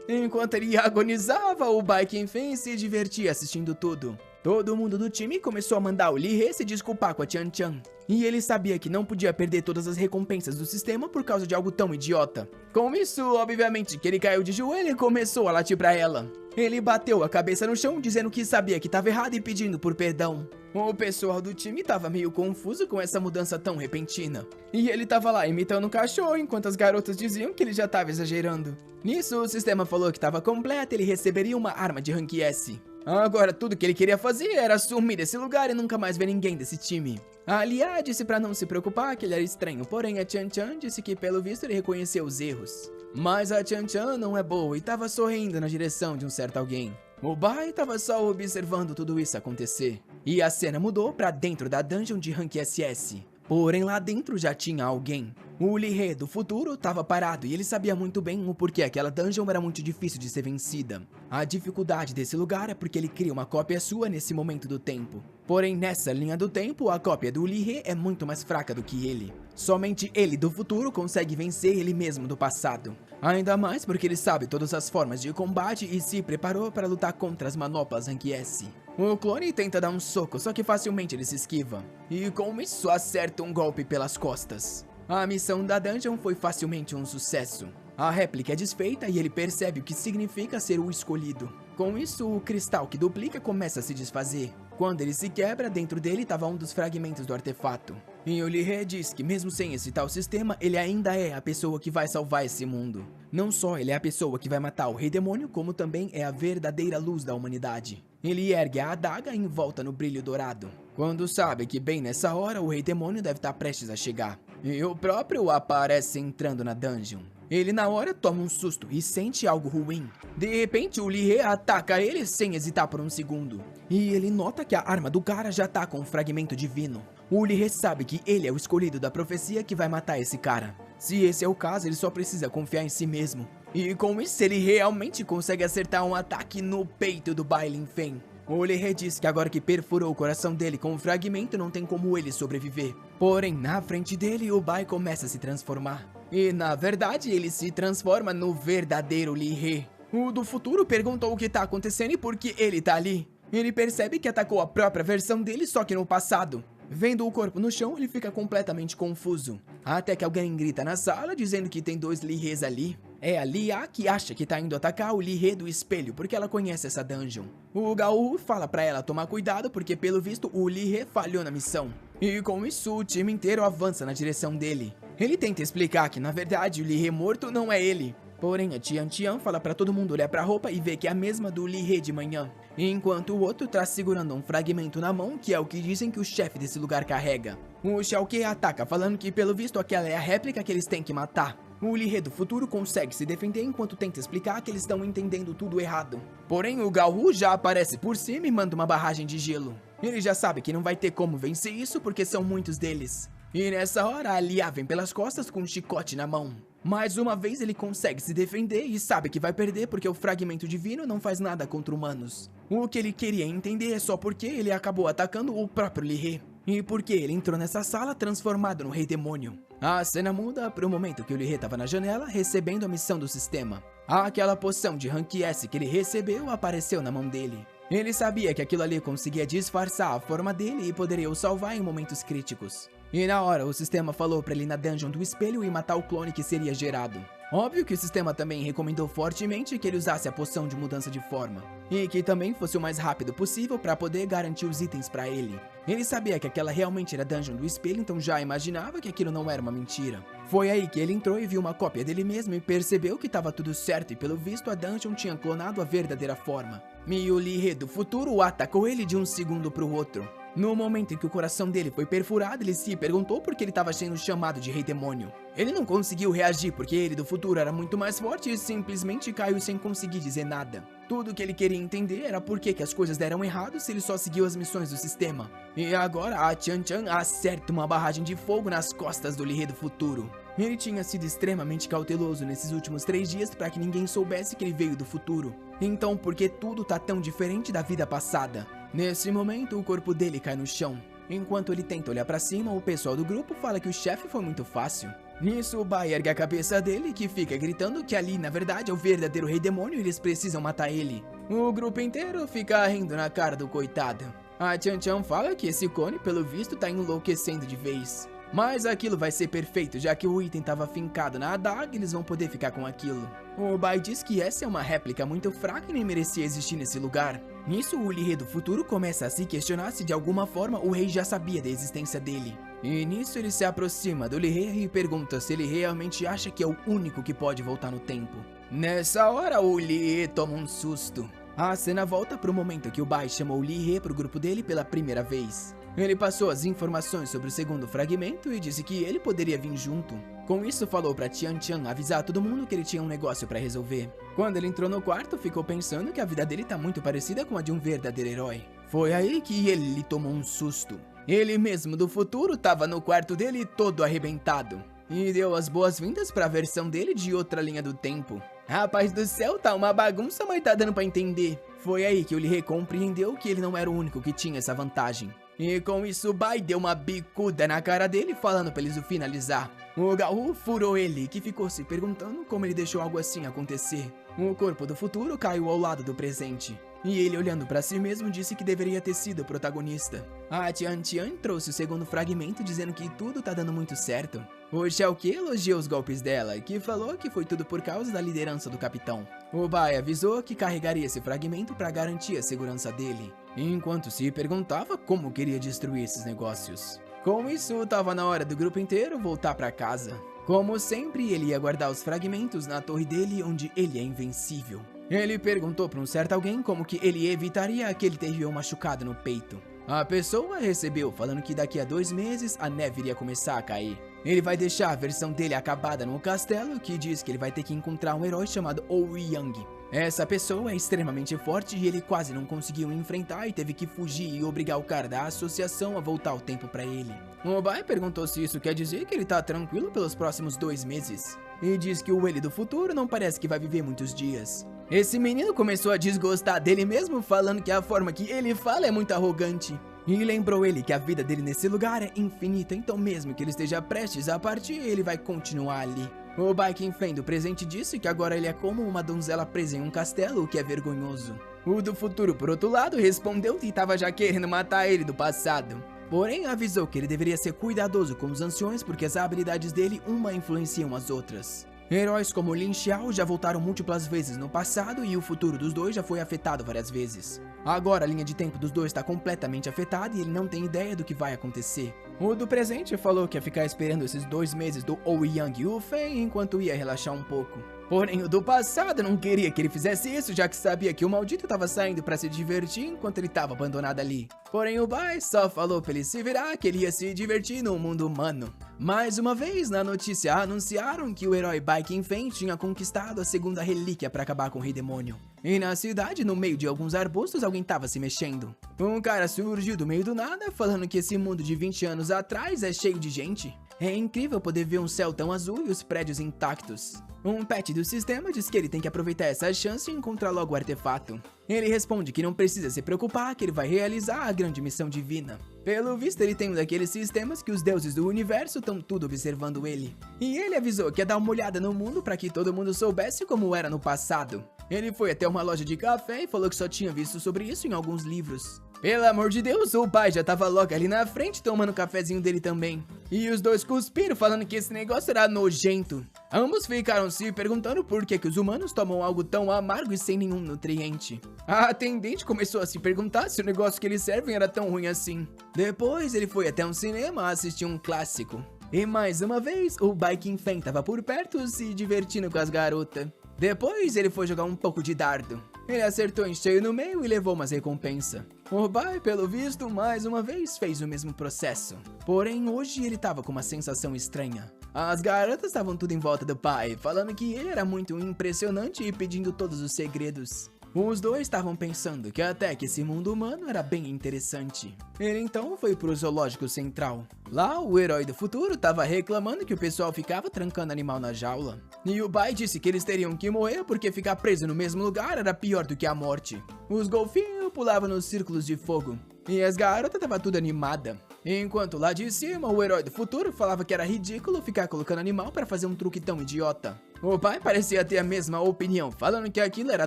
Enquanto ele agonizava, o Baiken Fen se divertia assistindo tudo. Todo mundo do time começou a mandar o Lee se desculpar com a Chan Chan. E ele sabia que não podia perder todas as recompensas do sistema por causa de algo tão idiota. Com isso, obviamente, que ele caiu de joelho e começou a latir pra ela. Ele bateu a cabeça no chão, dizendo que sabia que estava errado e pedindo por perdão. O pessoal do time estava meio confuso com essa mudança tão repentina. E ele estava lá imitando um cachorro, enquanto as garotas diziam que ele já estava exagerando. Nisso, o sistema falou que estava completo e ele receberia uma arma de Rank S. Agora, tudo que ele queria fazer era sumir desse lugar e nunca mais ver ninguém desse time. A Lia disse pra não se preocupar que ele era estranho, porém a Chan Chan disse que pelo visto ele reconheceu os erros. Mas a Chan Chan não é boa e tava sorrindo na direção de um certo alguém. O Bai tava só observando tudo isso acontecer. E a cena mudou pra dentro da dungeon de Rank SS. Porém lá dentro já tinha alguém. O Lee do futuro estava parado e ele sabia muito bem o porquê aquela dungeon era muito difícil de ser vencida. A dificuldade desse lugar é porque ele cria uma cópia sua nesse momento do tempo. Porém nessa linha do tempo, a cópia do Lee é muito mais fraca do que ele. Somente ele do futuro consegue vencer ele mesmo do passado. Ainda mais porque ele sabe todas as formas de combate e se preparou para lutar contra as manoplas Rank S. O clone tenta dar um soco, só que facilmente ele se esquiva. E com isso acerta um golpe pelas costas. A missão da dungeon foi facilmente um sucesso. A réplica é desfeita e ele percebe o que significa ser o escolhido. Com isso, o cristal que duplica começa a se desfazer. Quando ele se quebra, dentro dele estava um dos fragmentos do artefato. E o Lee diz que mesmo sem esse tal sistema, ele ainda é a pessoa que vai salvar esse mundo. Não só ele é a pessoa que vai matar o Rei Demônio, como também é a verdadeira luz da humanidade. Ele ergue a adaga e volta no brilho dourado. Quando sabe que bem nessa hora o Rei Demônio deve estar prestes a chegar. E o próprio aparece entrando na dungeon. Ele na hora toma um susto e sente algo ruim. De repente o Lee ataca ele sem hesitar por um segundo. E ele nota que a arma do cara já tá com um fragmento divino. O Lee sabe que ele é o escolhido da profecia que vai matar esse cara. Se esse é o caso, ele só precisa confiar em si mesmo. E com isso ele realmente consegue acertar um ataque no peito do Baiken Fen. O Lee diz que agora que perfurou o coração dele com um fragmento, não tem como ele sobreviver. Porém, na frente dele, o Bai começa a se transformar. E na verdade, ele se transforma no verdadeiro Lee. O do futuro perguntou o que tá acontecendo e por que ele tá ali. Ele percebe que atacou a própria versão dele, só que no passado. Vendo o corpo no chão, ele fica completamente confuso. Até que alguém grita na sala, dizendo que tem 2 Lee-Hés ali. É a Lia que acha que tá indo atacar o Lee-Hé do espelho, porque ela conhece essa dungeon. O Gao fala pra ela tomar cuidado, porque pelo visto o Lee-Hé falhou na missão. E com isso, o time inteiro avança na direção dele. Ele tenta explicar que na verdade o Lee-Hé morto não é ele. Porém, a Tian fala pra todo mundo olhar pra roupa e ver que é a mesma do Lee-Hé de manhã. Enquanto o outro tá segurando um fragmento na mão, que é o que dizem que o chefe desse lugar carrega. O Xiao Ke ataca, falando que pelo visto aquela é a réplica que eles têm que matar. O Lee-Hé do futuro consegue se defender enquanto tenta explicar que eles estão entendendo tudo errado. Porém, o Gao Hu já aparece por cima e manda uma barragem de gelo. Ele já sabe que não vai ter como vencer isso porque são muitos deles. E nessa hora, a Lia vem pelas costas com um chicote na mão. Mais uma vez ele consegue se defender e sabe que vai perder porque o fragmento divino não faz nada contra humanos. O que ele queria entender é só porque ele acabou atacando o próprio Lee-Hé. E porque ele entrou nessa sala transformado no Rei Demônio. A cena muda para o momento que o Lee-Hé estava na janela recebendo a missão do sistema. Aquela poção de Rank S que ele recebeu apareceu na mão dele. Ele sabia que aquilo ali conseguia disfarçar a forma dele e poderia o salvar em momentos críticos. E na hora, o sistema falou pra ele ir na dungeon do espelho e matar o clone que seria gerado. Óbvio que o sistema também recomendou fortemente que ele usasse a poção de mudança de forma. E que também fosse o mais rápido possível pra poder garantir os itens pra ele. Ele sabia que aquela realmente era a dungeon do espelho, então já imaginava que aquilo não era uma mentira. Foi aí que ele entrou e viu uma cópia dele mesmo e percebeu que estava tudo certo e pelo visto a dungeon tinha clonado a verdadeira forma. E o Lee-Hé do futuro atacou ele de um segundo pro outro. No momento em que o coração dele foi perfurado, ele se perguntou por que ele estava sendo chamado de Rei Demônio. Ele não conseguiu reagir porque ele do futuro era muito mais forte e simplesmente caiu sem conseguir dizer nada. Tudo o que ele queria entender era por que as coisas deram errado se ele só seguiu as missões do sistema. E agora a Tian acerta uma barragem de fogo nas costas do Lee-Hé do futuro. Ele tinha sido extremamente cauteloso nesses últimos 3 dias para que ninguém soubesse que ele veio do futuro. Então por que tudo tá tão diferente da vida passada? Nesse momento, o corpo dele cai no chão. Enquanto ele tenta olhar pra cima, o pessoal do grupo fala que o chefe foi muito fácil. Nisso, o Bai ergue a cabeça dele, que fica gritando que ali, na verdade, é o verdadeiro Rei Demônio e eles precisam matar ele. O grupo inteiro fica rindo na cara do coitado. A Tian fala que esse clone, pelo visto, tá enlouquecendo de vez. Mas aquilo vai ser perfeito, já que o item estava fincado na adaga e eles vão poder ficar com aquilo. O Bai diz que essa é uma réplica muito fraca e nem merecia existir nesse lugar. Nisso, o Lee-Hé do futuro começa a se questionar se de alguma forma o rei já sabia da existência dele. E nisso ele se aproxima do Lee-Hé e pergunta se ele realmente acha que é o único que pode voltar no tempo. Nessa hora, o Lee-Hé toma um susto. A cena volta pro momento que o Bai chamou o Lee-Hé pro grupo dele pela primeira vez. Ele passou as informações sobre o segundo fragmento e disse que ele poderia vir junto. Com isso, falou pra Tian avisar todo mundo que ele tinha um negócio pra resolver. Quando ele entrou no quarto, ficou pensando que a vida dele tá muito parecida com a de um verdadeiro herói. Foi aí que ele tomou um susto. Ele mesmo do futuro tava no quarto dele todo arrebentado. E deu as boas-vindas pra versão dele de outra linha do tempo. Rapaz do céu, tá uma bagunça, mas tá dando pra entender. Foi aí que o Lee-Hé compreendeu que ele não era o único que tinha essa vantagem. E com isso, o Bai deu uma bicuda na cara dele, falando pra eles o finalizar. O Gao Hu furou ele, que ficou se perguntando como ele deixou algo assim acontecer. O corpo do futuro caiu ao lado do presente. E ele, olhando pra si mesmo, disse que deveria ter sido o protagonista. A Tian trouxe o segundo fragmento, dizendo que tudo tá dando muito certo. O Xiao Ke elogiou os golpes dela, que falou que foi tudo por causa da liderança do capitão. O Bai avisou que carregaria esse fragmento para garantir a segurança dele, enquanto se perguntava como queria destruir esses negócios. Com isso, tava na hora do grupo inteiro voltar para casa. Como sempre, ele ia guardar os fragmentos na torre dele, onde ele é invencível. Ele perguntou para um certo alguém como que ele evitaria que ele teve um machucado no peito. A pessoa recebeu, falando que daqui a 2 meses a neve iria começar a cair. Ele vai deixar a versão dele acabada no castelo, que diz que ele vai ter que encontrar um herói chamado Ouyang. Essa pessoa é extremamente forte e ele quase não conseguiu enfrentar e teve que fugir e obrigar o cara da associação a voltar o tempo pra ele. O Bai perguntou se isso quer dizer que ele tá tranquilo pelos próximos 2 meses. E diz que o ele do futuro não parece que vai viver muitos dias. Esse menino começou a desgostar dele mesmo, falando que a forma que ele fala é muito arrogante. E lembrou ele que a vida dele nesse lugar é infinita, então mesmo que ele esteja prestes a partir, ele vai continuar ali. O Bai, que enfim do presente, disse que agora ele é como uma donzela presa em um castelo, o que é vergonhoso. O do futuro, por outro lado, respondeu que estava já querendo matar ele do passado. Porém, avisou que ele deveria ser cuidadoso com os anciões porque as habilidades dele uma influenciam as outras. Heróis como Lin Xiao já voltaram múltiplas vezes no passado e o futuro dos dois já foi afetado várias vezes. Agora a linha de tempo dos dois está completamente afetada e ele não tem ideia do que vai acontecer. O do presente falou que ia ficar esperando esses 2 meses do Ouyang e o Feng enquanto ia relaxar um pouco. Porém, o do passado não queria que ele fizesse isso, já que sabia que o maldito estava saindo para se divertir enquanto ele estava abandonado ali. Porém, o Bai só falou para ele se virar que ele ia se divertir no mundo humano. Mais uma vez, na notícia anunciaram que o herói Bai Qingfeng tinha conquistado a segunda relíquia para acabar com o Rei Demônio. E na cidade, no meio de alguns arbustos, alguém estava se mexendo. Um cara surgiu do meio do nada, falando que esse mundo de 20 anos atrás é cheio de gente. É incrível poder ver um céu tão azul e os prédios intactos. Um pet do sistema diz que ele tem que aproveitar essa chance e encontrar logo o artefato. Ele responde que não precisa se preocupar, que ele vai realizar a grande missão divina. Pelo visto, ele tem um daqueles sistemas que os deuses do universo estão tudo observando ele. E ele avisou que ia dar uma olhada no mundo para que todo mundo soubesse como era no passado. Ele foi até uma loja de café e falou que só tinha visto sobre isso em alguns livros. Pelo amor de Deus, o pai já tava logo ali na frente tomando o cafezinho dele também. E os dois cuspiram falando que esse negócio era nojento. Ambos ficaram se perguntando por que os humanos tomam algo tão amargo e sem nenhum nutriente. A atendente começou a se perguntar se o negócio que eles servem era tão ruim assim. Depois ele foi até um cinema assistir um clássico. E mais uma vez, o Bai Qingfeng tava por perto se divertindo com as garotas. Depois ele foi jogar um pouco de dardo. Ele acertou em cheio no meio e levou umas recompensas. O Bai, pelo visto, mais uma vez fez o mesmo processo. Porém, hoje ele tava com uma sensação estranha. As garotas estavam tudo em volta do pai, falando que ele era muito impressionante e pedindo todos os segredos. Os dois estavam pensando que até que esse mundo humano era bem interessante. Ele então foi pro zoológico central. Lá, o herói do futuro estava reclamando que o pessoal ficava trancando animal na jaula. E o Bai disse que eles teriam que morrer porque ficar preso no mesmo lugar era pior do que a morte. Os golfinhos pulavam nos círculos de fogo. E as garotas estavam tudo animada. Enquanto lá de cima, o herói do futuro falava que era ridículo ficar colocando animal para fazer um truque tão idiota. O pai parecia ter a mesma opinião, falando que aquilo era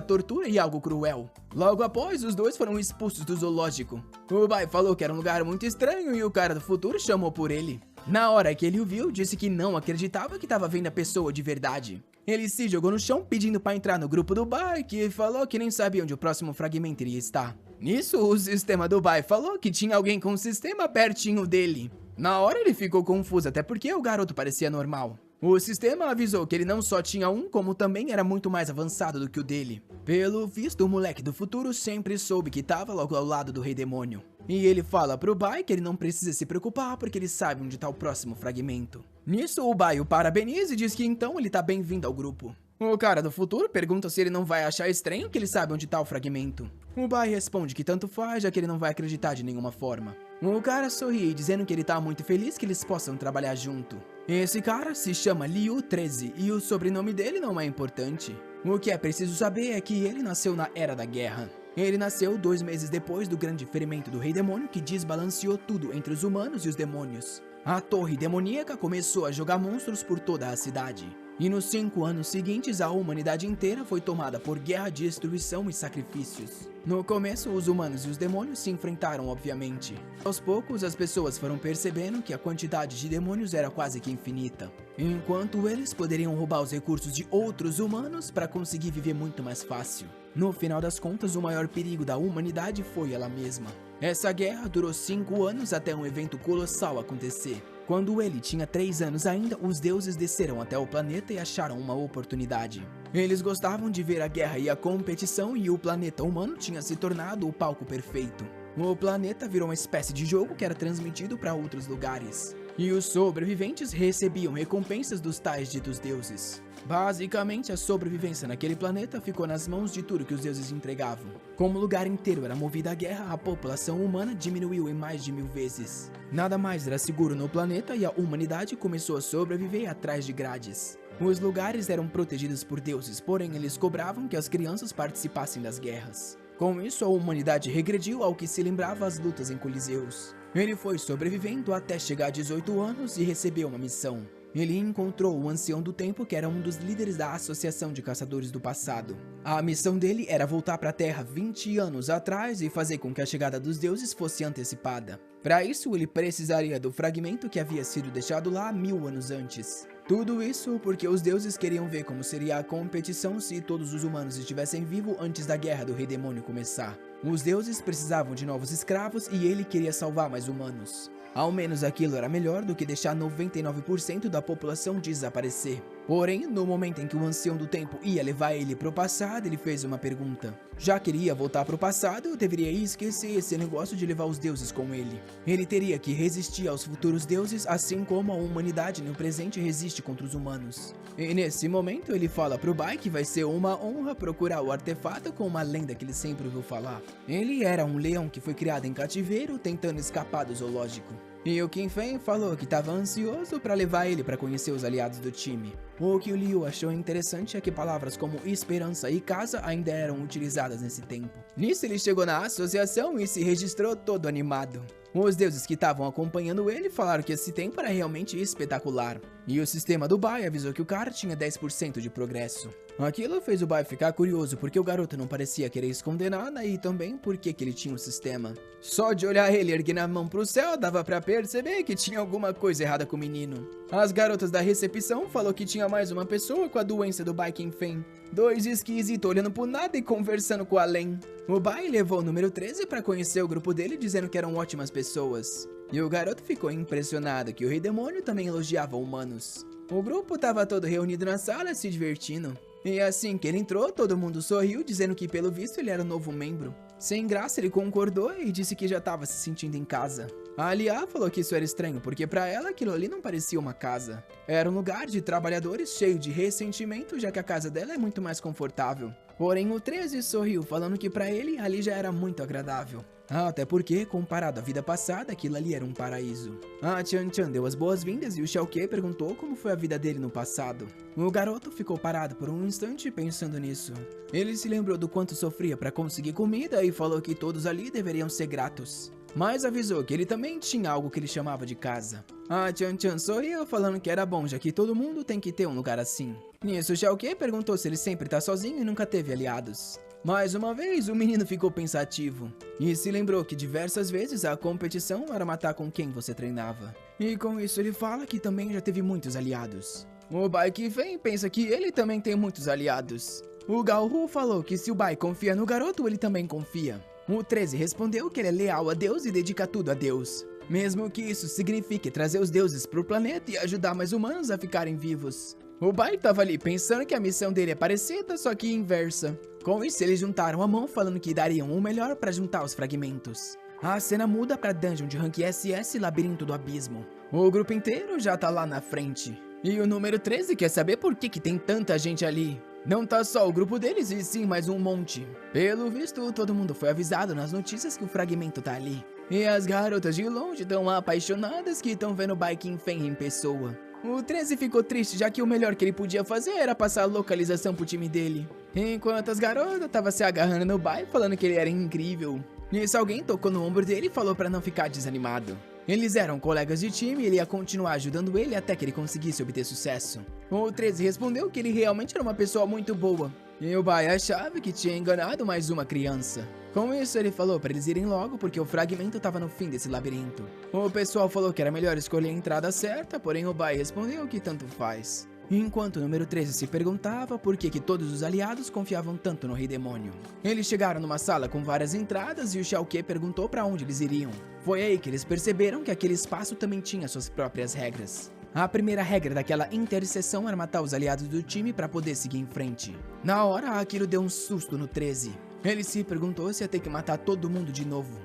tortura e algo cruel. Logo após, os dois foram expulsos do zoológico. O pai falou que era um lugar muito estranho e o cara do futuro chamou por ele. Na hora que ele o viu, disse que não acreditava que estava vendo a pessoa de verdade. Ele se jogou no chão pedindo para entrar no grupo do Bai, que falou que nem sabia onde o próximo fragmento iria estar. Nisso, o sistema do Bai falou que tinha alguém com o sistema pertinho dele. Na hora ele ficou confuso, até porque o garoto parecia normal. O sistema avisou que ele não só tinha um, como também era muito mais avançado do que o dele. Pelo visto, o moleque do futuro sempre soube que estava logo ao lado do Rei Demônio. E ele fala pro Bai que ele não precisa se preocupar porque ele sabe onde tá o próximo fragmento. Nisso, o Bai o parabeniza e diz que então ele tá bem-vindo ao grupo. O cara do futuro pergunta se ele não vai achar estranho que ele sabe onde tá o fragmento. O Bai responde que tanto faz, já que ele não vai acreditar de nenhuma forma. O cara sorri, dizendo que ele tá muito feliz que eles possam trabalhar junto. Esse cara se chama Liu 13 e o sobrenome dele não é importante. O que é preciso saber é que ele nasceu na Era da Guerra. Ele nasceu 2 meses depois do grande ferimento do Rei Demônio que desbalanceou tudo entre os humanos e os demônios. A torre demoníaca começou a jogar monstros por toda a cidade. E nos 5 anos seguintes, a humanidade inteira foi tomada por guerra, destruição e sacrifícios. No começo, os humanos e os demônios se enfrentaram, obviamente. Aos poucos, as pessoas foram percebendo que a quantidade de demônios era quase que infinita, enquanto eles poderiam roubar os recursos de outros humanos para conseguir viver muito mais fácil. No final das contas, o maior perigo da humanidade foi ela mesma. Essa guerra durou 5 anos até um evento colossal acontecer. Quando ele tinha 3 anos ainda, os deuses desceram até o planeta e acharam uma oportunidade. Eles gostavam de ver a guerra e a competição e o planeta humano tinha se tornado o palco perfeito. O planeta virou uma espécie de jogo que era transmitido para outros lugares. E os sobreviventes recebiam recompensas dos tais ditos deuses. Basicamente, a sobrevivência naquele planeta ficou nas mãos de tudo que os deuses entregavam. Como o lugar inteiro era movido à guerra, a população humana diminuiu em mais de 1000 vezes. Nada mais era seguro no planeta e a humanidade começou a sobreviver atrás de grades. Os lugares eram protegidos por deuses, porém eles cobravam que as crianças participassem das guerras. Com isso, a humanidade regrediu ao que se lembrava as lutas em Coliseus. Ele foi sobrevivendo até chegar a 18 anos e recebeu uma missão. ele encontrou o Ancião do Tempo, que era um dos líderes da Associação de Caçadores do Passado. A missão dele era voltar para a Terra 20 anos atrás e fazer com que a chegada dos deuses fosse antecipada. Para isso, ele precisaria do fragmento que havia sido deixado lá 1000 anos antes. Tudo isso porque os deuses queriam ver como seria a competição se todos os humanos estivessem vivos antes da guerra do Rei Demônio começar. Os deuses precisavam de novos escravos e ele queria salvar mais humanos. Ao menos aquilo era melhor do que deixar 99% da população desaparecer. Porém, no momento em que o Ancião do Tempo ia levar ele pro passado, ele fez uma pergunta. Já que ele ia voltar pro passado, deveria esquecer esse negócio de levar os deuses com ele. Ele teria que resistir aos futuros deuses, assim como a humanidade no presente resiste contra os humanos. E nesse momento, ele fala pro Bai que vai ser uma honra procurar o artefato com uma lenda que ele sempre ouviu falar. Ele era um leão que foi criado em cativeiro, tentando escapar do zoológico. E o Qin Feng falou que estava ansioso para levar ele para conhecer os aliados do time. O que o Liu achou interessante é que palavras como esperança e casa ainda eram utilizadas nesse tempo. Nisso ele chegou na associação e se registrou todo animado. Os deuses que estavam acompanhando ele falaram que esse tempo era realmente espetacular. E o sistema do Bai avisou que o cara tinha 10% de progresso. Aquilo fez o Bai ficar curioso porque o garoto não parecia querer esconder nada e também porque que ele tinha um sistema. Só de olhar ele erguendo a mão pro céu dava pra perceber que tinha alguma coisa errada com o menino. As garotas da recepção falou que tinha mais uma pessoa com a doença do Bai Qin Feng. 2 esquisitos olhando pro nada e conversando com o além. O Bai levou o número 13 pra conhecer o grupo dele, dizendo que eram ótimas pessoas. E o garoto ficou impressionado que o Rei Demônio também elogiava humanos. O grupo tava todo reunido na sala se divertindo. E assim que ele entrou, todo mundo sorriu, dizendo que pelo visto ele era um novo membro. Sem graça, ele concordou e disse que já estava se sentindo em casa. A Alia falou que isso era estranho, porque para ela aquilo ali não parecia uma casa. Era um lugar de trabalhadores cheio de ressentimento, já que a casa dela é muito mais confortável. Porém, o 13 sorriu, falando que para ele ali já era muito agradável. Até porque, comparado à vida passada, aquilo ali era um paraíso. A Chan Chan deu as boas-vindas e o Xiao Ke perguntou como foi a vida dele no passado. O garoto ficou parado por um instante pensando nisso. Ele se lembrou do quanto sofria para conseguir comida e falou que todos ali deveriam ser gratos. Mas avisou que ele também tinha algo que ele chamava de casa. A Chan Chan sorriu, falando que era bom, já que todo mundo tem que ter um lugar assim. Nisso, o Xiao Ke perguntou se ele sempre tá sozinho e nunca teve aliados. Mais uma vez, o menino ficou pensativo e se lembrou que diversas vezes a competição era matar com quem você treinava. E com isso ele fala que também já teve muitos aliados. O Bai Qin Feng pensa que ele também tem muitos aliados. O Gao Hu falou que se o Bai confia no garoto, ele também confia. O 13 respondeu que ele é leal a Deus e dedica tudo a Deus. Mesmo que isso signifique trazer os deuses pro planeta e ajudar mais humanos a ficarem vivos. O Bai tava ali pensando que a missão dele é parecida, só que inversa. Com isso, eles juntaram a mão falando que dariam o melhor para juntar os fragmentos. A cena muda para Dungeon de Rank SS Labirinto do Abismo. O grupo inteiro já tá lá na frente. E o número 13 quer saber por que tem tanta gente ali. Não tá só o grupo deles e sim mais um monte. Pelo visto, todo mundo foi avisado nas notícias que o fragmento tá ali. E as garotas de longe tão apaixonadas que estão vendo o Bai Qin Feng em pessoa. O 13 ficou triste, já que o melhor que ele podia fazer era passar a localização pro time dele. Enquanto as garotas estavam se agarrando no Bai, falando que ele era incrível. Nisso alguém tocou no ombro dele e falou pra não ficar desanimado. Eles eram colegas de time e ele ia continuar ajudando ele até que ele conseguisse obter sucesso. O 13 respondeu que ele realmente era uma pessoa muito boa. E o Bai achava que tinha enganado mais uma criança. Com isso, ele falou para eles irem logo porque o fragmento estava no fim desse labirinto. O pessoal falou que era melhor escolher a entrada certa, porém o Bai respondeu que tanto faz. Enquanto o número 13 se perguntava por que todos os aliados confiavam tanto no Rei Demônio. Eles chegaram numa sala com várias entradas e o Xiao Ke perguntou para onde eles iriam. Foi aí que eles perceberam que aquele espaço também tinha suas próprias regras. A primeira regra daquela interseção era matar os aliados do time para poder seguir em frente. Na hora, aquilo deu um susto no 13. Ele se perguntou se ia ter que matar todo mundo de novo.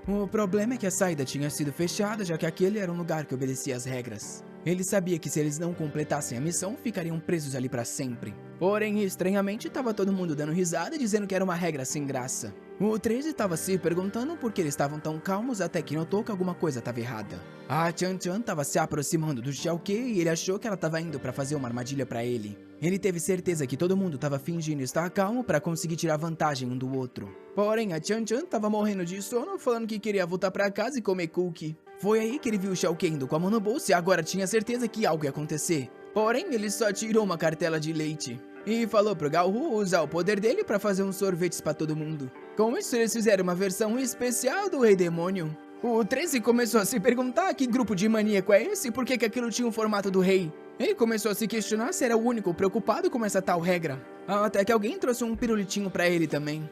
O problema é que a saída tinha sido fechada, já que aquele era um lugar que obedecia às regras. Ele sabia que se eles não completassem a missão, ficariam presos ali para sempre. Porém, estranhamente, estava todo mundo dando risada e dizendo que era uma regra sem graça. O 13 estava se perguntando por que eles estavam tão calmos até que notou que alguma coisa estava errada. A Chan Chan estava se aproximando do Xiao Ke e ele achou que ela estava indo para fazer uma armadilha para ele. Ele teve certeza que todo mundo estava fingindo estar calmo para conseguir tirar vantagem um do outro. Porém, a Chan Chan estava morrendo de sono, falando que queria voltar para casa e comer cookie. Foi aí que ele viu o Shao Kahn indo com a mão no bolso e agora tinha certeza que algo ia acontecer. Porém, ele só tirou uma cartela de leite e falou pro Gao-Hu usar o poder dele para fazer uns sorvetes para todo mundo. Com isso, eles fizeram uma versão especial do Rei Demônio. O 13 começou a se perguntar que grupo de maníaco é esse e por que aquilo tinha o formato do rei. Ele começou a se questionar se era o único preocupado com essa tal regra. Até que alguém trouxe um pirulitinho pra ele também.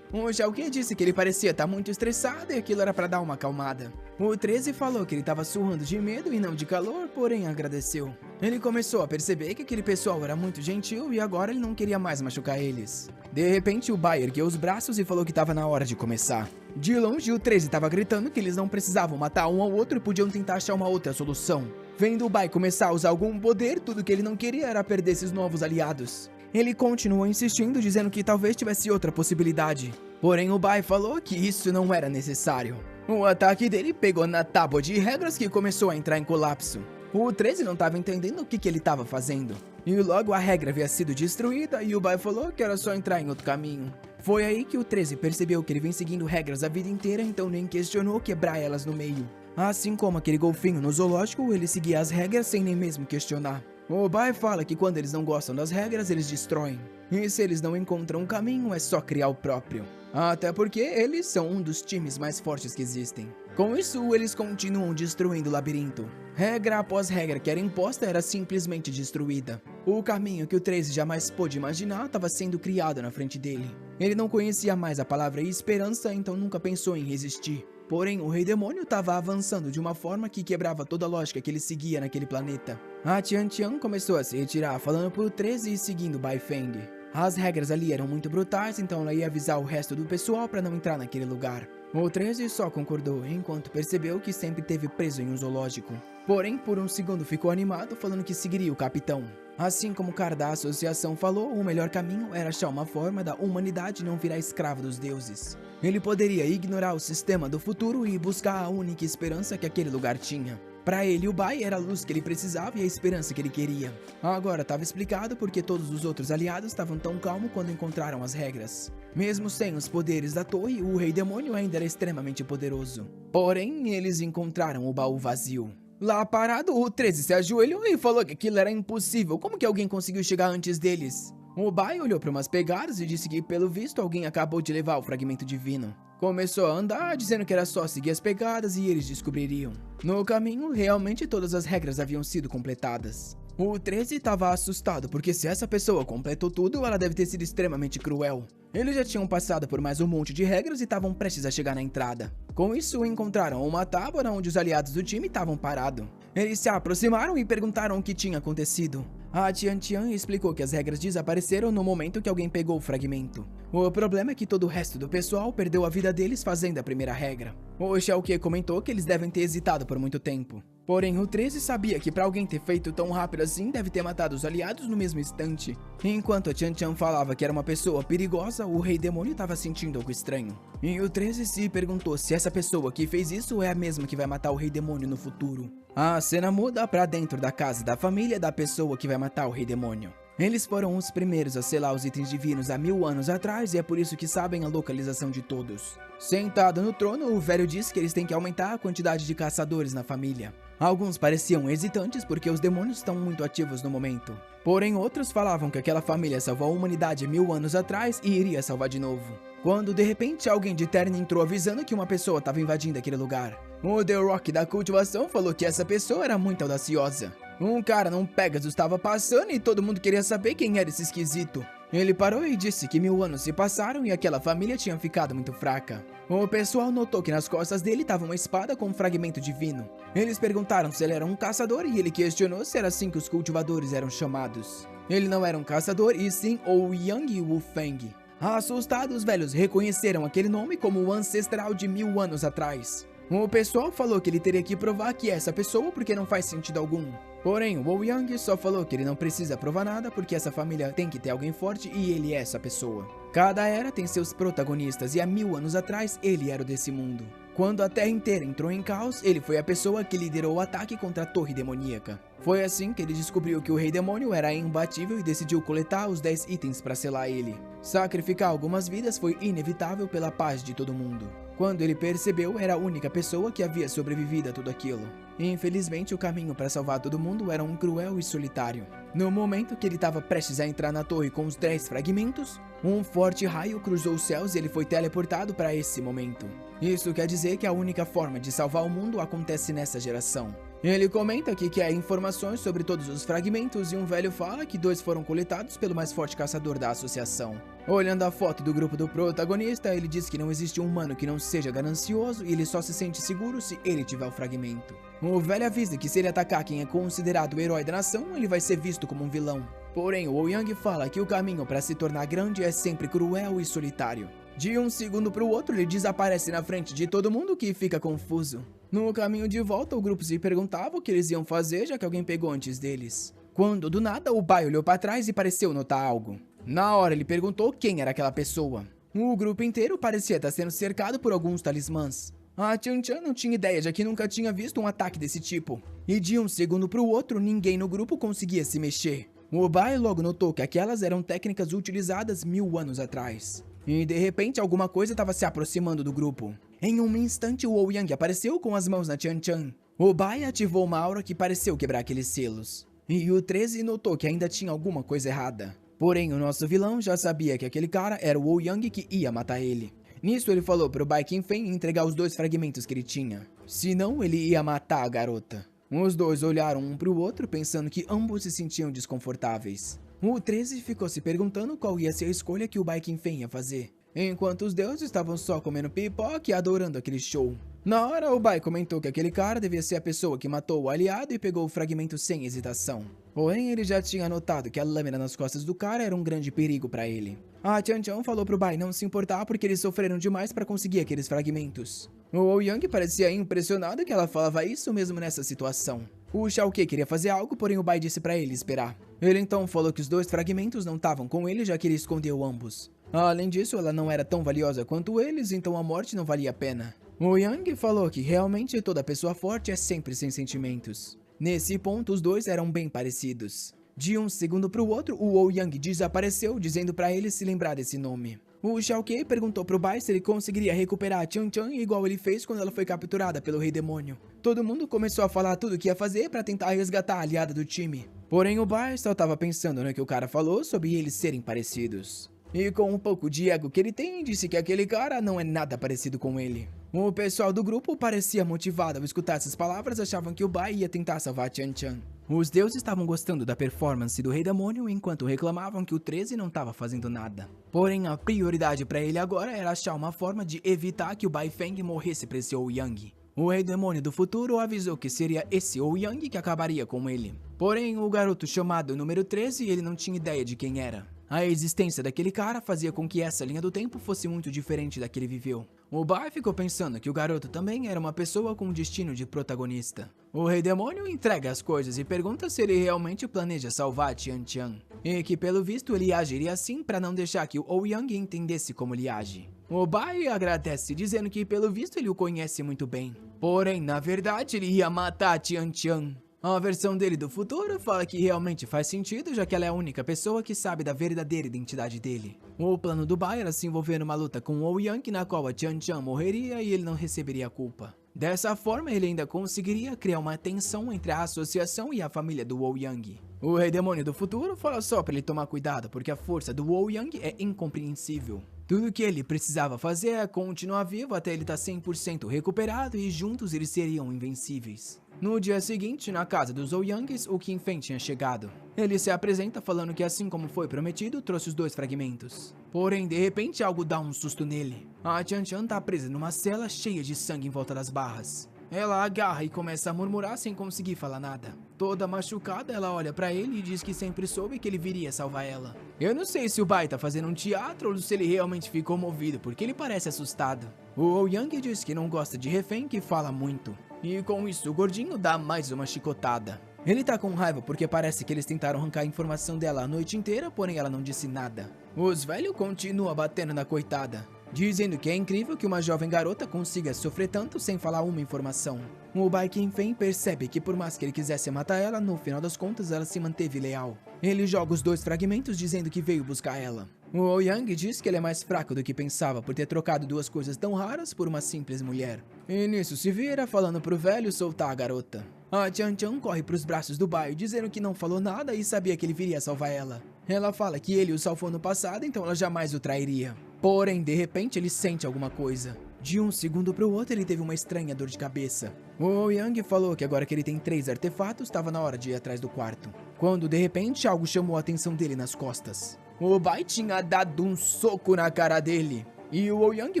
O Shao Kahn disse que ele parecia estar muito estressado e aquilo era pra dar uma acalmada. O 13 falou que ele estava surrando de medo e não de calor, porém agradeceu. Ele começou a perceber que aquele pessoal era muito gentil e agora ele não queria mais machucar eles. De repente, o Bai ergueu os braços e falou que estava na hora de começar. De longe, o 13 estava gritando que eles não precisavam matar um ao outro e podiam tentar achar uma outra solução. Vendo o Bai começar a usar algum poder, tudo que ele não queria era perder esses novos aliados. Ele continuou insistindo, dizendo que talvez tivesse outra possibilidade. Porém, o Bai falou que isso não era necessário. O ataque dele pegou na tábua de regras que começou a entrar em colapso. O 13 não estava entendendo o que ele estava fazendo. E logo a regra havia sido destruída e o Bai falou que era só entrar em outro caminho. Foi aí que o 13 percebeu que ele vem seguindo regras a vida inteira, então nem questionou quebrar elas no meio. Assim como aquele golfinho no zoológico, ele seguia as regras sem nem mesmo questionar. O Bai fala que quando eles não gostam das regras, eles destroem. E se eles não encontram um caminho, é só criar o próprio. Até porque eles são um dos times mais fortes que existem. Com isso, eles continuam destruindo o labirinto. Regra após regra que era imposta era simplesmente destruída. O caminho que o 13 jamais pôde imaginar estava sendo criado na frente dele. Ele não conhecia mais a palavra esperança, então nunca pensou em resistir. Porém, o Rei Demônio estava avançando de uma forma que quebrava toda a lógica que ele seguia naquele planeta. A Tian Tian começou a se retirar, falando pro 13 e seguindo Bai Feng. As regras ali eram muito brutais, então ela ia avisar o resto do pessoal para não entrar naquele lugar. O 13 só concordou, enquanto percebeu que sempre esteve preso em um zoológico. Porém, por um segundo ficou animado, falando que seguiria o capitão. Assim como o cara da associação falou, o melhor caminho era achar uma forma da humanidade não virar escravo dos deuses. Ele poderia ignorar o sistema do futuro e buscar a única esperança que aquele lugar tinha. Para ele, o Bai era a luz que ele precisava e a esperança que ele queria. Agora estava explicado porque todos os outros aliados estavam tão calmos quando encontraram as regras. Mesmo sem os poderes da torre, o Rei Demônio ainda era extremamente poderoso. Porém, eles encontraram o baú vazio. Lá parado, o 13 se ajoelhou e falou que aquilo era impossível. Como que alguém conseguiu chegar antes deles? O Bai olhou para umas pegadas e disse que, pelo visto, alguém acabou de levar o fragmento divino. Começou a andar, dizendo que era só seguir as pegadas e eles descobririam. No caminho, realmente todas as regras haviam sido completadas. O 13 estava assustado, porque se essa pessoa completou tudo, ela deve ter sido extremamente cruel. Eles já tinham passado por mais um monte de regras e estavam prestes a chegar na entrada. Com isso, encontraram uma tábua onde os aliados do time estavam parados. Eles se aproximaram e perguntaram o que tinha acontecido. A Tian Tian explicou que as regras desapareceram no momento que alguém pegou o fragmento. O problema é que todo o resto do pessoal perdeu a vida deles fazendo a primeira regra. O Shao Kahn comentou que eles devem ter hesitado por muito tempo. Porém, o 13 sabia que para alguém ter feito tão rápido assim, deve ter matado os aliados no mesmo instante. Enquanto a Tian Tian falava que era uma pessoa perigosa, o Rei Demônio estava sentindo algo estranho. E o 13 se perguntou se essa pessoa que fez isso é a mesma que vai matar o Rei Demônio no futuro. A cena muda para dentro da casa da família da pessoa que vai matar o Rei Demônio. Eles foram os primeiros a selar os itens divinos há 1000 anos atrás e é por isso que sabem a localização de todos. Sentado no trono, o velho disse que eles têm que aumentar a quantidade de caçadores na família. Alguns pareciam hesitantes porque os demônios estão muito ativos no momento. Porém, outros falavam que aquela família salvou a humanidade 1000 anos atrás e iria salvar de novo. Quando de repente alguém de terno entrou avisando que uma pessoa estava invadindo aquele lugar. O The Rock da cultivação falou que essa pessoa era muito audaciosa. Um cara num Pegasus estava passando e todo mundo queria saber quem era esse esquisito. Ele parou e disse que 1000 anos se passaram e aquela família tinha ficado muito fraca. O pessoal notou que nas costas dele estava uma espada com um fragmento divino. Eles perguntaram se ele era um caçador e ele questionou se era assim que os cultivadores eram chamados. Ele não era um caçador e sim o Yang Wufeng. Assustados, os velhos reconheceram aquele nome como o ancestral de 1000 anos atrás. O pessoal falou que ele teria que provar que é essa pessoa porque não faz sentido algum. Porém, o Ouyang só falou que ele não precisa provar nada porque essa família tem que ter alguém forte e ele é essa pessoa. Cada era tem seus protagonistas e há 1000 anos atrás ele era o desse mundo. Quando a Terra inteira entrou em caos, ele foi a pessoa que liderou o ataque contra a Torre Demoníaca. Foi assim que ele descobriu que o Rei Demônio era imbatível e decidiu coletar os 10 itens para selar ele. Sacrificar algumas vidas foi inevitável pela paz de todo mundo. Quando ele percebeu, era a única pessoa que havia sobrevivido a tudo aquilo. Infelizmente, o caminho para salvar todo mundo era cruel e solitário. No momento que ele estava prestes a entrar na torre com os 10 fragmentos, um forte raio cruzou os céus e ele foi teleportado para esse momento. Isso quer dizer que a única forma de salvar o mundo acontece nessa geração. Ele comenta que quer informações sobre todos os fragmentos e um velho fala que 2 foram coletados pelo mais forte caçador da associação. Olhando a foto do grupo do protagonista, ele diz que não existe um humano que não seja ganancioso e ele só se sente seguro se ele tiver o fragmento. O velho avisa que se ele atacar quem é considerado o herói da nação, ele vai ser visto como um vilão. Porém, o Ouyang fala que o caminho para se tornar grande é sempre cruel e solitário. De um segundo para o outro, ele desaparece na frente de todo mundo que fica confuso. No caminho de volta, o grupo se perguntava o que eles iam fazer, já que alguém pegou antes deles. Quando, do nada, o Bai olhou para trás e pareceu notar algo. Na hora, ele perguntou quem era aquela pessoa. O grupo inteiro parecia estar sendo cercado por alguns talismãs. A Chan-Chan não tinha ideia, já que nunca tinha visto um ataque desse tipo. E de um segundo para o outro, ninguém no grupo conseguia se mexer. O Bai logo notou que aquelas eram técnicas utilizadas 1000 anos atrás. E de repente alguma coisa estava se aproximando do grupo. Em um instante o Ouyang apareceu com as mãos na Chan-Chan. O Bai ativou uma aura que pareceu quebrar aqueles selos. E o 13 notou que ainda tinha alguma coisa errada. Porém o nosso vilão já sabia que aquele cara era o Ouyang que ia matar ele. Nisso ele falou pro Bai Qingfei entregar os 2 fragmentos que ele tinha. Senão ele ia matar a garota. Os dois olharam um pro outro pensando que ambos se sentiam desconfortáveis. O 13 ficou se perguntando qual ia ser a escolha que o Bai Qingfei ia fazer, enquanto os deuses estavam só comendo pipoca e adorando aquele show. Na hora, o Bai comentou que aquele cara devia ser a pessoa que matou o aliado e pegou o fragmento sem hesitação. Porém, ele já tinha notado que a lâmina nas costas do cara era um grande perigo para ele. A Chan-Chan falou pro Bai não se importar porque eles sofreram demais para conseguir aqueles fragmentos. O Ouyang parecia impressionado que ela falava isso mesmo nessa situação. O Shao Ke queria fazer algo, porém o Bai disse pra ele esperar. Ele então falou que os 2 fragmentos não estavam com ele, já que ele escondeu ambos. Além disso, ela não era tão valiosa quanto eles, então a morte não valia a pena. O Yang falou que realmente toda pessoa forte é sempre sem sentimentos. Nesse ponto, os 2 eram bem parecidos. De um segundo para o outro, o Ouyang desapareceu, dizendo para ele se lembrar desse nome. O Shao Ke perguntou pro Bai se ele conseguiria recuperar a Chan-Chan igual ele fez quando ela foi capturada pelo Rei Demônio. Todo mundo começou a falar tudo o que ia fazer para tentar resgatar a aliada do time. Porém o Bai só estava pensando no que o cara falou sobre eles serem parecidos. E com um pouco de ego que ele tem, disse que aquele cara não é nada parecido com ele. O pessoal do grupo parecia motivado ao escutar essas palavras, achavam que o Bai ia tentar salvar a Chan-Chan. Os deuses estavam gostando da performance do Rei Demônio, enquanto reclamavam que o 13 não estava fazendo nada. Porém, a prioridade para ele agora era achar uma forma de evitar que o Bai Feng morresse para esse Ouyang. O Rei Demônio do futuro avisou que seria esse Ouyang que acabaria com ele. Porém, o garoto chamado número 13, ele não tinha ideia de quem era. A existência daquele cara fazia com que essa linha do tempo fosse muito diferente da que ele viveu. O Bai ficou pensando que o garoto também era uma pessoa com um destino de protagonista. O Rei Demônio entrega as coisas e pergunta se ele realmente planeja salvar Chan-Chan. E que pelo visto ele agiria assim para não deixar que o Ouyang entendesse como ele age. O Bai agradece dizendo que pelo visto ele o conhece muito bem. Porém, na verdade ele ia matar Chan-Chan. A versão dele do futuro fala que realmente faz sentido, já que ela é a única pessoa que sabe da verdadeira identidade dele. O plano do Bai era se envolver numa luta com o Ouyang, na qual a Chan-Chan morreria e ele não receberia a culpa. Dessa forma, ele ainda conseguiria criar uma tensão entre a associação e a família do Ouyang. O Rei Demônio do futuro fala só para ele tomar cuidado, porque a força do Ouyang é incompreensível. Tudo que ele precisava fazer é continuar vivo até ele estar 100% recuperado e juntos eles seriam invencíveis. No dia seguinte, na casa dos Ouyangs, o Qingfei tinha chegado. Ele se apresenta falando que assim como foi prometido, trouxe os 2 fragmentos. Porém, de repente, algo dá um susto nele. A Chan-Chan tá presa numa cela cheia de sangue em volta das barras. Ela agarra e começa a murmurar sem conseguir falar nada. Toda machucada, ela olha pra ele e diz que sempre soube que ele viria salvar ela. Eu não sei se o Bai tá fazendo um teatro ou se ele realmente ficou movido, porque ele parece assustado. O Ouyang diz que não gosta de refém que fala muito. E com isso, o gordinho dá mais uma chicotada. Ele tá com raiva porque parece que eles tentaram arrancar a informação dela a noite inteira, porém ela não disse nada. Os velhos continuam batendo na coitada, dizendo que é incrível que uma jovem garota consiga sofrer tanto sem falar uma informação. O Bai Qingfei percebe que por mais que ele quisesse matar ela, no final das contas ela se manteve leal. Ele joga os 2 fragmentos dizendo que veio buscar ela. O Ouyang diz que ele é mais fraco do que pensava por ter trocado duas coisas tão raras por uma simples mulher. E nisso se vira falando pro velho soltar a garota. A Tian Tian corre pros braços do Bai, dizendo que não falou nada e sabia que ele viria salvar ela. Ela fala que ele o salvou no passado, então ela jamais o trairia. Porém, de repente, ele sente alguma coisa. De um segundo pro outro, ele teve uma estranha dor de cabeça. O Ouyang falou que agora que ele tem 3 artefatos, estava na hora de ir atrás do quarto. Quando, de repente, algo chamou a atenção dele nas costas. O Bai tinha dado um soco na cara dele. E o Ouyang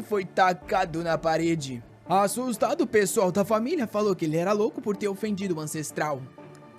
foi tacado na parede. Assustado, o pessoal da família falou que ele era louco por ter ofendido o ancestral.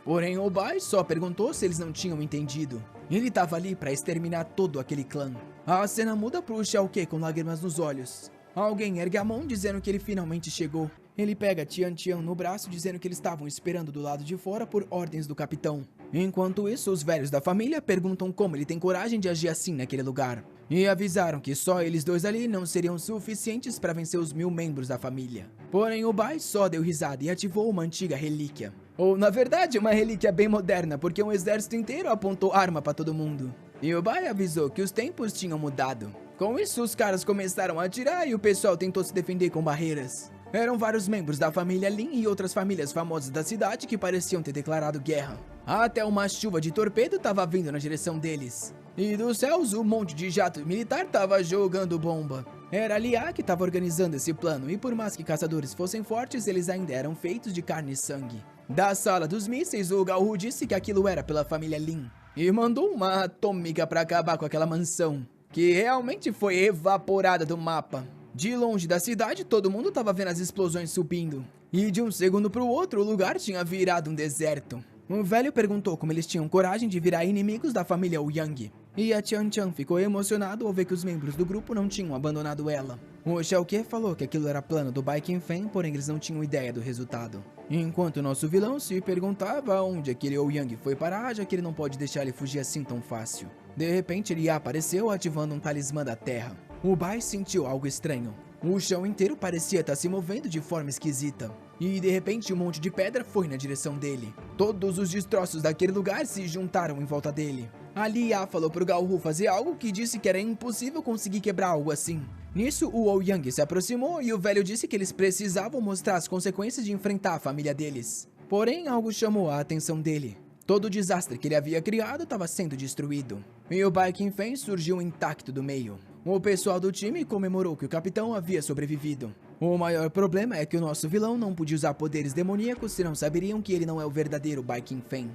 Porém, o Bai só perguntou se eles não tinham entendido. Ele estava ali para exterminar todo aquele clã. A cena muda pro Xiao Ke com lágrimas nos olhos. Alguém ergue a mão dizendo que ele finalmente chegou. Ele pega Tian Tian no braço dizendo que eles estavam esperando do lado de fora por ordens do capitão. Enquanto isso, os velhos da família perguntam como ele tem coragem de agir assim naquele lugar. E avisaram que só eles dois ali não seriam suficientes para vencer os 1000 membros da família. Porém, o Bai só deu risada e ativou uma antiga relíquia. Ou, na verdade, uma relíquia bem moderna, porque um exército inteiro apontou arma para todo mundo. E o Bai avisou que os tempos tinham mudado. Com isso, os caras começaram a atirar e o pessoal tentou se defender com barreiras. Eram vários membros da família Lin e outras famílias famosas da cidade que pareciam ter declarado guerra. Até uma chuva de torpedo estava vindo na direção deles. E dos céus, um monte de jato militar estava jogando bomba. Era Lia que estava organizando esse plano e por mais que caçadores fossem fortes, eles ainda eram feitos de carne e sangue. Da sala dos mísseis, o Gao Hu disse que aquilo era pela família Lin. E mandou uma atômica para acabar com aquela mansão, que realmente foi evaporada do mapa. De longe da cidade, todo mundo estava vendo as explosões subindo. E de um segundo para o outro, o lugar tinha virado um deserto. O velho perguntou como eles tinham coragem de virar inimigos da família Ouyang. E a Tian Tian ficou emocionado ao ver que os membros do grupo não tinham abandonado ela. O Xiao Ke falou que aquilo era plano do Bai Qingfen, porém eles não tinham ideia do resultado. Enquanto nosso vilão se perguntava onde aquele Ouyang foi parar, já que ele não pode deixar ele fugir assim tão fácil. De repente ele apareceu ativando um talismã da terra. O Bai sentiu algo estranho. O chão inteiro parecia estar se movendo de forma esquisita. E de repente um monte de pedra foi na direção dele. Todos os destroços daquele lugar se juntaram em volta dele. A Lia falou pro Gao Hu fazer algo que disse que era impossível conseguir quebrar algo assim. Nisso, o Ouyang se aproximou e o velho disse que eles precisavam mostrar as consequências de enfrentar a família deles. Porém, algo chamou a atenção dele. Todo o desastre que ele havia criado estava sendo destruído. E o Bai Qingfen surgiu intacto do meio. O pessoal do time comemorou que o capitão havia sobrevivido. O maior problema é que o nosso vilão não podia usar poderes demoníacos, senão saberiam que ele não é o verdadeiro Bai Qingfen.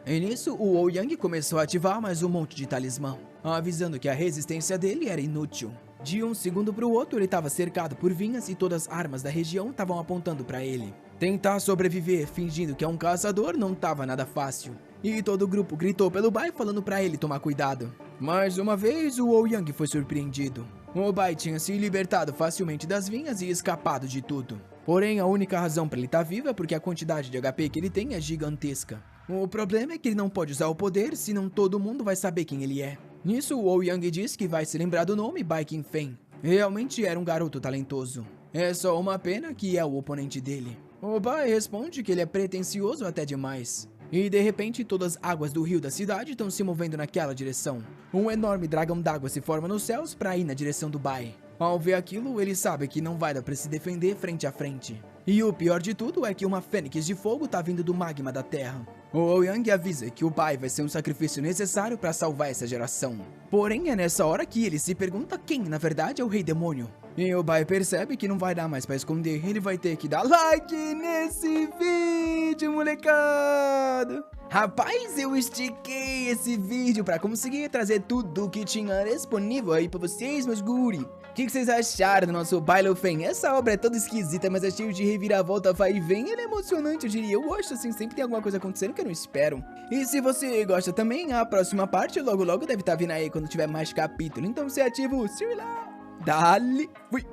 E nisso, o Ouyang começou a ativar mais um monte de talismã, avisando que a resistência dele era inútil. De um segundo para o outro, ele estava cercado por vinhas e todas as armas da região estavam apontando para ele. Tentar sobreviver fingindo que é um caçador não estava nada fácil. E todo o grupo gritou pelo Bai falando para ele tomar cuidado. Mais uma vez, o Ouyang foi surpreendido. O Bai tinha se libertado facilmente das vinhas e escapado de tudo. Porém, a única razão para ele estar vivo é porque a quantidade de HP que ele tem é gigantesca. O problema é que ele não pode usar o poder, senão todo mundo vai saber quem ele é. Nisso, o Ouyang diz que vai se lembrar do nome Bai Qingfen. Realmente era um garoto talentoso. É só uma pena que é o oponente dele. O Bai responde que ele é pretensioso até demais. E de repente todas as águas do rio da cidade estão se movendo naquela direção. Um enorme dragão d'água se forma nos céus para ir na direção do Bai. Ao ver aquilo, ele sabe que não vai dar para se defender frente a frente. E o pior de tudo é que uma fênix de fogo tá vindo do magma da terra. O Ouyang avisa que o Bai vai ser um sacrifício necessário para salvar essa geração. Porém, é nessa hora que ele se pergunta quem, na verdade, é o Rei Demônio. E o Bai percebe que não vai dar mais para esconder, ele vai ter que dar like nesse vídeo, molecada! Rapaz, eu estiquei esse vídeo para conseguir trazer tudo que tinha disponível aí para vocês, meus guri. O que vocês acharam do nosso Bailofen? Essa obra é toda esquisita, mas é cheio de reviravolta, vai e vem. Ele é emocionante, eu diria. Eu gosto assim, sempre tem alguma coisa acontecendo que eu não espero. E se você gosta também, a próxima parte logo logo deve estar vindo aí quando tiver mais capítulo. Então se ativa o Sir lá. Dale, fui.